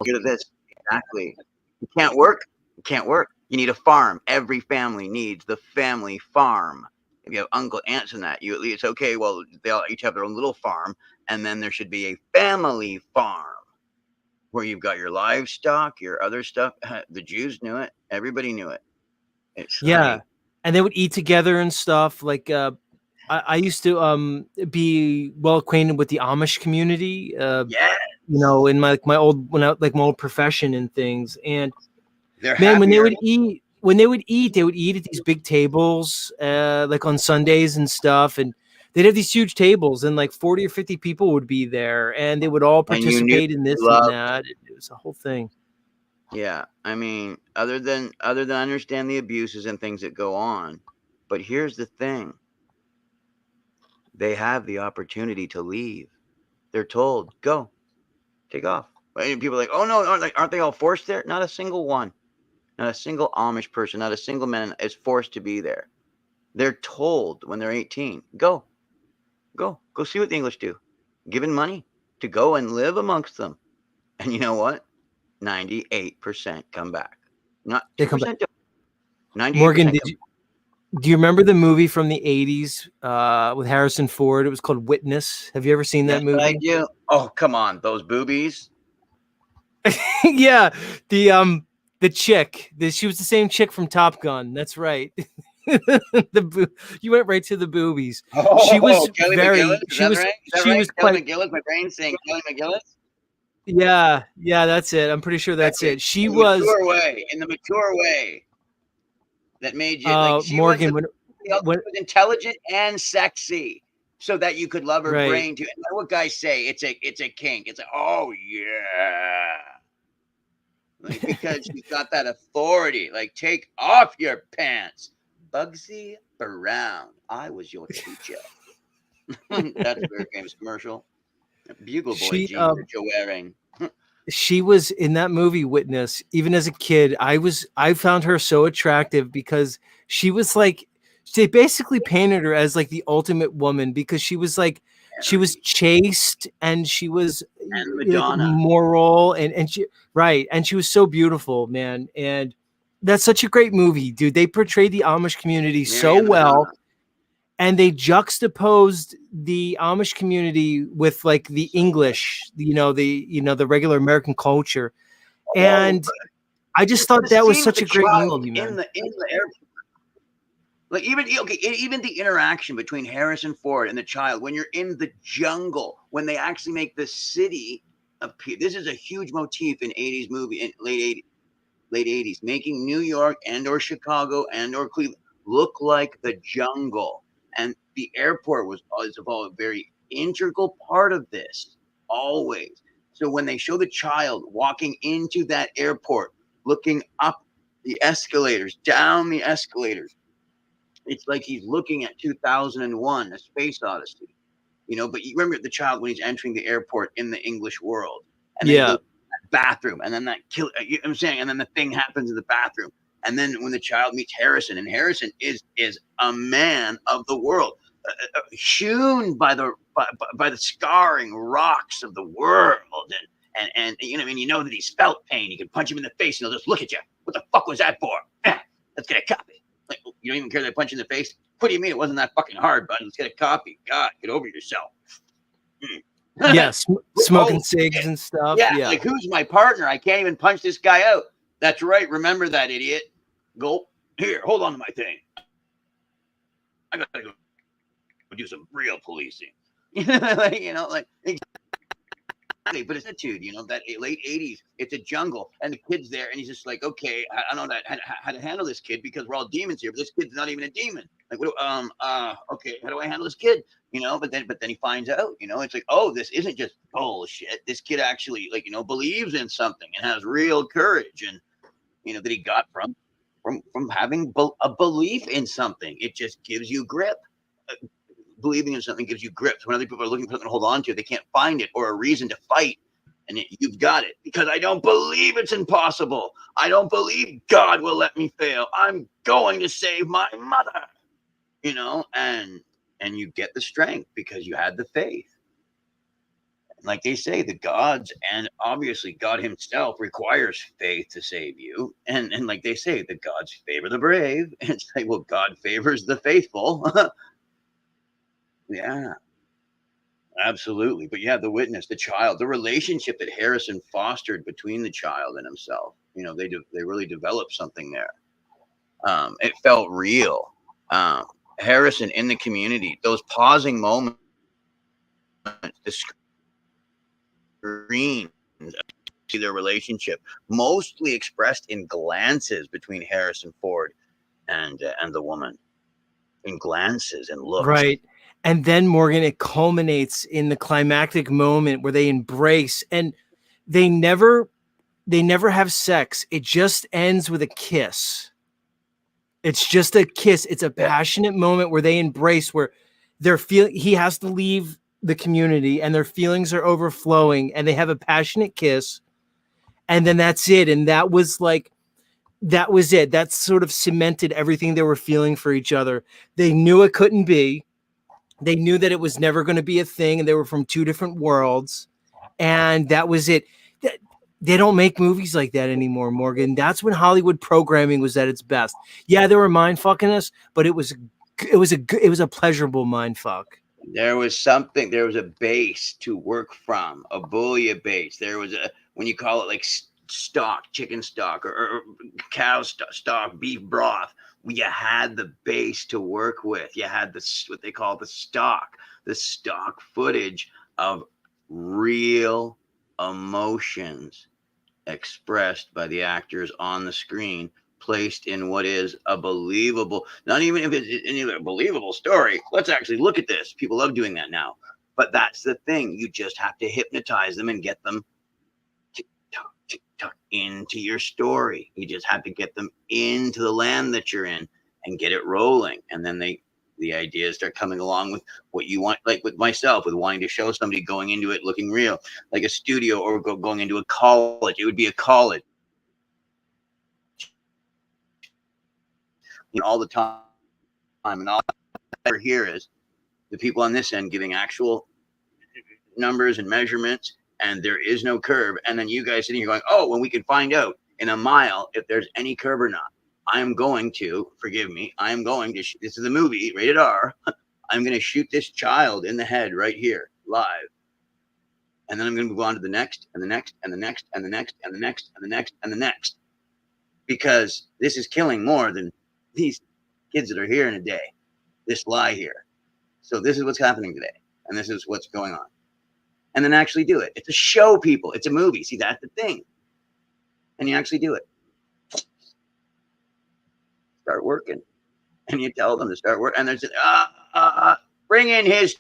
L: Hear this. Exactly. You can't work. You can't work. You need a farm. Every family needs the family farm. If you have uncle, aunts, and that, you at least, okay, well, they all each have their own little farm, and then there should be a family farm where you've got your livestock, your other stuff. The Jews knew it. Everybody knew it. It's
A: Yeah.
L: like,
A: And they would eat together and stuff. Like I used to be well acquainted with the Amish community.
L: yeah,
A: You know, in my old my old profession and things. And
L: they're
A: man, when they
L: happier.
A: would eat, they would eat at these big tables, like on Sundays and stuff. And they'd have these huge tables, and like 40 or 50 people would be there, and they would all
L: And you knew
A: participate in this
L: love.
A: and that. It was a whole thing.
L: Yeah, I mean, other than understand the abuses and things that go on, but here's the thing: they have the opportunity to leave. They're told, "Go, take off." And people are like, "Oh no, aren't they all forced there?" Not a single one, not a single Amish person, not a single man is forced to be there. They're told when they're 18, "Go, go see what the English do," given money to go and live amongst them. And you know what? 98% come back. Not
A: They come back.
L: 2%. 98%
A: Morgan,
L: come back.
A: do you remember the movie from the 80s with Harrison Ford? It was called Witness. Have you ever seen that
L: Yes, I
A: movie?
L: do. Oh, come on, those boobies.
A: Yeah, the chick. She was the same chick from Top Gun. That's right. You went right to the boobies. She was
L: Kelly
A: very.
L: McGillis. Is
A: She
L: that
A: was.
L: right? Is that
A: She
L: right?
A: was
L: Kelly
A: quite.
L: McGillis. My brain's saying Kelly McGillis.
A: Yeah, that's it. I'm pretty sure that's
L: Exactly.
A: it. She
L: In the
A: was.
L: mature way. In the mature way that made you like she was
A: Morgan,
L: the. She was intelligent and sexy. so that you could love her
A: Right.
L: brain too. And what guys say, it's a kink. It's like, oh yeah. Like, because she's got that authority. Like, take off your pants. Bugsy Brown. I was your teacher. That's a very famous commercial. Bugle Boy jeans that you're wearing.
A: She was in that movie Witness. Even as a kid, I found her so attractive because she was like, they basically painted her as like the ultimate woman because she was like, she was chaste and she was
L: and
A: like
L: Madonna.
A: moral and she right and she was so beautiful, man. And that's such a great movie, dude. They portrayed the Amish community so
L: Mary and
A: well.
L: Madonna.
A: And they juxtaposed the Amish community with like the English, the regular American culture. And I just thought that was such a great movie, man.
L: In the airport. Like even the interaction between Harrison Ford and the child when you're in the jungle, when they actually make the city appear. This is a huge motif in 80s movie in late 80s, making New York and or Chicago and or Cleveland look like the jungle. And the airport was a very integral part of this, always. So when they show the child walking into that airport, looking up the escalators, down the escalators, it's like he's looking at 2001, A Space Odyssey. But you remember the child when he's entering the airport in the English world, and then he goes to that bathroom, and then that you know what I'm saying, and then the thing happens in the bathroom, and then when the child meets Harrison, and Harrison is a man of the world, hewn by the scarring rocks of the world, and that he's felt pain. You can punch him in the face, and he'll just look at you. What the fuck was that for? Let's get a copy. Like, you don't even care they punch you in the face. What do you mean it wasn't that fucking hard, bud? Let's get a copy. God, get over yourself.
A: Yes, smoking cigs and stuff.
L: Yeah, like who's my partner? I can't even punch this guy out. That's right. Remember that, idiot. Go here. Hold on to my thing. I gotta go do some real policing. But it's attitude, that late 80s, it's a jungle, and the kid's there, and he's just like, okay, I don't know how to handle this kid because we're all demons here, but this kid's not even a demon. Like, okay, how do I handle this kid? But then he finds out, it's like, oh, this isn't just bullshit. This kid actually, believes in something and has real courage, and that he got from having a belief in something. It just gives you grip. Believing in something gives you grip. So when other people are looking for something to hold on to, they can't find it or a reason to fight. And you've got it because I don't believe it's impossible. I don't believe God will let me fail. I'm going to save my mother, and you get the strength because you had the faith. And like they say, the gods, and obviously God himself requires faith to save you. And like they say, the gods favor the brave. And it's like, well, God favors the faithful. Yeah, absolutely. But you have the witness, the child, the relationship that Harrison fostered between the child and himself. They really developed something there. It felt real. Harrison in the community, those pausing moments, the screen, see their relationship, mostly expressed in glances between Harrison Ford and the woman, in glances and looks.
A: Right. And then, Morgan, it culminates in the climactic moment where they embrace, and they never have sex. It just ends with a kiss. It's just a kiss. It's a passionate moment where they embrace, where he has to leave the community and their feelings are overflowing, and they have a passionate kiss. And then that's it. And that was it. That sort of cemented everything they were feeling for each other. They knew it couldn't be. They knew that it was never going to be a thing, and they were from two different worlds, and that was it. They don't make movies like that anymore, Morgan. That's when Hollywood programming was at its best. Yeah, they were mind fucking us, but it was a pleasurable mind fuck.
L: There was a base to work from, a bouillon base. There was when you call it like stock, chicken stock, or cow stock, beef broth. You had the base to work with. You had what they call the stock footage of real emotions expressed by the actors on the screen placed in what is a believable, not even if it's any believable story. Let's actually look at this. People love doing that now. But that's the thing. You just have to hypnotize them and get them tick tock into your story. You just have to get them into the land that you're in and get it rolling. And then the ideas start coming along with what you want, like with myself, with wanting to show somebody going into it looking real, like a studio or going into a college. It would be a college. All the time, and all I hear is the people on this end giving actual numbers and measurements, and there is no curve. And then you guys sitting here going, oh, well, we can find out in a mile if there's any curve or not. I'm going to, forgive me, I'm going to, this is a movie, rated R. I'm going to shoot this child in the head right here, live. And then I'm going to move on to the next, and the next, and the next, and the next, and the next, and the next, and the next. Because this is killing more than these kids that are here in a day, this lie here. So this is what's happening today, and this is what's going on. And then actually do it. It's a show, people. It's a movie. See, that's the thing. And you actually do it. Start working. And you tell them to start working. And there's bring in his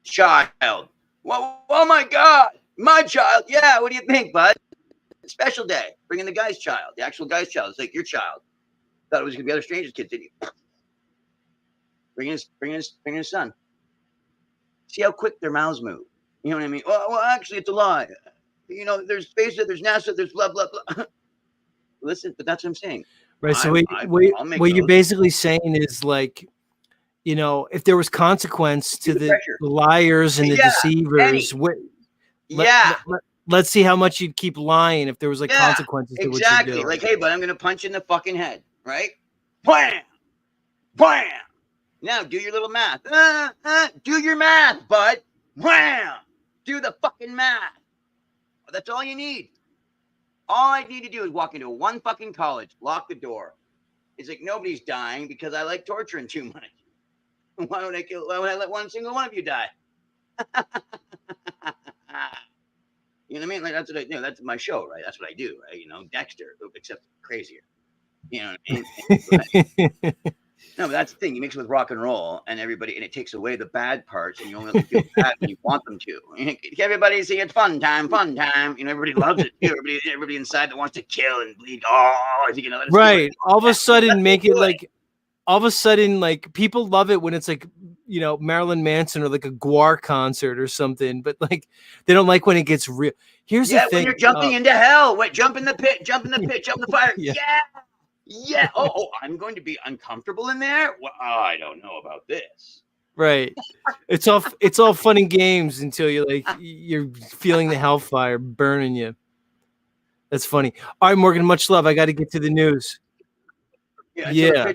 L: child. Whoa, oh my God, my child. Yeah, what do you think, bud? Special day. Bring in the guy's child, the actual guy's child. It's like your child. Thought it was gonna be other strangers' kids, didn't you? Bring in his son. See how quick their mouths move. You know what I mean? Well, actually, it's a lie. You know, there's SpaceX, there's NASA, there's blah blah blah. Listen, but that's what I'm saying.
A: Right. So what you're basically saying is like, you know, if there was consequence to the liars and the deceivers, let's see how much you'd keep lying if there was like consequences to what you do.
L: Like, hey, but I'm gonna punch you in the fucking head, right? Wham! Wham! Now do your little math. Do your math, bud. Wham! Do the fucking math. That's all you need. All I need to do is walk into one fucking college, lock the door. It's like nobody's dying because I like torturing too much. Why would I let one single one of you die? You know what I mean? Like that's what I do. That's my show, right? That's what I do, right? You know, Dexter, except crazier. You know what I mean? No, but that's the thing. You mix it with rock and roll, and everybody, and it takes away the bad parts, and you only feel bad when you want them to. Everybody see it's fun time, fun time. You know, everybody loves it too. Everybody inside that wants to kill and bleed. Oh, is he gonna let us
A: right? All of a sudden, make it like. All of a sudden, like people love it when it's like, you know, Marilyn Manson or like a Guar concert or something, but like they don't like when it gets real. Here's the thing:
L: when you're jumping into hell, wait, jump in the pit, jump in the pit, jump in the fire. Yeah. Oh, I'm going to be uncomfortable in there. Well, I don't know about this.
A: Right. It's all fun and games until you're feeling the hellfire burning you. That's funny. All right, Morgan. Much love. I got to get to the news.
L: Yeah.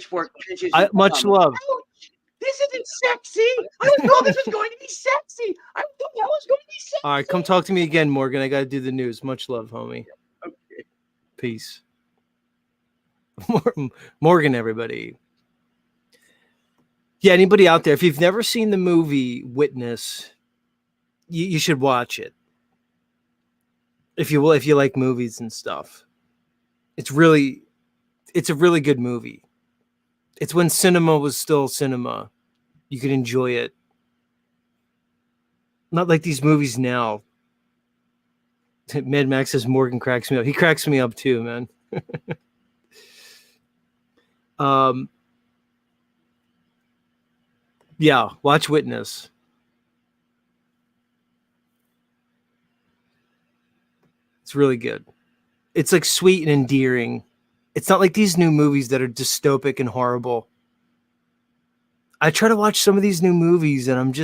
A: Much love.
L: Ouch, this isn't sexy. I didn't know this was going to be sexy. I thought that was going to be sexy.
A: All right, come talk to me again, Morgan. I got to do the news. Much love, homie.
L: Okay.
A: Peace. Morgan, everybody. Yeah, anybody out there, if you've never seen the movie Witness, you should watch it. If you like movies and stuff. It's a really good movie. It's when cinema was still cinema. You could enjoy it. Not like these movies now. Mad Max says Morgan cracks me up. He cracks me up too, man. Yeah, watch Witness. It's really good. It's like sweet and endearing. It's not like these new movies that are dystopic and horrible. I try to watch some of these new movies and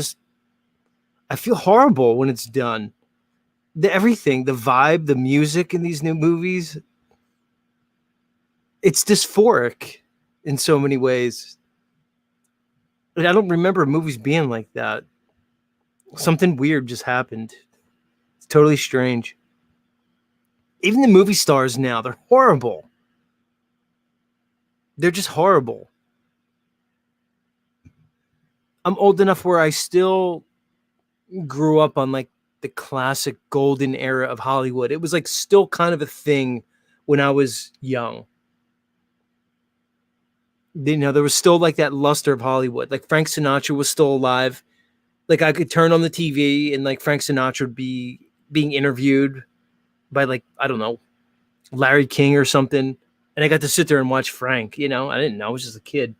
A: I feel horrible when it's done. Everything, the vibe, the music in these new movies, it's dysphoric in so many ways. I don't remember movies being like that. Something weird just happened. It's totally strange. Even the movie stars now, they're horrible. They're just horrible. I'm old enough where I still grew up on like the classic golden era of Hollywood. It was like still kind of a thing when I was young. You know, there was still like that luster of Hollywood. Like Frank Sinatra was still alive. Like I could turn on the TV and like Frank Sinatra would be being interviewed by like, I don't know, Larry King or something. And I got to sit there and watch Frank, you know, I didn't know, I was just a kid.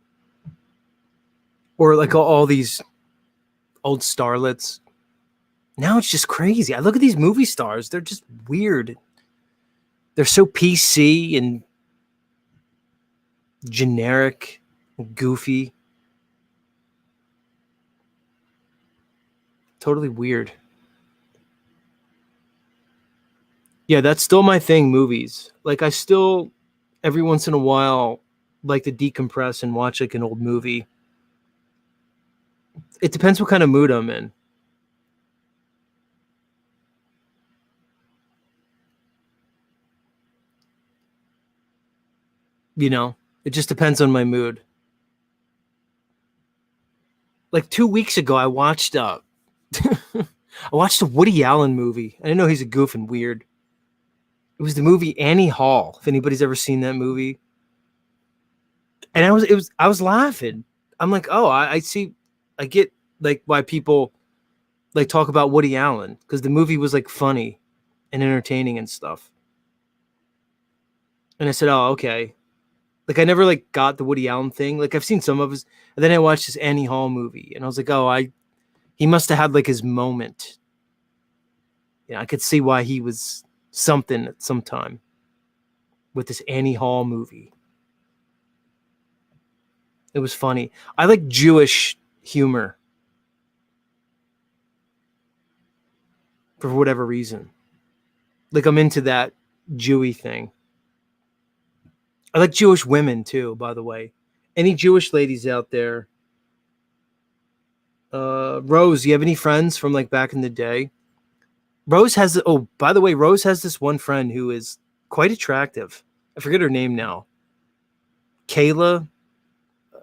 A: Or like all these old starlets. Now it's just crazy. I look at these movie stars, they're just weird. They're so PC and generic, and goofy. Totally weird. Yeah, that's still my thing, movies. Like I still every once in a while like to decompress and watch like an old movie. It depends what kind of mood I'm in. You know, it just depends on my mood. Like 2 weeks ago, I watched I watched a Woody Allen movie. I didn't know he's a goof and weird. It was the movie Annie Hall. If anybody's ever seen that movie, and I was laughing. I'm like, oh, I see, I get like why people like talk about Woody Allen because the movie was like funny and entertaining and stuff. And I said, oh, okay. Like I never like got the Woody Allen thing. Like I've seen some of his, and then I watched this Annie Hall movie, and I was like, oh, he must have had like his moment. Yeah, I could see why he was something at some time with this Annie Hall movie. It was funny. I like Jewish humor for whatever reason. Like I'm into that Jewy thing. I like Jewish women too, by the way. Any Jewish ladies out there? Rose, you have any friends from like back in the day? Rose has, oh, by the way, Rose has this one friend who is quite attractive. I forget her name now. Kayla?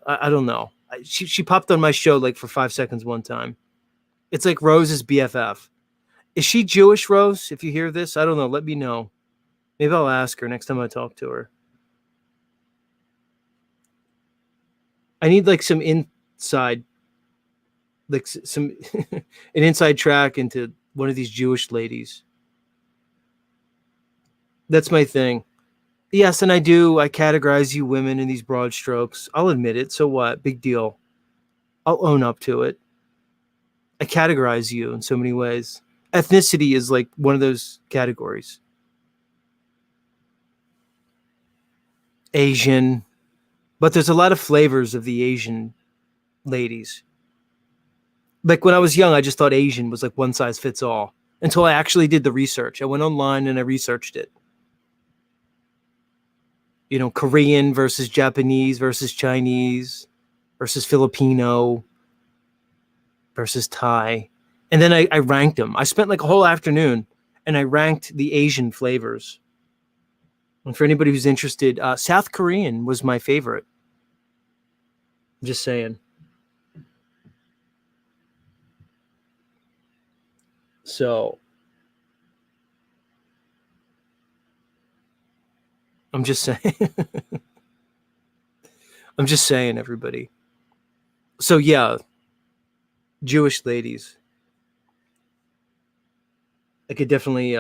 A: I don't know. She popped on my show like for 5 seconds one time. It's like Rose's BFF. Is she Jewish, Rose? If you hear this, I don't know. Let me know. Maybe I'll ask her next time I talk to her. I need like some inside, like some an inside track into one of these Jewish ladies. That's my thing. Yes, and I categorize you women in these broad strokes. I'll admit it. So what? Big deal. I'll own up to it. I categorize you in so many ways. Ethnicity is like one of those categories. Asian. But there's a lot of flavors of the Asian ladies. Like when I was young, I just thought Asian was like one size fits all until I actually did the research. I went online and I researched it. You know, Korean versus Japanese versus Chinese versus Filipino versus Thai. And then I ranked them. I spent like a whole afternoon and I ranked the Asian flavors. And for anybody who's interested, South Korean was my favorite. I'm just saying. So I'm just saying. I'm just saying, everybody. So yeah, Jewish ladies. I could definitely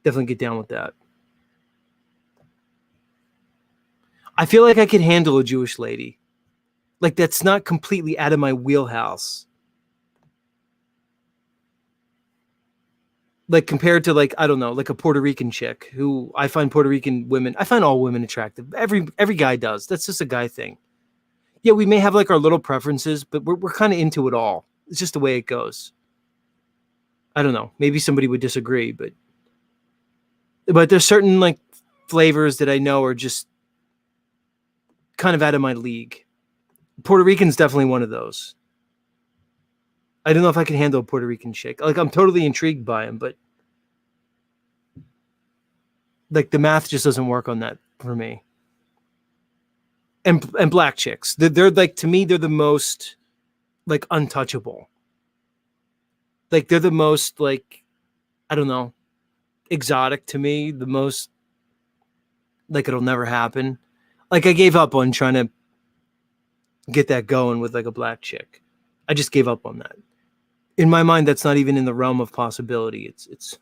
A: get down with that. I feel like I could handle a Jewish lady. Like that's not completely out of my wheelhouse. Like compared to like, I don't know, like a Puerto Rican chick who I find Puerto Rican women, I find all women attractive. Every guy does. That's just a guy thing. Yeah, we may have like our little preferences, but we're kind of into it all. It's just the way it goes. I don't know. Maybe somebody would disagree, but there's certain like flavors that I know are just kind of out of my league. Puerto Rican's definitely one of those. I don't know if I can handle a Puerto Rican chick. Like I'm totally intrigued by him, but like the math just doesn't work on that for me. And black chicks, they're like, to me, they're the most like untouchable. Like they're the most like, I don't know. exotic to me, the most like it'll never happen. Like I gave up on trying to get that going with like a black chick. I just gave up on that. In my mind, that's not even in the realm of possibility. It's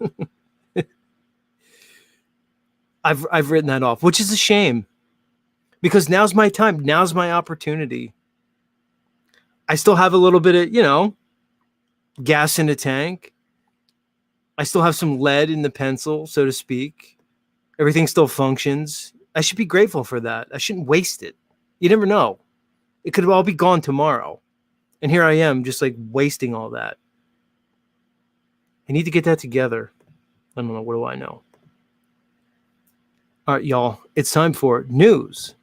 A: I've written that off, which is a shame. Because now's my time. Now's my opportunity. I still have a little bit of, gas in the tank. I still have some lead in the pencil, so to speak. Everything still functions. I should be grateful for that. I shouldn't waste it. You never know. It could all be gone tomorrow. And here I am just like wasting all that. I need to get that together. I don't know. What do I know? All right, y'all. It's time for news.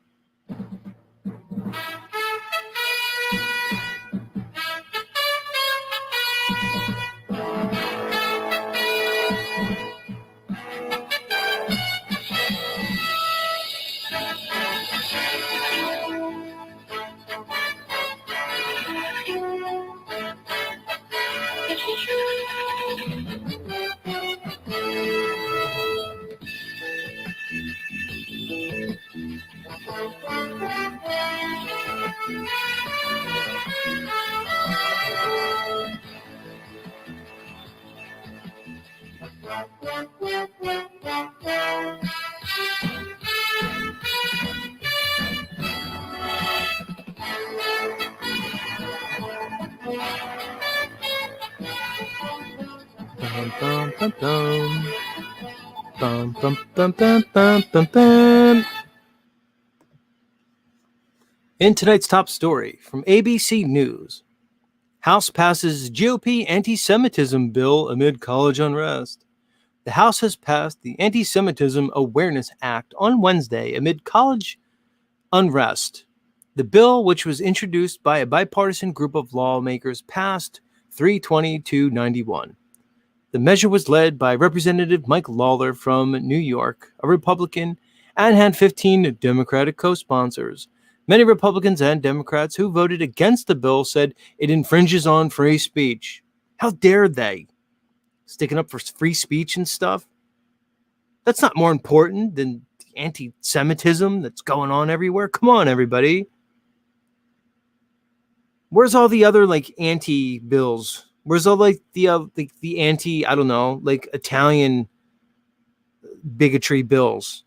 A: Bum, bum, bum, bum. Bum, bum, bum, bum, bum, bum, bum. In tonight's top story from ABC News, House passes GOP anti-Semitism bill amid college unrest. The House has passed the Anti-Semitism Awareness Act on Wednesday amid college unrest. The bill, which was introduced by a bipartisan group of lawmakers, passed 320-91. The measure was led by Representative Mike Lawler from New York, a Republican, and had 15 Democratic co-sponsors. Many Republicans and Democrats who voted against the bill said it infringes on free speech. How dare they? Sticking up for free speech and stuff? That's not more important than the anti-Semitism that's going on everywhere. Come on, everybody. Where's all the other like anti-bills? Where's all like the anti, I don't know, like Italian bigotry bills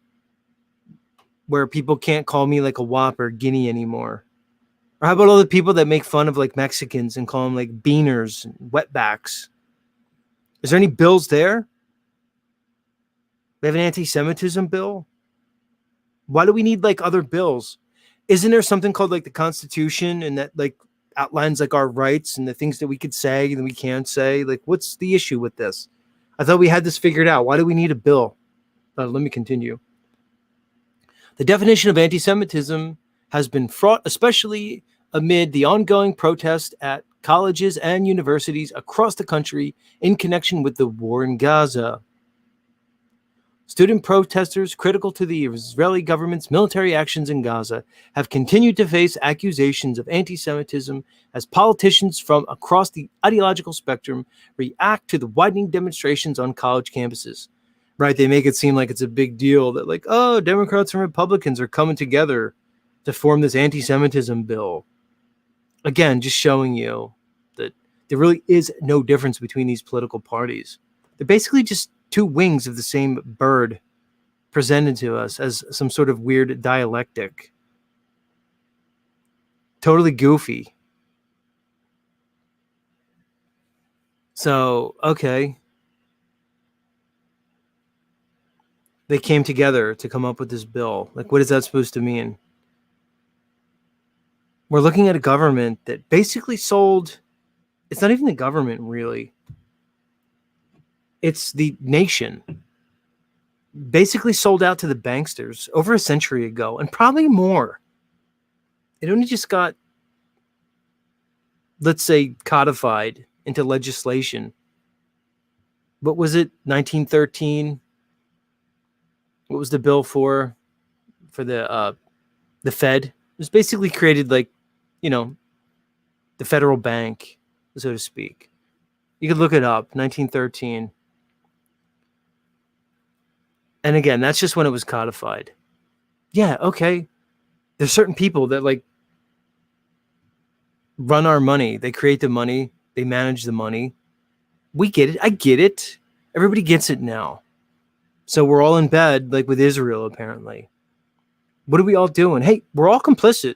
A: where people can't call me like a wop or guinea anymore? Or how about all the people that make fun of like Mexicans and call them like beaners and wetbacks? Is there any bills there? They have an anti-Semitism bill? Why do we need like other bills? Isn't there something called like the Constitution and that like outlines like our rights and the things that we could say and we can't say? Like, what's the issue with this? I thought we had this figured out. Why do we need a bill? Let me continue. The definition of anti-Semitism has been fraught, especially amid the ongoing protest at colleges and universities across the country in connection with the war in Gaza. Student protesters critical to the Israeli government's military actions in Gaza have continued to face accusations of anti-Semitism as politicians from across the ideological spectrum react to the widening demonstrations on college campuses. Right? They make it seem like it's a big deal that like, oh, Democrats and Republicans are coming together to form this anti-Semitism bill. Again, just showing you that there really is no difference between these political parties. They're basically just two wings of the same bird presented to us as some sort of weird dialectic. Totally goofy. So, okay. They came together to come up with this bill. Like, what is that supposed to mean? We're looking at a government that basically sold... It's not even the government, really. It's the nation. Basically sold out to the banksters over a century ago, and probably more. It only just got, let's say, codified into legislation. What was it? 1913? What was the bill for the Fed? It was basically created like, the federal bank, so to speak. You could look it up, 1913. And again, that's just when it was codified. Yeah, okay. There's certain people that like run our money. They create the money. They manage the money. We get it. I get it. Everybody gets it now. So we're all in bed, like with Israel, apparently. What are we all doing? Hey, we're all complicit.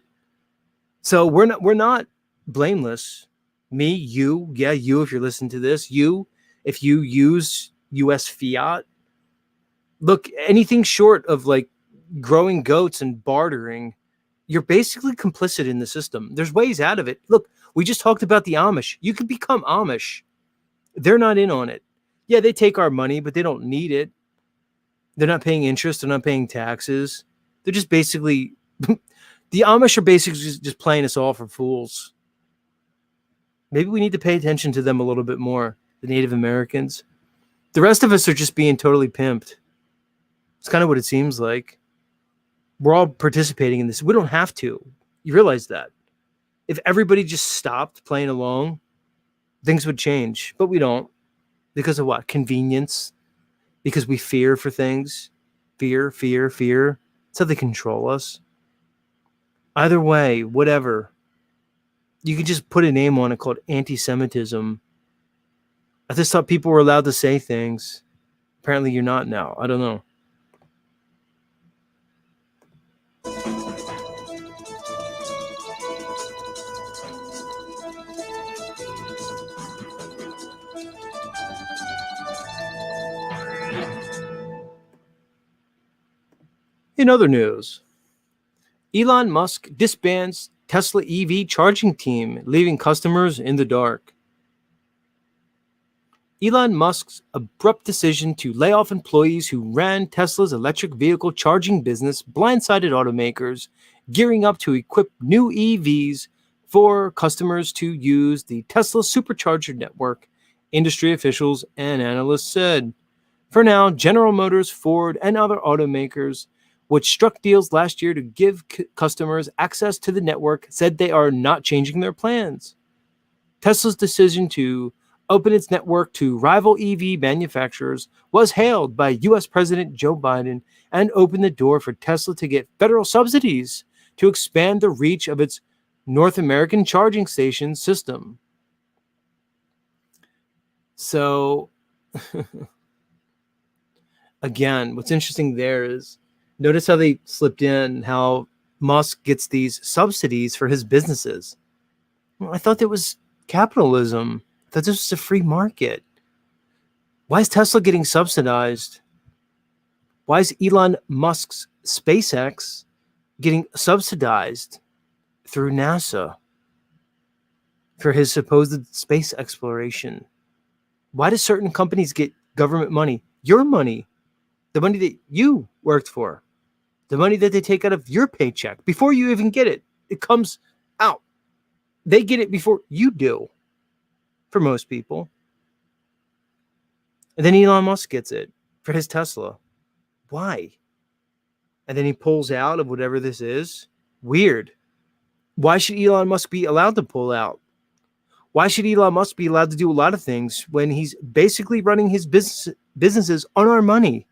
A: So we're not blameless. Me, you, yeah, you if you're listening to this, you, if you use US fiat, look, anything short of like growing goats and bartering, you're basically complicit in the system. There's ways out of it. Look, we just talked about the Amish. You can become Amish. They're not in on it. Yeah, they take our money, but they don't need it. They're not paying interest. They're not paying taxes. They're just basically, the Amish are basically just playing us all for fools. Maybe we need to pay attention to them a little bit more, the Native Americans. The rest of us are just being totally pimped. It's kind of what it seems like. We're all participating in this. We don't have to. You realize that. If everybody just stopped playing along, things would change. But we don't. Because of what? Convenience. Because we fear for things. Fear. It's how they control us. Either way, whatever. You can just put a name on it called anti-Semitism. I just thought people were allowed to say things. Apparently you're not now. I don't know. In other news, Elon Musk disbands Tesla EV charging team, leaving customers in the dark. Elon Musk's abrupt decision to lay off employees who ran Tesla's electric vehicle charging business blindsided automakers gearing up to equip new EVs for customers to use the Tesla supercharger network, industry officials and analysts said. For now, General Motors, Ford, and other automakers, which struck deals last year to give customers access to the network, said they are not changing their plans. Tesla's decision to open its network to rival EV manufacturers was hailed by U.S. President Joe Biden and opened the door for Tesla to get federal subsidies to expand the reach of its North American charging station system. So, again, what's interesting there is notice how they slipped in how Musk gets these subsidies for his businesses. Well, I thought that was capitalism. I thought this was a free market. Why is Tesla getting subsidized? Why is Elon Musk's SpaceX getting subsidized through NASA for his supposed space exploration? Why do certain companies get government money? Your money. The money that you worked for. The money that they take out of your paycheck before you even get it. It comes out. They get it before you do. For most people. And then Elon Musk gets it for his Tesla. Why? And then he pulls out of whatever this is. Weird. Why should Elon Musk be allowed to pull out? Why should Elon Musk be allowed to do a lot of things when he's basically running his businesses on our money?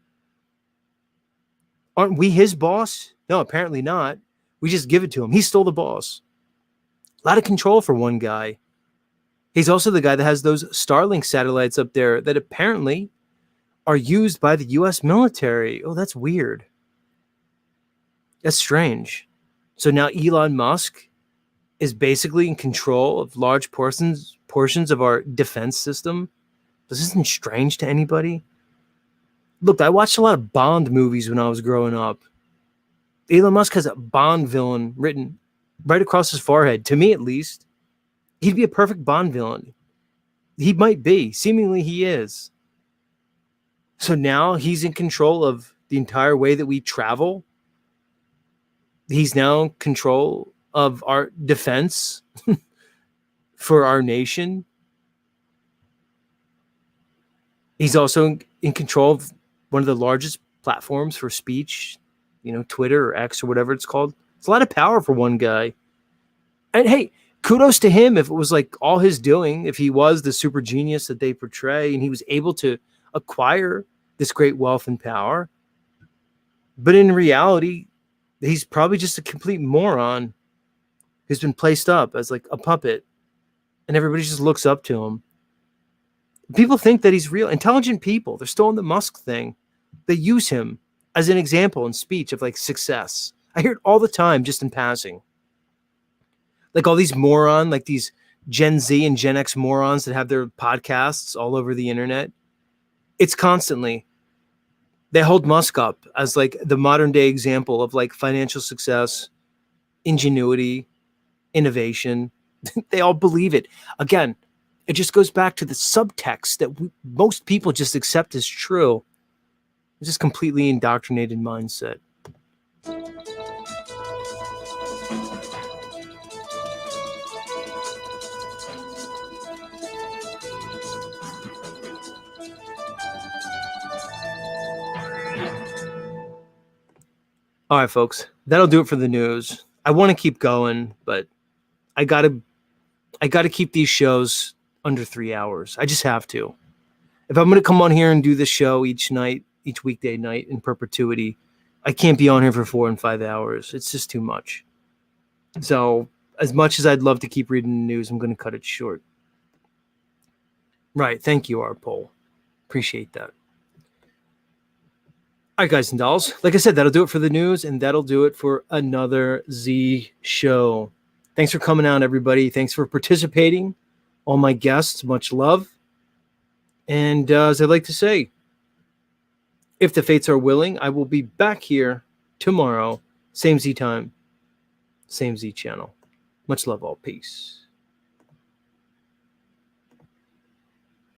A: Aren't we his boss? No, apparently not. We just give it to him. He's still the boss. A lot of control for one guy. He's also the guy that has those Starlink satellites up there that apparently are used by the U.S. military. Oh, that's weird. That's strange. So now Elon Musk is basically in control of large portions of our defense system. This isn't strange to anybody. Look, I watched a lot of Bond movies when I was growing up. Elon Musk has a Bond villain written right across his forehead, to me at least. He'd be a perfect Bond villain. He might be. Seemingly he is. So now he's in control of the entire way that we travel. He's now in control of our defense for our nation. He's also in control of one of the largest platforms for speech, Twitter or X or whatever it's called. It's a lot of power for one guy. And hey, kudos to him if it was like all his doing, if he was the super genius that they portray and he was able to acquire this great wealth and power. But in reality, he's probably just a complete moron who's been placed up as like a puppet, and everybody just looks up to him. People think that he's real. Intelligent people, they're still on the Musk thing. They use him as an example in speech of like success. I hear it all the time just in passing. Like all these like these Gen Z and Gen X morons that have their podcasts all over the internet. It's constantly, they hold Musk up as like the modern day example of like financial success, ingenuity, innovation. They all believe it. Again, it just goes back to the subtext that most people just accept as true. It's just completely indoctrinated mindset. All right, folks, that'll do it for the news. I want to keep going, but I gotta keep these shows under 3 hours. I just have to. If I'm gonna come on here and do this show each night, each weekday night in perpetuity, I can't be on here for 4 and 5 hours. It's just too much. So as much as I'd love to keep reading the news, I'm gonna cut it short. Right. Thank you, our poll. Appreciate that. All right, guys and dolls. Like I said, that'll do it for the news, and that'll do it for another Z show. Thanks for coming out, everybody. Thanks for participating. All my guests, much love. And as I like to say, if the fates are willing, I will be back here tomorrow, same Z time, same Z channel. Much love, all. Peace.